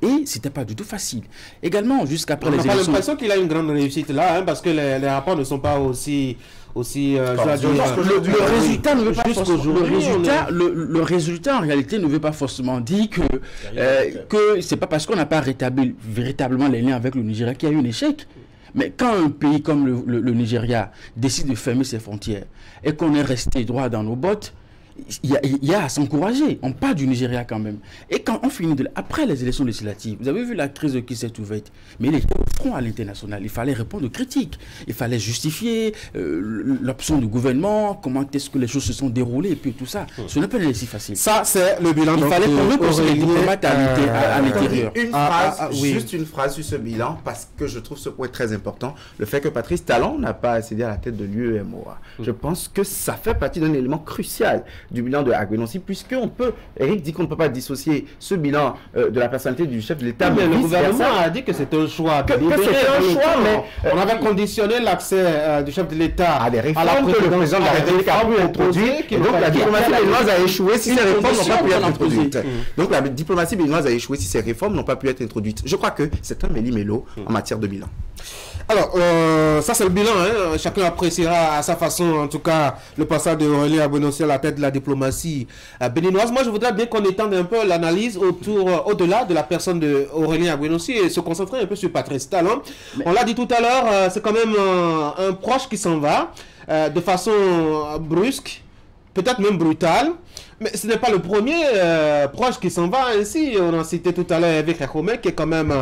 Et c'était pas du tout facile. Également, jusqu'après les élections... On n'a pas l'impression qu'il a une grande réussite là, hein, parce que les rapports ne sont pas aussi le résultat ne veut pas forcément, le résultat en réalité ne veut pas forcément dire que c'est pas parce qu'on n'a pas rétabli véritablement les liens avec le Nigeria qu'il y a eu un échec. Mais quand un pays comme le Nigeria décide de fermer ses frontières et qu'on est resté droit dans nos bottes, il y a à s'encourager. On parle du Nigeria quand même. Et quand on finit après les élections législatives, vous avez vu la crise qui s'est ouverte, mais il était au front à l'international. Il fallait répondre aux critiques. Il fallait justifier l'option du gouvernement, comment est-ce que les choses se sont déroulées, et puis tout ça. Ce n'est pas si facile. Ça, c'est le bilan. Il fallait qu'on les diplomates à l'intérieur. Juste une phrase sur ce bilan, parce que je trouve ce point très important. Le fait que Patrice Talon n'a pas accédé à la tête de l'UEMOA. Je pense que ça fait partie d'un élément crucial du bilan de Agbenonsi, puisqu'on peut, Eric dit qu'on ne peut pas dissocier ce bilan de la personnalité du chef de l'État. Mais le gouvernement a dit que c'était un choix. On avait conditionné l'accès du chef de l'État à des réformes que le président de la République a pu introduire. Et donc la diplomatie béninoise a échoué si ces réformes n'ont pas pu être introduites. Donc la diplomatie béninoise a échoué si ces réformes n'ont pas pu être introduites. Je crois que c'est un méli-mélo en matière de bilan. Alors, ça c'est le bilan, hein. Chacun appréciera à sa façon, en tout cas, le passage de Aurélien Agbenonsi à la tête de la diplomatie béninoise. Moi, je voudrais bien qu'on étende un peu l'analyse au-delà de la personne d'Aurélien Agbenonsi et se concentrer un peu sur Patrice Talon. On l'a dit tout à l'heure, c'est quand même un proche qui s'en va de façon brusque, peut-être même brutale. Mais ce n'est pas le premier proche qui s'en va ainsi. On a cité tout à l'heure avec Khomé, qui est quand même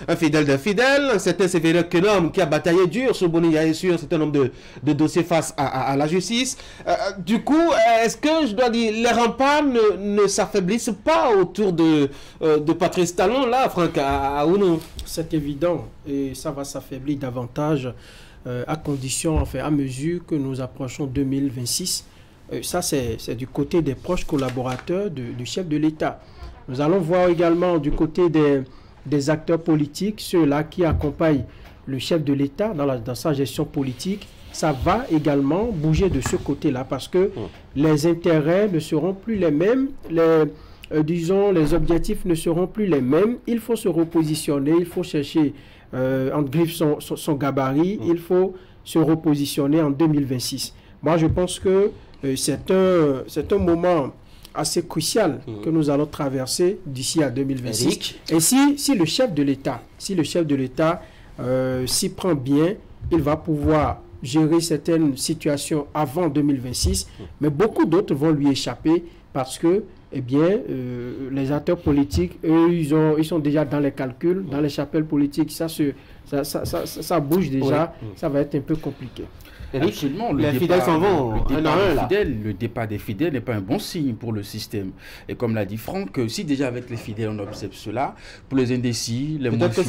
un fidèle d'un fidèle. Un certain Sévérien Kenom qui a bataillé dur sur Boni et sur un certain nombre de dossiers face à la justice. Du coup, est-ce que je dois dire, les remparts ne s'affaiblissent pas autour de Patrice Talon, là, Franck Aounou? C'est évident, et ça va s'affaiblir davantage à condition, enfin, à mesure que nous approchons 2026. Ça, c'est du côté des proches collaborateurs du chef de l'État. Nous allons voir également du côté des acteurs politiques, ceux-là qui accompagnent le chef de l'État dans sa gestion politique. Ça va également bouger de ce côté-là parce que les intérêts ne seront plus les mêmes, disons, les objectifs ne seront plus les mêmes. Il faut se repositionner, il faut chercher entre griffes son gabarit, il faut se repositionner en 2026. Moi, je pense que c'est un moment assez crucial que nous allons traverser d'ici à 2026. Et si le chef de l'État s'y prend bien, il va pouvoir gérer certaines situations avant 2026, mais beaucoup d'autres vont lui échapper parce que les acteurs politiques, eux, ils sont déjà dans les calculs, dans les chapelles politiques, ça bouge déjà, ça va être un peu compliqué. Absolument, les fidèles s'en vont. Le départ des fidèles n'est pas un bon signe pour le système. Et comme l'a dit Franck, si déjà avec les fidèles on observe cela, pour les indécis, les moins fidèles...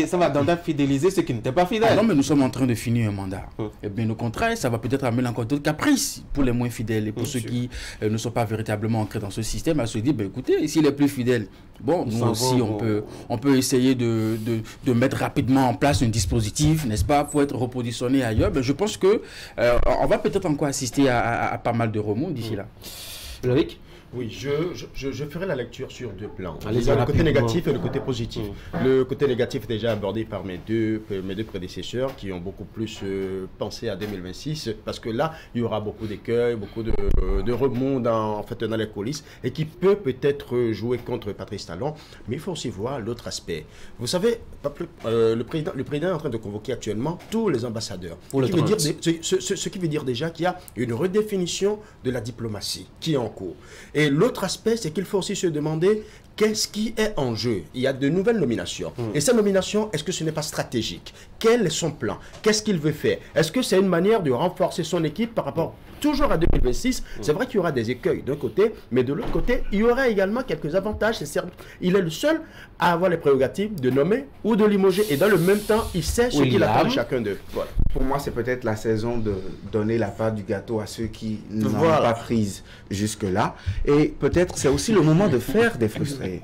ça va fidéliser ceux qui n'étaient pas fidèles. Non, mais nous sommes en train de finir un mandat. Et bien au contraire, ça va peut-être amener encore d'autres caprices pour les moins fidèles et pour ceux qui ne sont pas véritablement ancrés dans ce système, à se dire, écoutez, s'il est plus fidèle, bon, nous aussi on peut essayer de mettre rapidement en place un dispositif, n'est-ce pas, pour être repositionné ailleurs. Je pense que on va peut-être encore assister à pas mal de remous d'ici là. Loïc ? Oui, je ferai la lecture sur deux plans. Le côté négatif et le côté positif. Le côté négatif est déjà abordé par mes deux prédécesseurs qui ont beaucoup plus pensé à 2026 parce que là, il y aura beaucoup d'écueils, beaucoup de remous dans les coulisses et qui peut-être jouer contre Patrice Talon. Mais il faut aussi voir l'autre aspect. Vous savez, le président est en train de convoquer actuellement tous les ambassadeurs. Ce qui veut dire déjà qu'il y a une redéfinition de la diplomatie qui est en cours. Et l'autre aspect, c'est qu'il faut aussi se demander qu'est-ce qui est en jeu. Il y a de nouvelles nominations. Et ces nominations, est-ce que ce n'est pas stratégique? Quel est son plan? Qu'est-ce qu'il veut faire? Est-ce que c'est une manière de renforcer son équipe par rapport toujours à 2026? C'est vrai qu'il y aura des écueils d'un côté, mais de l'autre côté, il y aura également quelques avantages. Il est le seul à avoir les prérogatives de nommer ou de limoger. Et dans le même temps, il sait ce qu'il attend de chacun d'eux. Voilà. Pour moi, c'est peut-être la saison de donner la part du gâteau à ceux qui n'ont pas prise jusque-là. Et peut-être c'est aussi le moment de faire des frustrations. frustrés.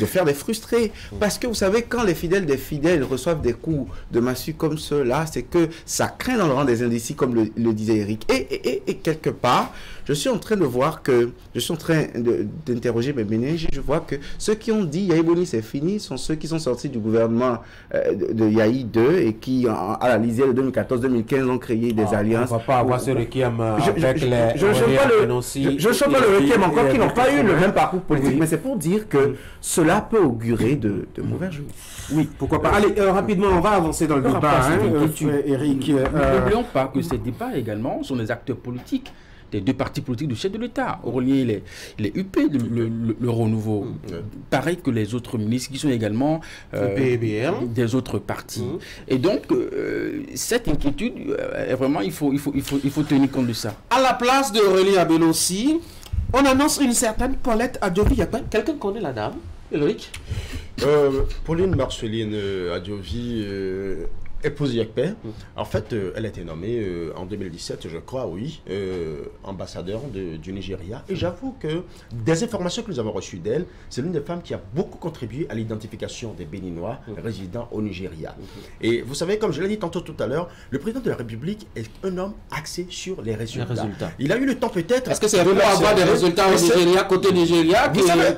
De faire des frustrés. Parce que vous savez, quand les fidèles des fidèles reçoivent des coups de massue comme ceux-là, c'est que ça craint dans le rang des indécis, comme le disait Eric. Et quelque part, je suis en train de voir que, je suis en train d'interroger mes ménages, je vois que ceux qui ont dit Yahi Boni c'est fini sont ceux qui sont sortis du gouvernement de Yahi 2 et qui, à la lisière de 2014-2015, ont créé des alliances. On ne va pas avoir ce requiem avec les... Je ne sens pas le requiem encore, qui n'ont pas eu le même parcours politique, mais c'est pour dire que cela peut augurer de mauvais jours. Oui, pourquoi pas. Allez, rapidement, on va avancer dans le débat. Eric, n'oublions pas que ces débats également sont des acteurs politiques des deux partis politiques du chef de l'État. Aurélien, il est UP, le renouveau. Pareil que les autres ministres qui sont également des autres partis. Et donc, cette inquiétude, vraiment, il faut tenir compte de ça. À la place de Aurélien Abenossi, on annonce une certaine Paulette Adjovi. Quelqu'un connaît la dame, Eric? Pauline Marceline Adjovi, épouse Yakpé. En fait, elle a été nommée en 2017, je crois, oui, ambassadeur du Nigeria. Et j'avoue que des informations que nous avons reçues d'elle, c'est l'une des femmes qui a beaucoup contribué à l'identification des Béninois résidant au Nigeria. Et vous savez, comme je l'ai dit tantôt tout à l'heure, le président de la République est un homme axé sur les résultats. Il a eu le temps peut-être... Est-ce que c'est pour avoir des résultats au Nigeria, côté Nigeria,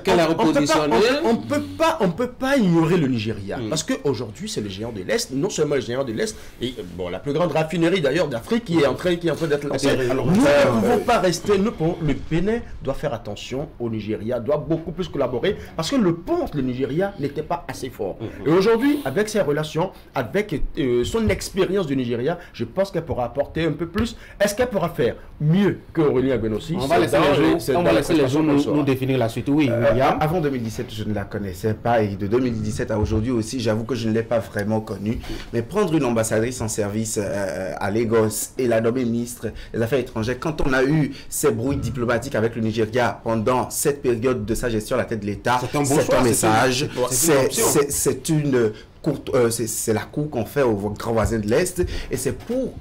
qu'elle a repositionné? On ne peut pas ignorer le Nigeria. Parce qu'aujourd'hui, c'est le géant de l'Est, non seulement le géant de l'Est, et bon, la plus grande raffinerie d'ailleurs d'Afrique qui est en train d'être lancée. Alors, nous ne pouvons pas rester, le Bénin doit faire attention au Nigeria, doit beaucoup plus collaborer, parce que le pont entre le Nigeria n'était pas assez fort. Et aujourd'hui, avec ses relations, avec son expérience du Nigeria, je pense qu'elle pourra apporter un peu plus. Est-ce qu'elle pourra faire mieux que Aurélien Abenossi? On va laisser les gens nous définir la suite. Oui, avant 2017, je ne la connaissais pas, et de 2017 à aujourd'hui aussi, j'avoue que je ne l'ai pas vraiment connue. Mais prendre une ambassadrice en service à Lagos et la nommer ministre des Affaires étrangères, quand on a eu ces brouilles diplomatiques avec le Nigeria pendant cette période de sa gestion à la tête de l'État, c'est un message, c'est une courte, c'est la cour qu'on fait aux grands voisins de l'Est, et c'est pour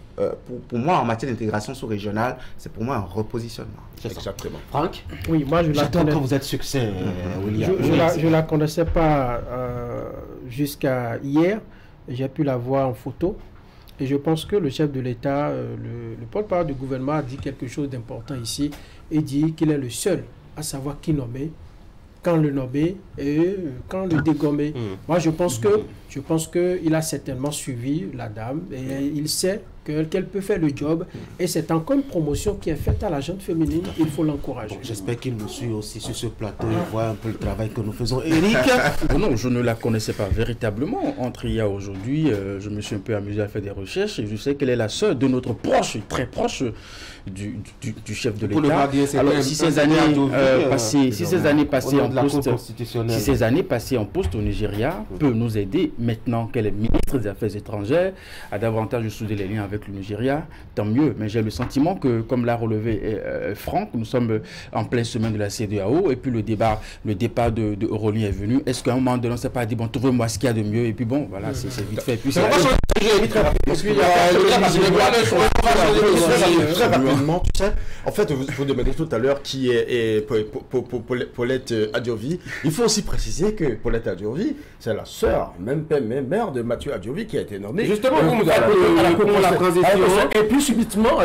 moi, en matière d'intégration sous-régionale, c'est pour moi un repositionnement. Exactement. Franck? Oui, moi je la connais. Quand vous êtes succès, William. Je la connaissais pas jusqu'à hier. J'ai pu la voir en photo et je pense que le chef de l'État, le porte-parole du gouvernement a dit quelque chose d'important ici et dit qu'il est le seul à savoir qui nommer, quand le nommer et quand le dégommer. Moi, je pense qu'il a certainement suivi la dame et il sait qu'elle peut faire le job et c'est encore une promotion qui est faite à la jeune féminine. Il faut l'encourager. Bon, j'espère qu'il nous suit aussi sur ce plateau et voit un peu le travail que nous faisons. Eric? Non, je ne la connaissais pas véritablement. Entre hier et aujourd'hui, je me suis un peu amusé à faire des recherches et je sais qu'elle est la sœur de notre proche, très proche du chef de l'État. Alors, si ces années passées en poste au Nigeria peuvent nous aider maintenant qu'elle est ministre des Affaires étrangères à davantage de souder les liens avec le Nigeria, tant mieux. Mais j'ai le sentiment que, comme l'a relevé Franck, nous sommes en pleine semaine de la CEDEAO et puis le départ de Aurélien est venu. Est-ce qu'à un moment donné, on ne s'est pas dit, bon, trouvez-moi ce qu'il y a de mieux et puis bon, voilà, c'est vite fait. Puis très rapidement, tu sais, en fait, vous demandez tout à l'heure qui est Paulette Adjovi. Il faut aussi préciser que Paulette Adjovi, c'est la sœur, même mère de Mathieu Adjovi qui a été nommé. Justement, pour la transition. Et puis subitement,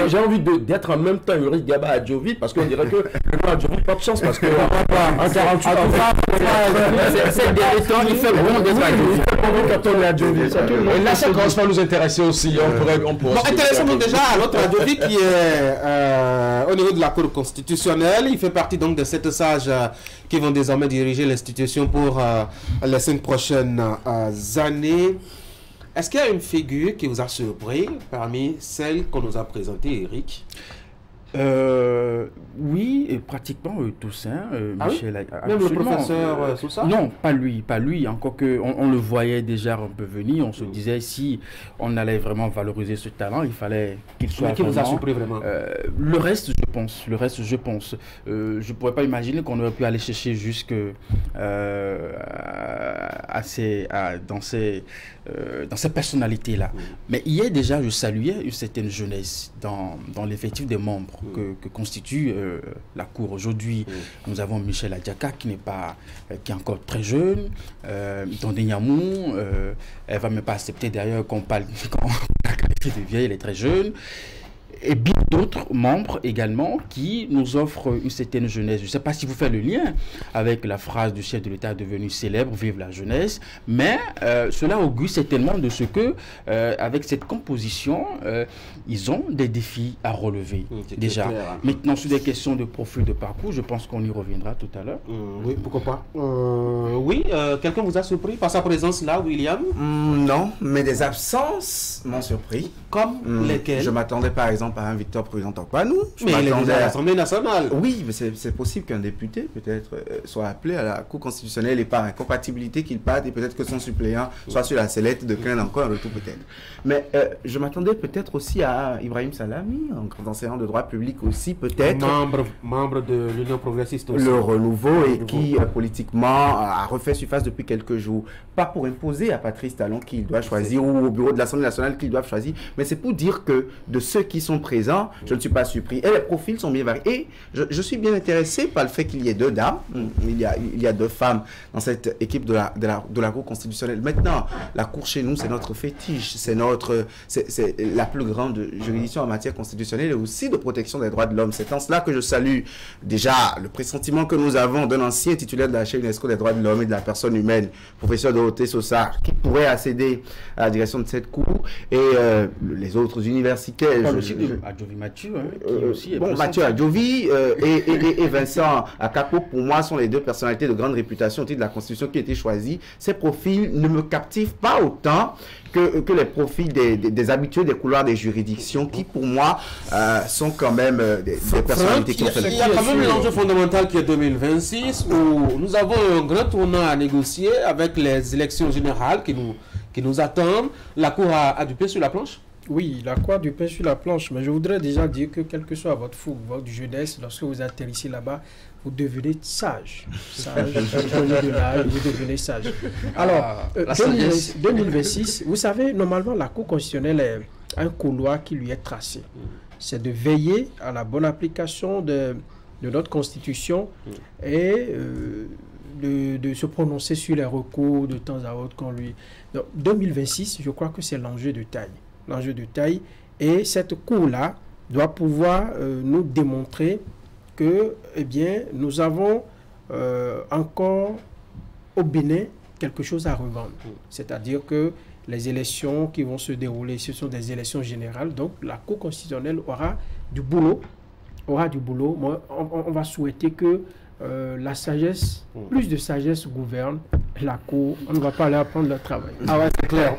j'ai envie d'être en même temps Uri Gaba Adjovi parce qu'on dirait que le nom Adjovi pas de chance parce que en 48 ans, c'est des temps, il fait bon des Adjovi. Et là, ça commence à nous intéresser aussi. Intéressons-nous déjà à l'autre Adjovi qui est au niveau de la Cour constitutionnelle. Il fait partie donc de 7 sages qui vont désormais diriger l'institution pour les 5 prochaines années. Est-ce qu'il y a une figure qui vous a surpris parmi celles qu'on nous a présentées, Eric? Oui, et pratiquement Toussaint, Michel. Oui, même le professeur Sousa? Non, pas lui. Encore que on le voyait déjà un peu venir. On se disait si on allait vraiment valoriser ce talent, il fallait qu'il soit. Mais qui vous a surpris vraiment? Le reste, je pense. Je pourrais pas imaginer qu'on aurait pu aller chercher jusque dans ces personnalités-là. Mais hier déjà, je saluais une certaine jeunesse dans l'effectif des membres que constitue la Cour. Aujourd'hui, nous avons Michel Adjaka qui est encore très jeune. Tondé Niamou, elle ne va même pas accepter d'ailleurs qu'on parle quand la qualité de vieille, elle est très jeune. Et bien d'autres membres également qui nous offrent une certaine jeunesse. Je ne sais pas si vous faites le lien avec la phrase du chef de l'État devenu célèbre, « Vive la jeunesse », mais cela augure certainement de ce que, avec cette composition, ils ont des défis à relever déjà. Clair, hein. Maintenant, sur des questions de profil de parcours, je pense qu'on y reviendra tout à l'heure. Oui, pourquoi pas. Oui, quelqu'un vous a surpris par sa présence là, William? Non, mais des absences m'ont surpris. Comme lesquelles? Je m'attendais par exemple à un Victor Prudent Tokpanou. Mais il est déjà à l'Assemblée nationale. Oui, mais c'est possible qu'un député peut-être soit appelé à la Cour constitutionnelle et par incompatibilité qu'il parte et peut-être que son suppléant soit sur la sellette de craindre encore un retour peut-être. Mais je m'attendais peut-être aussi à Ibrahim Salami, un grand enseignant de droit public aussi peut-être. Membre de l'Union progressiste aussi. Le renouveau et qui politiquement a refait surface depuis quelques jours. Pas pour imposer à Patrice Talon qu'il doit choisir ou au bureau de l'Assemblée nationale qu'il doit choisir, mais c'est pour dire que de ceux qui sont présents, je ne suis pas surpris. Et les profils sont bien variés. Et je suis bien intéressé par le fait qu'il y ait 2 dames. Il y a 2 femmes dans cette équipe de la Cour constitutionnelle. Maintenant, la Cour chez nous, c'est notre fétiche. C'est la plus grande juridiction en matière constitutionnelle et aussi de protection des droits de l'homme. C'est en cela que je salue déjà le pressentiment que nous avons d'un ancien titulaire de la chaire UNESCO des droits de l'homme et de la personne humaine, professeur Dorothée Sossard, qui pourrait accéder à la direction de cette Cour, et les autres universitaires. Adjovi Mathieu, qui aussi est Mathieu Adjovi et Vincent Akapo, pour moi, sont les 2 personnalités de grande réputation au titre de la Constitution qui ont été choisies. Ces profils ne me captivent pas autant que les profils des habitués des couloirs des juridictions qui, pour moi, sont quand même des personnalités qui ont fait le. Il y a quand même l'enjeu fondamental qui est 2026 où nous avons un grand tournant à négocier avec les élections générales qui nous attendent. La Cour a du pain sur la planche? Oui, la Cour a du pain sur la planche, mais je voudrais déjà dire que quel que soit votre fougue, votre jeunesse, lorsque vous atterrissez là-bas, vous devenez sage. Vous devenez sage. Alors, 2026, vous savez, normalement, la Cour constitutionnelle a un couloir qui lui est tracé. C'est de veiller à la bonne application de notre Constitution et de se prononcer sur les recours de temps à autre qu'on lui... Donc, 2026, je crois que c'est l'enjeu de taille. L'enjeu de taille. Et cette Cour-là doit pouvoir nous démontrer que, eh bien, nous avons encore au Bénin quelque chose à revendre. C'est-à-dire que les élections qui vont se dérouler, ce sont des élections générales. Donc, la Cour constitutionnelle aura du boulot. Moi, on va souhaiter que la sagesse, plus de sagesse gouverne la Cour. On ne va pas aller apprendre le travail. Ah ouais, c'est clair.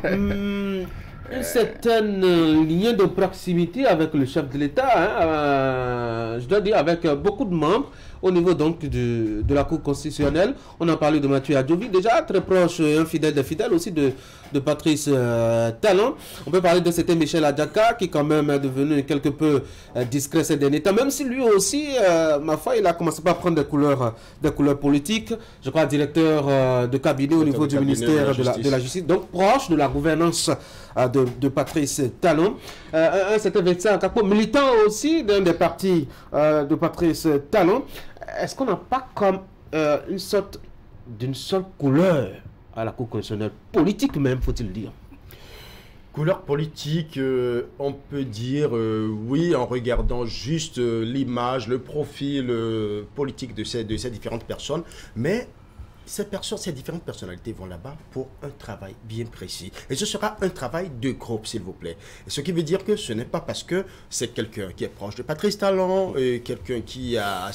Une certaine lien de proximité avec le chef de l'État, je dois dire avec beaucoup de membres au niveau donc de la Cour constitutionnelle. On a parlé de Mathieu Adjovi, déjà très proche, un fidèle des fidèles aussi de Patrice Talon. On peut parler de cet Michel Adjaka qui quand même est devenu quelque peu discret ces derniers temps, même si lui aussi, ma foi, il a commencé par prendre des couleurs politiques. Je crois directeur de cabinet au niveau du ministère de la Justice, donc proche de la gouvernance de Patrice Talon. Un certain Vincent Akapo, militant aussi d'un des partis de Patrice Talon. Est-ce qu'on n'a pas comme une sorte d'une seule couleur à la Cour constitutionnelle, politique même, faut-il dire? Couleur politique, on peut dire oui, en regardant juste l'image, le profil politique de ces différentes personnes, mais ces différentes personnalités vont là-bas pour un travail bien précis. Et ce sera un travail de groupe, s'il vous plaît. Et ce qui veut dire que ce n'est pas parce que c'est quelqu'un qui est proche de Patrice Talon, quelqu'un qui a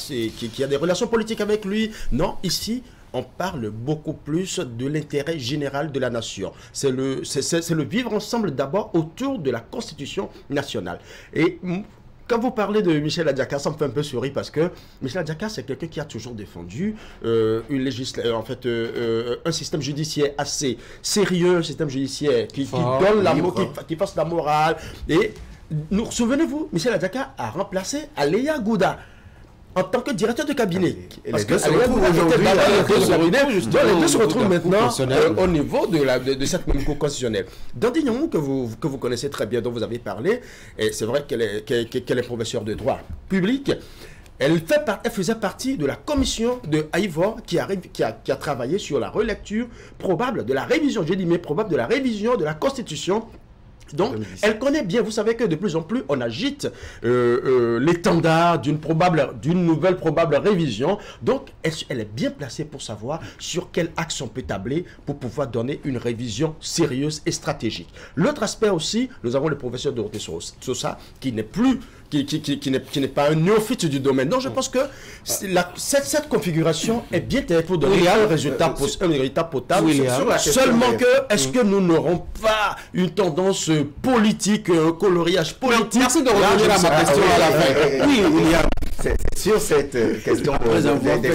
des relations politiques avec lui. Non, ici, on parle beaucoup plus de l'intérêt général de la nation. C'est le vivre ensemble d'abord autour de la Constitution nationale. Et quand vous parlez de Michel Adjaka, ça me fait un peu sourire parce que Michel Adjaka, c'est quelqu'un qui a toujours défendu un système judiciaire assez sérieux, un système judiciaire qui donne qui fasse la morale. Et souvenez-vous, Michel Adjaka a remplacé Aléa Gouda en tant que directeur de cabinet. Parce que les deux se retrouvent maintenant au niveau de cette même cour constitutionnelle. Dandy Nyamou, que vous connaissez très bien, dont vous avez parlé, et c'est vrai qu'elle est professeure de droit public. Elle faisait partie de la commission de Haïvor qui a travaillé sur la relecture probable de la révision, j'ai dit mais probable de la révision de la Constitution. Donc, elle connaît bien, vous savez que de plus en plus, on agite l'étendard d'une nouvelle probable révision. Donc, elle est bien placée pour savoir sur quel axe on peut tabler pour pouvoir donner une révision sérieuse et stratégique. L'autre aspect aussi, nous avons le professeur Dorothée Sosa, qui n'est plus... qui n'est pas un néophyte du domaine. Donc, je pense que cette configuration est bien pour donner un résultat potable. Seulement que, est-ce que nous n'aurons pas une tendance politique, coloriage politique? Merci de revenir à ma question à la fin. Oui, William. C'est sur cette question des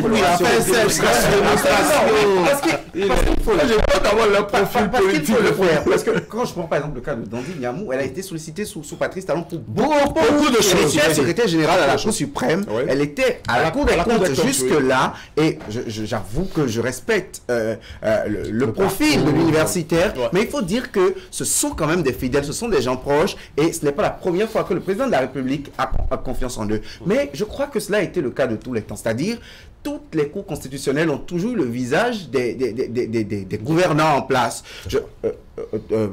parce que quand je prends par exemple le cas de Dandy Nyamou, elle a été sollicitée sous Patrice Talon pour beaucoup de choses. Elle était secrétaire générale à la Cour suprême, elle était à la Cour des comptes jusque-là, et j'avoue que je respecte le profil de l'universitaire, mais il faut dire que ce sont quand même des fidèles, ce sont des gens proches, et ce n'est pas la première fois que le président de la République a confiance en eux. Mais je crois que cela a été le cas de tous les temps, c'est-à-dire toutes les cours constitutionnelles ont toujours le visage des gouvernants en place.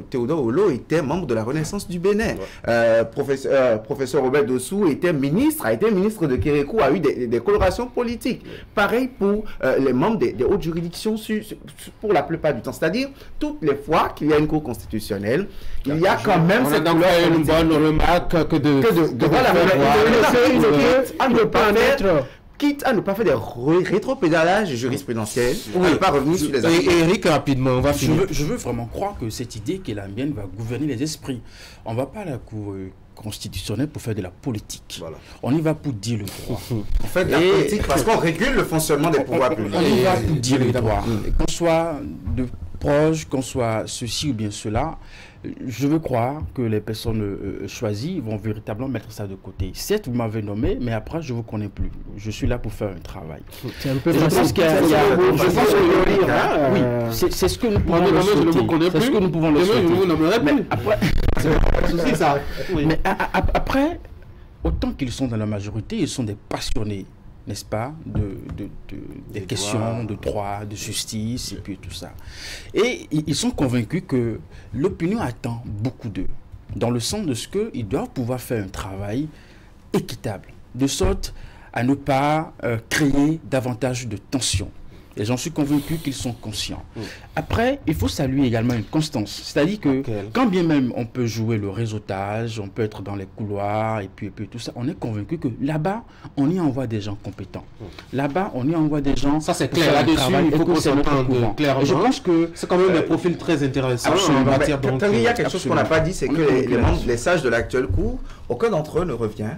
Théodore Olo était membre de la Renaissance du Bénin. Professeur Robert Dossou a été ministre de Kérékou, a eu des colorations politiques. Pareil pour les membres des hautes juridictions pour la plupart du temps. C'est-à-dire, toutes les fois qu'il y a une cour constitutionnelle, il y a quand même cette couleur politique. Une bonne remarque que de quitte à ne pas faire des rétropédalages jurisprudentiels, à ne pas revenir sur les actes. Eric, rapidement, on va finir. Je veux vraiment croire que cette idée qui est la mienne va gouverner les esprits. On ne va pas à la Cour constitutionnelle pour faire de la politique. Voilà. On y va pour dire le droit. On fait de la politique parce qu'on régule le fonctionnement des pouvoirs publics. On y va pour dire le droit. Qu'on soit de proche, qu'on soit ceci ou bien cela, je veux croire que les personnes choisies vont véritablement mettre ça de côté. Certes, vous m'avez nommé, mais après, je ne vous connais plus. Je suis là pour faire un travail. C'est un peu facile. C'est ce que nous pouvons le souhaiter. C'est ce que nous pouvons le souhaiter. Mais après, autant qu'ils sont dans la majorité, ils sont des passionnés, n'est-ce pas, des questions de droit, de justice, et puis tout ça. Et ils sont convaincus que l'opinion attend beaucoup d'eux, dans le sens de ce qu'ils doivent pouvoir faire un travail équitable, de sorte à ne pas créer davantage de tensions. Et j'en suis convaincu qu'ils sont conscients. Après, il faut saluer également une constance. C'est-à-dire que quand bien même on peut jouer le réseautage, on peut être dans les couloirs et puis tout ça, on est convaincu que là-bas, on y envoie des gens compétents. Là-bas, on y envoie des gens... Ça, c'est clair. Là-dessus, il faut qu'on s'entende clairement. Je pense que c'est quand même des profils très intéressants en matière de... Il y a quelque chose qu'on n'a pas dit, c'est que les sages de l'actuelle cour, aucun d'entre eux ne revient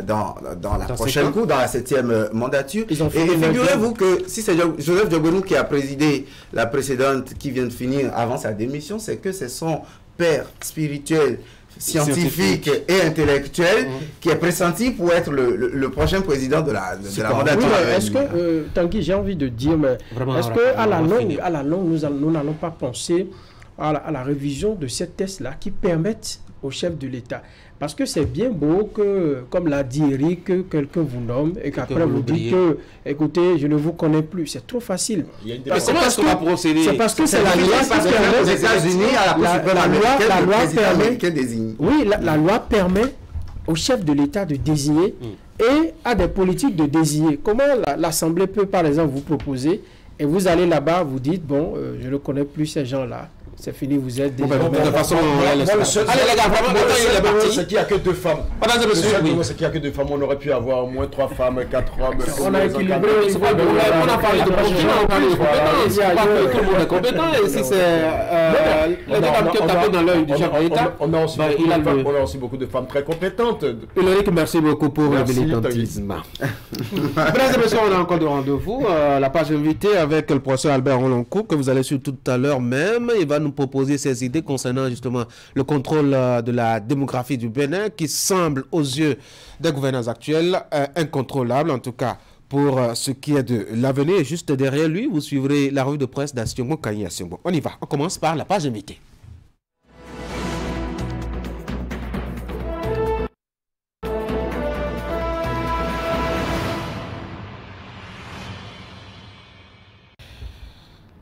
dans la prochaine cour, dans la 7e mandature. Et figurez-vous que si c'est Joseph Diogonou qui a présidé la précédente qui vient de finir avant sa démission, c'est que c'est son père spirituel, scientifique et intellectuel qui est pressenti pour être le prochain président de la mandature. Oui, est-ce que, Tanguy, j'ai envie de dire, mais est-ce qu'à la longue, nous n'allons pas penser à la révision de ces tests-là qui permettent au chef de l'État? Parce que c'est bien beau que, comme l'a dit Eric, que quelqu'un vous nomme et qu'après vous dites que, écoutez, je ne vous connais plus. C'est trop facile. C'est parce que c'est la loi qui permet aux États-Unis la loi permet au chef de l'État de désigner et à des politiques de désigner. Comment l'Assemblée peut, par exemple, vous proposer et vous allez là-bas, vous dites, bon, je ne connais plus ces gens-là. C'est fini, vous êtes déjà... de toute façon, allez les gars, c'est qu'il n'y a que 2 femmes. C'est qu'il n'y a que 2 femmes. On aurait pu avoir au moins 3 femmes, 4 hommes. On a équilibré. On a parlé de profil, on a parlé de compétences. Tout le monde est compétent. Et si c'est les femmes qui ont tapé dans l'œil du chef de l'État, on a aussi beaucoup de femmes très compétentes. Ulrich, merci beaucoup pour le militantisme. Mesdames et messieurs, on a encore de rendez-vous. La page invitée avec le professeur Albert Roloncourt, que vous allez suivre tout à l'heure même. Il va nous nous proposer ses idées concernant justement le contrôle de la démographie du Bénin qui semble aux yeux des gouvernants actuels incontrôlable, en tout cas pour ce qui est de l'avenir. Juste derrière lui, vous suivrez la revue de presse d'Asiongo Kanye Asiongo. On y va, on commence par la page invitée.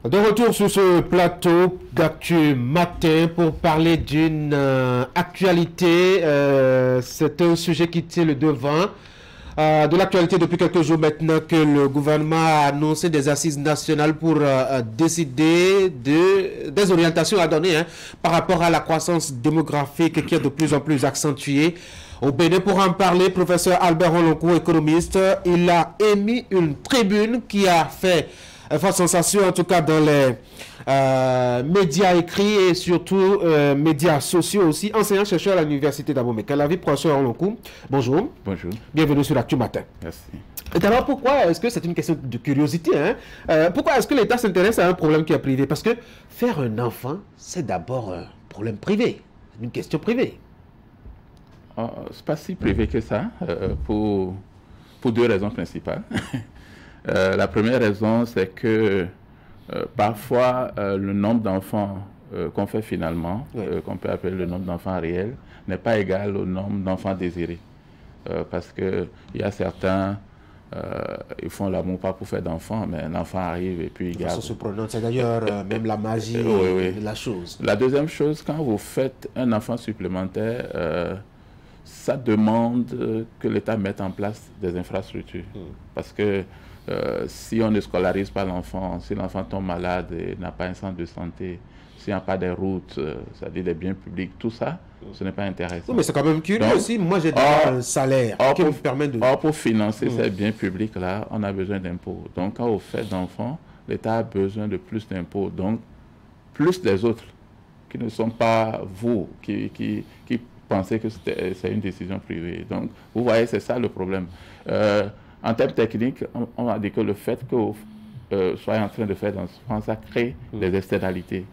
De retour sur ce plateau d'Actu Matin pour parler d'une actualité. C'est un sujet qui tient le devant de l'actualité depuis quelques jours maintenant que le gouvernement a annoncé des assises nationales pour décider des orientations à donner par rapport à la croissance démographique qui est de plus en plus accentuée. Au Bénin, pour en parler, professeur Albert Rolonkou, économiste, il a émis une tribune qui a fait sensation, en tout cas dans les médias écrits et surtout médias sociaux aussi. Enseignant-chercheur à l'université d'Abomey. Calavi, professeur Rolonkou, bonjour. Bonjour. Bienvenue sur l'Actu Matin. Merci. Et d'abord, pourquoi est-ce que c'est une question de curiosité pourquoi est-ce que l'État s'intéresse à un problème qui est privé? Parce que faire un enfant, c'est d'abord un problème privé, une question privée. C'est pas si privé que ça, pour deux raisons principales. La première raison, c'est que parfois, le nombre d'enfants qu'on fait finalement, qu'on peut appeler le nombre d'enfants réels, n'est pas égal au nombre d'enfants désirés. Parce qu'il y a certains, ils font l'amour pas pour faire d'enfants, mais un enfant arrive et puis il garde. Ça se prononce, c'est d'ailleurs même la magie de la chose. La deuxième chose, quand vous faites un enfant supplémentaire, ça demande que l'État mette en place des infrastructures. Parce que si on ne scolarise pas l'enfant, si l'enfant tombe malade et n'a pas un centre de santé, s'il n'y a pas des routes, c'est-à-dire des biens publics, tout ça, ce n'est pas intéressant. Oui, mais c'est quand même curieux aussi. Moi, j'ai déjà un salaire qui me permet de... Or, pour financer ces biens publics-là, on a besoin d'impôts. Donc, quand vous faites d'enfants, l'État a besoin de plus d'impôts. Donc, plus des autres, qui ne sont pas vous, qui pensez que c'est une décision privée. Donc, vous voyez, c'est ça le problème. En termes techniques, on a dit que le fait que vous soyez en train de faire d'enfants, ça crée des externalités.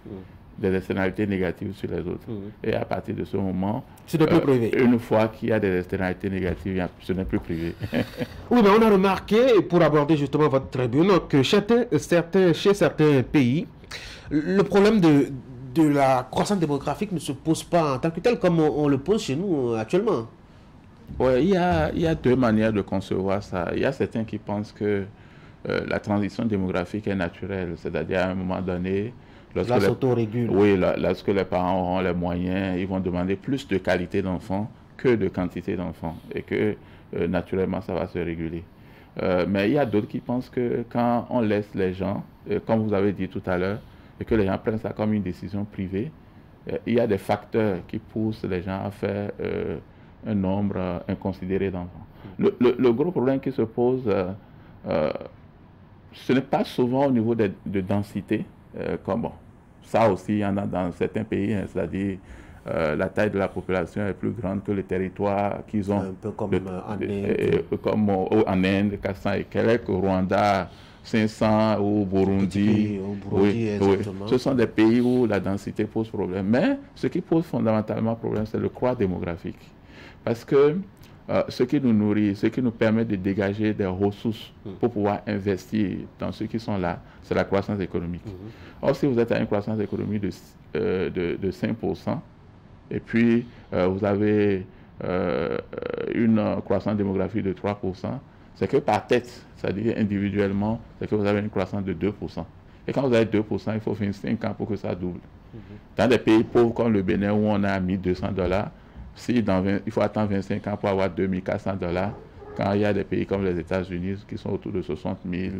Des externalités négatives sur les autres. Et à partir de ce moment, une fois qu'il y a des externalités négatives, ce n'est plus privé. Oui, mais on a remarqué, pour aborder justement votre tribune, que chez certains pays, le problème de la croissance démographique ne se pose pas en tant que tel comme on le pose chez nous actuellement. Oui, il y a deux manières de concevoir ça. Il y a certains qui pensent que la transition démographique est naturelle, c'est-à-dire à un moment donné, lorsque les parents auront les moyens, ils vont demander plus de qualité d'enfants que de quantité d'enfants et que naturellement ça va se réguler. Mais il y a d'autres qui pensent que quand on laisse les gens, comme vous avez dit tout à l'heure, et que les gens prennent ça comme une décision privée, il y a des facteurs qui poussent les gens à faire un nombre inconsidéré d'enfants. Le gros problème qui se pose, ce n'est pas souvent au niveau de densité, comme ça aussi il y en a dans certains pays, c'est-à-dire la taille de la population est plus grande que le territoire qu'ils ont. Un peu comme en Inde. Comme en Inde, 400 et quelques, au Rwanda, 500, au Burundi. Oui. Ce sont des pays où la densité pose problème. Mais ce qui pose fondamentalement problème, c'est le croît démographique. Parce que ce qui nous nourrit, ce qui nous permet de dégager des ressources pour pouvoir investir dans ceux qui sont là, c'est la croissance économique. Or, si vous êtes à une croissance économique de 5%, et puis vous avez une croissance démographique de 3%, c'est que par tête, c'est-à-dire individuellement, c'est que vous avez une croissance de 2%. Et quand vous avez 2%, il faut 25 ans pour que ça double. Dans des pays pauvres comme le Bénin, où on a $1 200, il faut attendre 25 ans pour avoir $2 400, quand il y a des pays comme les États-Unis qui sont autour de 60 000,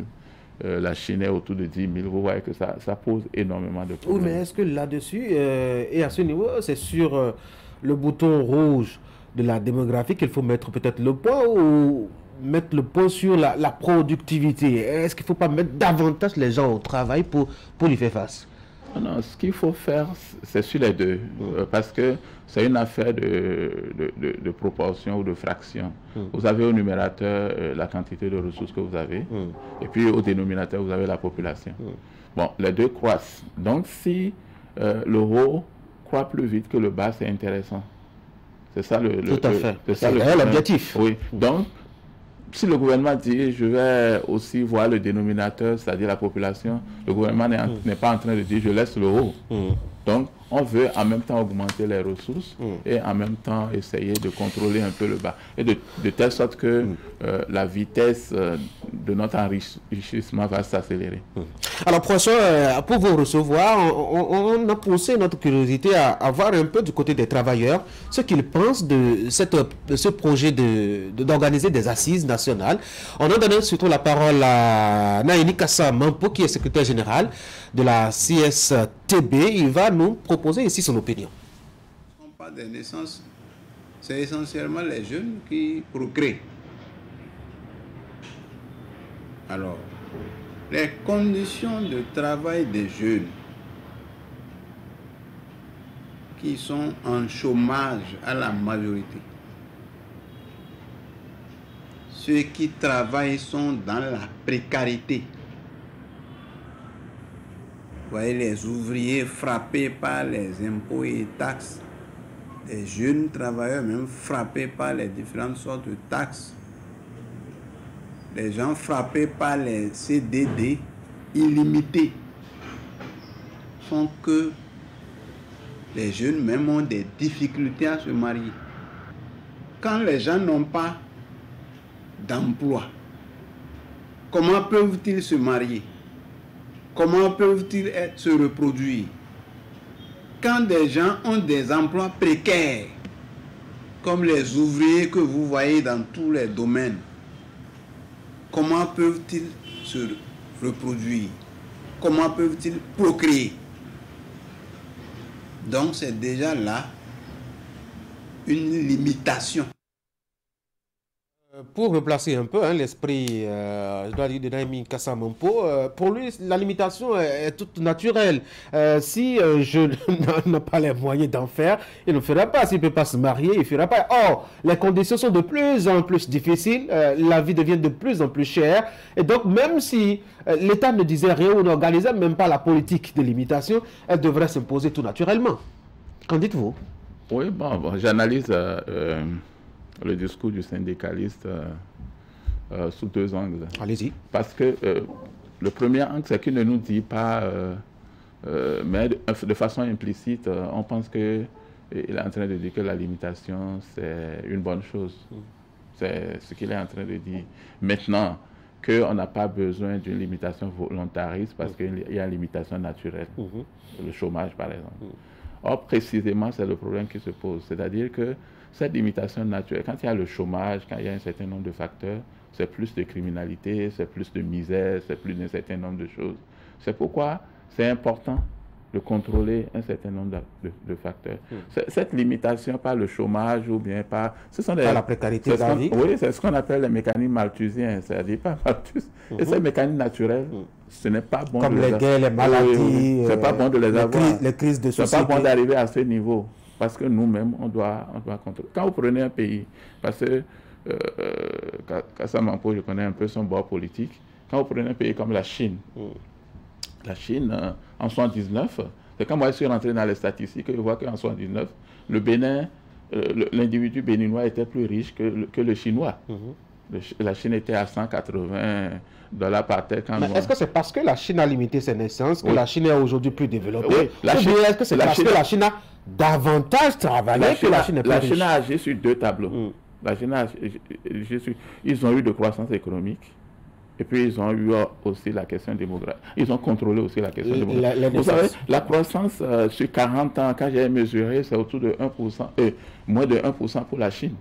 la Chine est autour de 10 000, vous voyez que ça pose énormément de problèmes. Oui, mais est-ce que là-dessus, et à ce niveau, c'est sur le bouton rouge de la démographie qu'il faut mettre peut-être le point, ou mettre le point sur la productivité? Est-ce qu'il ne faut pas mettre davantage les gens au travail pour y faire face? Non, ce qu'il faut faire, c'est sur les deux, parce que c'est une affaire de proportion ou de fraction. Vous avez au numérateur la quantité de ressources que vous avez, et puis au dénominateur, vous avez la population. Bon, les deux croissent. Donc, si le haut croît plus vite que le bas, c'est intéressant. C'est ça Tout à fait. C'est l'objectif. Oui. Donc, si le gouvernement dit je vais aussi voir le dénominateur, c'est-à-dire la population, le gouvernement n'est pas en train de dire je laisse le haut. Donc, on veut en même temps augmenter les ressources et en même temps essayer de contrôler un peu le bas. Et de telle sorte que la vitesse de notre enrichissement va s'accélérer. Alors, professeur, pour vous recevoir, on a poussé notre curiosité à voir un peu du côté des travailleurs ce qu'ils pensent de ce projet d'organiser des assises nationales. On a donné surtout la parole à Naini Kassa Mampo, qui est secrétaire général de la CSTB. Il va nous proposer ici son opinion. Ce ne sont pas des naissances, c'est essentiellement les jeunes qui procréent. Alors, les conditions de travail des jeunes qui sont en chômage à la majorité, ceux qui travaillent sont dans la précarité. Vous voyez les ouvriers frappés par les impôts et taxes, les jeunes travailleurs même frappés par les différentes sortes de taxes, les gens frappés par les CDD illimités, font que les jeunes même ont des difficultés à se marier. Quand les gens n'ont pas d'emploi, comment peuvent-ils se marier? Comment peuvent-ils se reproduire? Quand des gens ont des emplois précaires, comme les ouvriers que vous voyez dans tous les domaines, comment peuvent-ils se reproduire? Comment peuvent-ils procréer? Donc c'est déjà là une limitation. Pour replacer un peu l'esprit, je dois dire, de Naimi Kassa Mampo, pour lui, la limitation est toute naturelle. Si je n'ai pas les moyens d'en faire, il ne fera pas. S'il ne peut pas se marier, il ne fera pas. Or, les conditions sont de plus en plus difficiles, la vie devient de plus en plus chère. Et donc, même si l'État ne disait rien ou n'organisait même pas la politique de limitation, elle devrait s'imposer tout naturellement. Qu'en dites-vous? Oui, bon j'analyse le discours du syndicaliste sous deux angles. Allez-y. Parce que le premier angle, c'est qu'il ne nous dit pas, mais de façon implicite, on pense qu'il est en train de dire que la limitation, c'est une bonne chose. C'est ce qu'il est en train de dire. Maintenant, qu'on n'a pas besoin d'une limitation volontariste parce qu'il y a une limitation naturelle. Le chômage, par exemple. Or, précisément, c'est le problème qui se pose. C'est-à-dire que cette limitation naturelle, quand il y a le chômage, quand il y a un certain nombre de facteurs, c'est plus de criminalité, c'est plus de misère, c'est plus d'un certain nombre de choses. C'est pourquoi c'est important de contrôler un certain nombre de facteurs. Cette limitation par le chômage ou bien par... Ce sont la précarité de la vie. Oui, c'est ce qu'on appelle les mécanismes malthusiens, c'est-à-dire pas Malthus. Et ces mécanismes naturels, ce n'est pas bon comme les guerres, les maladies, c'est pas bon de les avoir. Les crises de société. C'est pas bon d'arriver à ce niveau. Parce que nous-mêmes, on doit contrôler. Quand vous prenez un pays, parce que Kassa Mampo, je connais un peu son bord politique, quand vous prenez un pays comme la Chine, en 1979, c'est quand moi je suis rentré dans les statistiques, je vois qu'en 1979, le Bénin, l'individu béninois était plus riche que le Chinois. La Chine était à 180 $ par tête. Est-ce que c'est parce que la Chine a limité ses naissances que la Chine est aujourd'hui plus développée? Oui, est-ce que c'est parce que la Chine a davantage travaillé que la Chine est plus riche? La Chine a agi sur deux tableaux. La Chine a agi sur... Ils ont eu de croissance économique. Et puis, ils ont eu aussi la question démographique. Ils ont contrôlé aussi la question démographique. Vous savez, la croissance sur 40 ans, quand j'ai mesuré, c'est autour de 1%, moins de 1% pour la Chine.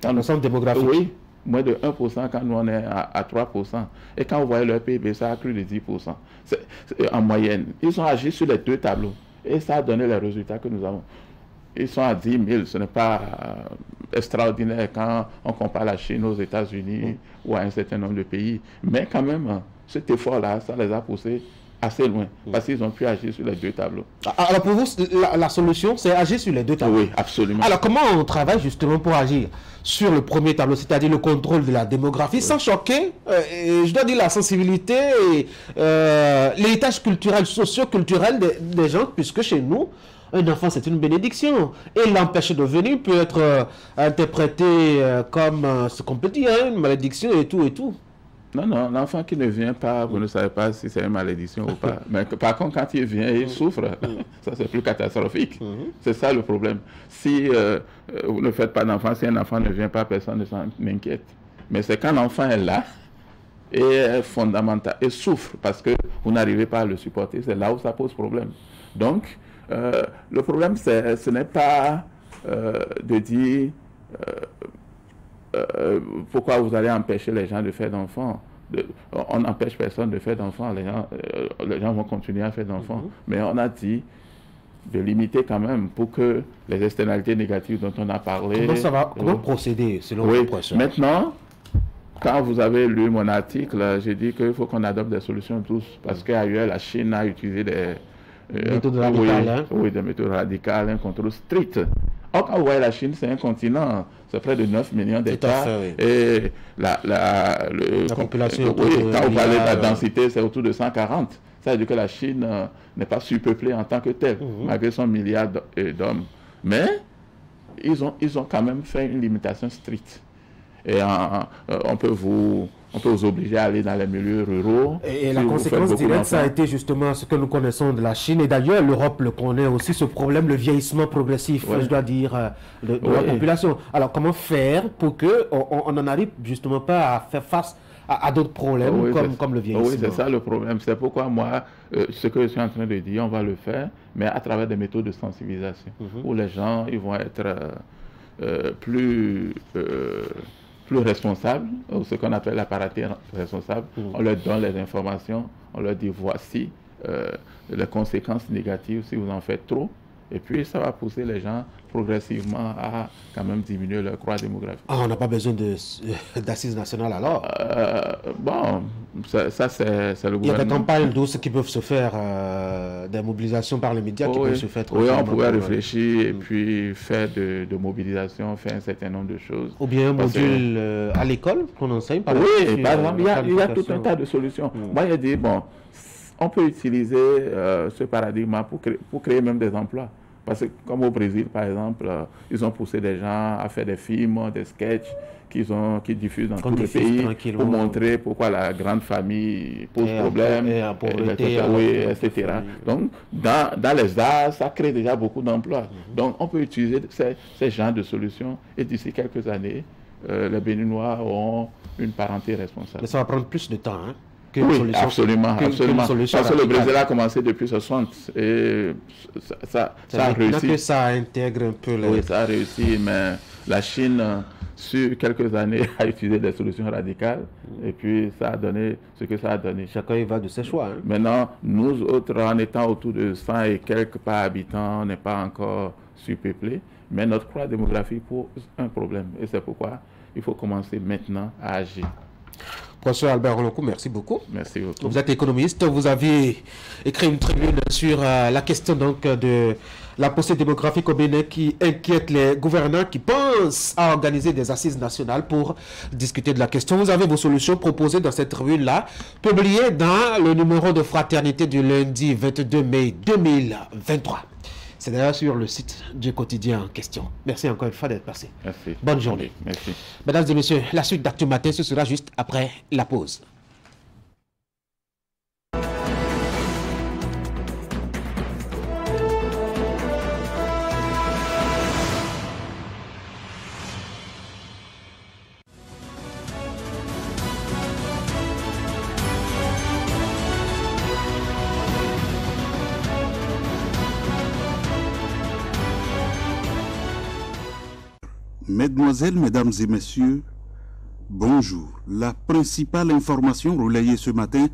Dans le sens démographique? Oui, moins de 1% quand nous on est à 3%. Et quand vous voyez leur PIB, ça a cru de 10%. En moyenne. Ils ont agi sur les deux tableaux. Et ça a donné les résultats que nous avons. Ils sont à 10 000, ce n'est pas extraordinaire quand on compare la Chine aux États-Unis ou à un certain nombre de pays. Mais quand même, cet effort-là, ça les a poussés assez loin, parce qu'ils ont pu agir sur les deux tableaux. Alors pour vous, la solution, c'est agir sur les deux tableaux? Oui, absolument. Alors comment on travaille justement pour agir sur le premier tableau, c'est-à-dire le contrôle de la démographie, sans choquer, je dois dire, la sensibilité et l'héritage culturel, socio-culturel des gens, puisque chez nous, un enfant, c'est une bénédiction. Et l'empêcher de venir peut être interprété comme ce qu'on peut dire, une malédiction et tout et tout. Non, non, l'enfant qui ne vient pas, vous ne savez pas si c'est une malédiction ou pas. Mais par contre, quand il vient, il souffre. Ça, c'est plus catastrophique. C'est ça le problème. Si vous ne faites pas d'enfant, si un enfant ne vient pas, personne ne s'en inquiète. Mais c'est quand l'enfant est là, et est fondamental, et souffre parce que vous n'arrivez pas à le supporter, c'est là où ça pose problème. Donc, le problème, ce n'est pas de dire... pourquoi vous allez empêcher les gens de faire d'enfants? On n'empêche personne de faire d'enfants, les gens vont continuer à faire d'enfants, mais on a dit de limiter quand même pour que les externalités négatives dont on a parlé... Comment procéder selon votre professeur? Maintenant, quand vous avez lu mon article, j'ai dit qu'il faut qu'on adopte des solutions douces, parce qu'ailleurs la Chine a utilisé des méthodes radicales. Oui, des méthodes radicales, un contrôle strict. Or, quand vous voyez la Chine, c'est un continent, c'est près de 9 millions d'hectares. Et la population, quand vous parlez de la densité, c'est autour de 140. Ça veut dire que la Chine n'est pas surpeuplée en tant que telle, malgré son milliard d'hommes. Mais ils ont quand même fait une limitation stricte. Et on peut vous obliger à aller dans les milieux ruraux. Et la conséquence directe, ça a été justement ce que nous connaissons de la Chine. Et d'ailleurs, l'Europe le connaît aussi, ce problème, le vieillissement progressif, je dois dire, de la population. Alors, comment faire pour qu'on n'en arrive justement pas à faire face à d'autres problèmes comme le vieillissement? Oui, c'est ça le problème. C'est pourquoi moi, ce que je suis en train de dire, on va le faire, mais à travers des méthodes de sensibilisation, où les gens ils vont être plus responsables, ou ce qu'on appelle l'appareil responsable. On leur donne les informations, on leur dit voici les conséquences négatives si vous en faites trop. Et puis, ça va pousser les gens progressivement à quand même diminuer leur croix démographique. On n'a pas besoin d'assises nationales alors? Bon, ça c'est le gouvernement. Il y a des campagnes douces qui peuvent se faire, des mobilisations par les médias qui peuvent se faire. Oui, on pourrait réfléchir et puis faire de mobilisation, faire un certain nombre de choses. Ou bien un module à l'école qu'on enseigne par exemple. Oui, par exemple, il y a tout un tas de solutions. Moi, j'ai dit, bon, on peut utiliser ce paradigme pour créer même des emplois. Parce que comme au Brésil, par exemple, ils ont poussé des gens à faire des films, des sketchs qu'ils diffusent dans tout le pays pour montrer pourquoi la grande famille pose problème, etc. Donc, dans les arts, ça crée déjà beaucoup d'emplois. Donc, on peut utiliser ces genres de solutions et d'ici quelques années, les Béninois auront une parenté responsable. Mais ça va prendre plus de temps, hein? Oui, absolument. Parce que le Brésil a commencé depuis 60 et ça a réussi. Que ça intègre un peu les... Oui, ça a réussi, mais la Chine, sur quelques années, a utilisé des solutions radicales et puis ça a donné ce que ça a donné. Chacun y va de ses choix. Hein. Maintenant, nous autres, en étant autour de 100 et quelques par habitant, on n'est pas encore surpeuplés, mais notre croix démographique pose un problème et c'est pourquoi il faut commencer maintenant à agir. Professeur Albert Rolonkou, merci beaucoup. Merci beaucoup. Vous êtes économiste, vous avez écrit une tribune sur la question donc de la poussée démographique au Bénin qui inquiète les gouvernants qui pensent à organiser des assises nationales pour discuter de la question. Vous avez vos solutions proposées dans cette tribune-là, publiée dans le numéro de Fraternité du lundi 22 mai 2023. C'est d'ailleurs sur le site du quotidien en question. Merci encore une fois d'être passé. Merci. Bonne journée. Merci. Mesdames et messieurs, la suite d'Actu Matin, ce sera juste après la pause. Mesdemoiselles, Mesdames et Messieurs, bonjour. La principale information relayée ce matin,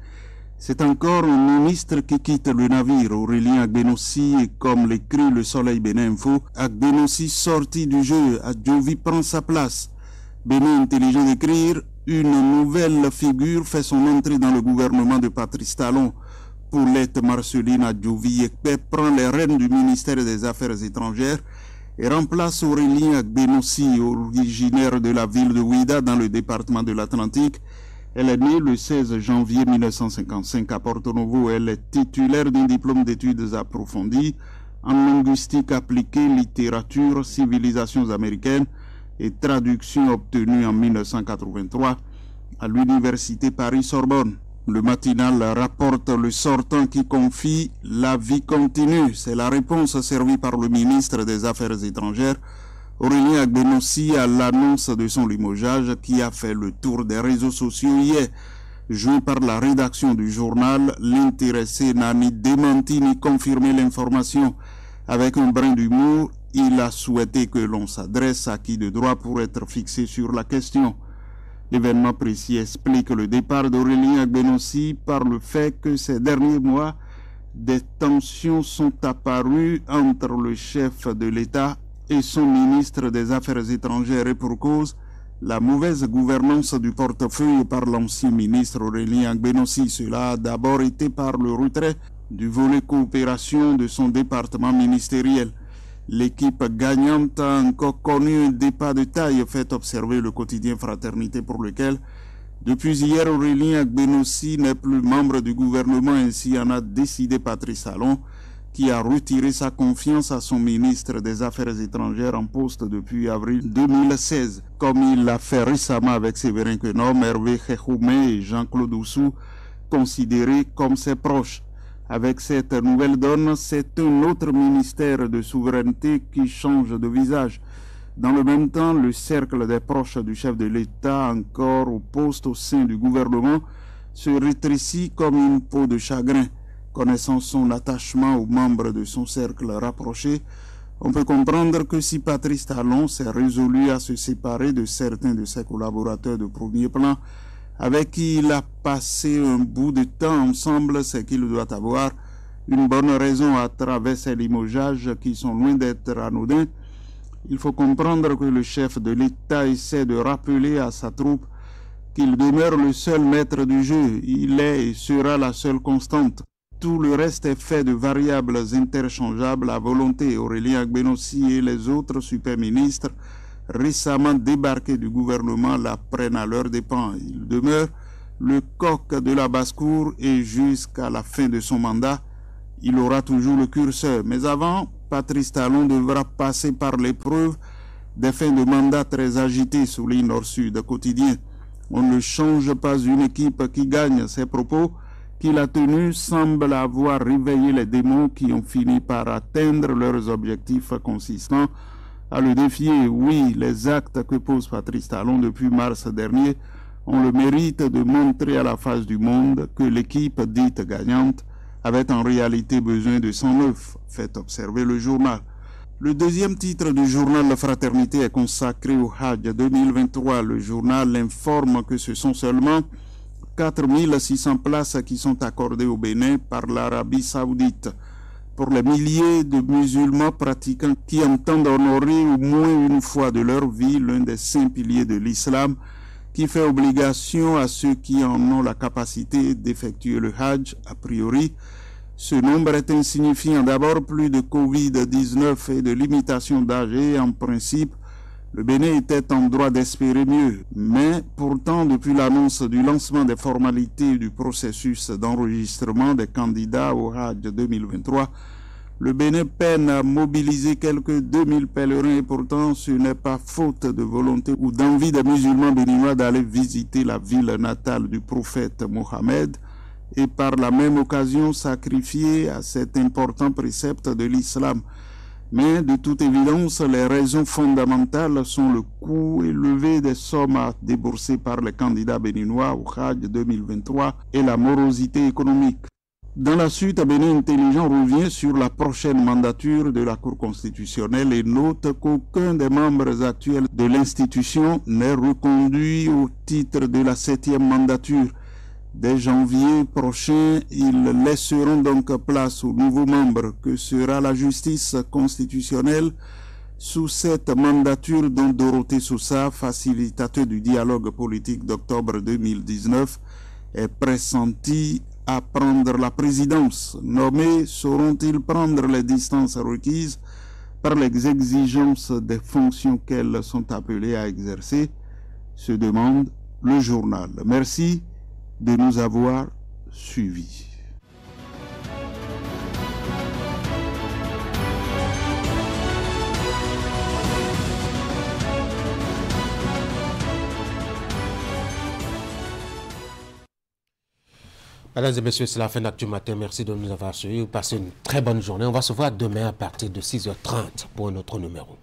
c'est encore un ministre qui quitte le navire Aurélien Agbenossi et comme l'écrit le Soleil Bénin Info, Agbenossi sorti du jeu, Adjovi prend sa place. Bénin intelligent d'écrire, une nouvelle figure fait son entrée dans le gouvernement de Patrice Talon. Paulette Marcelline Adjovi-Ekpe prend les rênes du ministère des Affaires étrangères et remplace Aurélien Agbenossi, originaire de la ville de Ouida dans le département de l'Atlantique. Elle est née le 16 janvier 1955 à Porto Novo. Elle est titulaire d'un diplôme d'études approfondies en linguistique appliquée, littérature, civilisations américaines et traduction obtenue en 1983 à l'Université Paris-Sorbonne. Le matinal rapporte le sortant qui confie « La vie continue ». C'est la réponse servie par le ministre des Affaires étrangères, Aurélien Agbenossi, à l'annonce de son limogeage qui a fait le tour des réseaux sociaux hier. Joué par la rédaction du journal, l'intéressé n'a ni démenti ni confirmé l'information. Avec un brin d'humour, il a souhaité que l'on s'adresse à qui de droit pour être fixé sur la question. L'événement précis explique le départ d'Aurélien Agbenossi par le fait que ces derniers mois, des tensions sont apparues entre le chef de l'État et son ministre des Affaires étrangères et pour cause, la mauvaise gouvernance du portefeuille par l'ancien ministre Aurélien Agbenossi. Cela a d'abord été par le retrait du volet coopération de son département ministériel. L'équipe gagnante a encore connu un départ de taille, fait observer le quotidien Fraternité, pour lequel, depuis hier, Aurélien Agbenossi n'est plus membre du gouvernement. Ainsi en a décidé Patrice Talon, qui a retiré sa confiance à son ministre des Affaires étrangères en poste depuis avril 2016, comme il l'a fait récemment avec Séverin Quenom, Hervé Khéchoumé et Jean-Claude Oussou, considérés comme ses proches. Avec cette nouvelle donne, c'est un autre ministère de souveraineté qui change de visage. Dans le même temps, le cercle des proches du chef de l'État, encore au poste au sein du gouvernement, se rétrécit comme une peau de chagrin. Connaissant son attachement aux membres de son cercle rapproché, on peut comprendre que si Patrice Talon s'est résolu à se séparer de certains de ses collaborateurs de premier plan, avec qui il a passé un bout de temps ensemble, c'est qu'il doit avoir une bonne raison à travers ces limogeages qui sont loin d'être anodins. Il faut comprendre que le chef de l'État essaie de rappeler à sa troupe qu'il demeure le seul maître du jeu. Il est et sera la seule constante. Tout le reste est fait de variables interchangeables à volonté. Aurélien Agbenossi et les autres super-ministres récemment débarqués du gouvernement la prennent à leurs dépens. Il demeure le coq de la basse-cour et jusqu'à la fin de son mandat, il aura toujours le curseur. Mais avant, Patrice Talon devra passer par l'épreuve des fins de mandat très agitées, souligne Nord-Sud quotidien. On ne change pas une équipe qui gagne. Ses propos qu'il a tenus semblent avoir réveillé les démons qui ont fini par atteindre leurs objectifs consistants à le défier. Oui, les actes que pose Patrice Talon depuis mars dernier ont le mérite de montrer à la face du monde que l'équipe dite gagnante avait en réalité besoin de 109, fait observer le journal. Le deuxième titre du journal La Fraternité est consacré au Hajj 2023. Le journal informe que ce sont seulement 4600 places qui sont accordées au Bénin par l'Arabie Saoudite pour les milliers de musulmans pratiquants qui entendent honorer au moins une fois de leur vie l'un des 5 piliers de l'islam qui fait obligation à ceux qui en ont la capacité d'effectuer le Hajj. A priori, ce nombre est insignifiant. D'abord, plus de Covid-19 et de limitation d'âge et en principe, le Bénin était en droit d'espérer mieux. Mais pourtant, depuis l'annonce du lancement des formalités du processus d'enregistrement des candidats au Hajj 2023, le Bénin peine à mobiliser quelques 2000 pèlerins et pourtant ce n'est pas faute de volonté ou d'envie des musulmans béninois d'aller visiter la ville natale du prophète Mohammed et par la même occasion sacrifier à cet important précepte de l'islam. Mais de toute évidence, les raisons fondamentales sont le coût élevé des sommes à débourser par les candidats béninois au Hajj 2023 et la morosité économique. Dans la suite, Bénin Intelligent revient sur la prochaine mandature de la Cour constitutionnelle et note qu'aucun des membres actuels de l'institution n'est reconduit au titre de la 7e mandature. Dès janvier prochain, ils laisseront donc place aux nouveaux membres que sera la justice constitutionnelle sous cette mandature dont Dorothée Sousa, facilitateur du dialogue politique d'octobre 2019, est pressentie à prendre la présidence? Nommés, sauront-ils prendre les distances requises par les exigences des fonctions qu'elles sont appelées à exercer? Se demande le journal. Merci de nous avoir suivis. Mesdames et messieurs, c'est la fin d'Actu Matin. Merci de nous avoir suivis. Passez une très bonne journée. On va se voir demain à partir de 6h30 pour un autre numéro.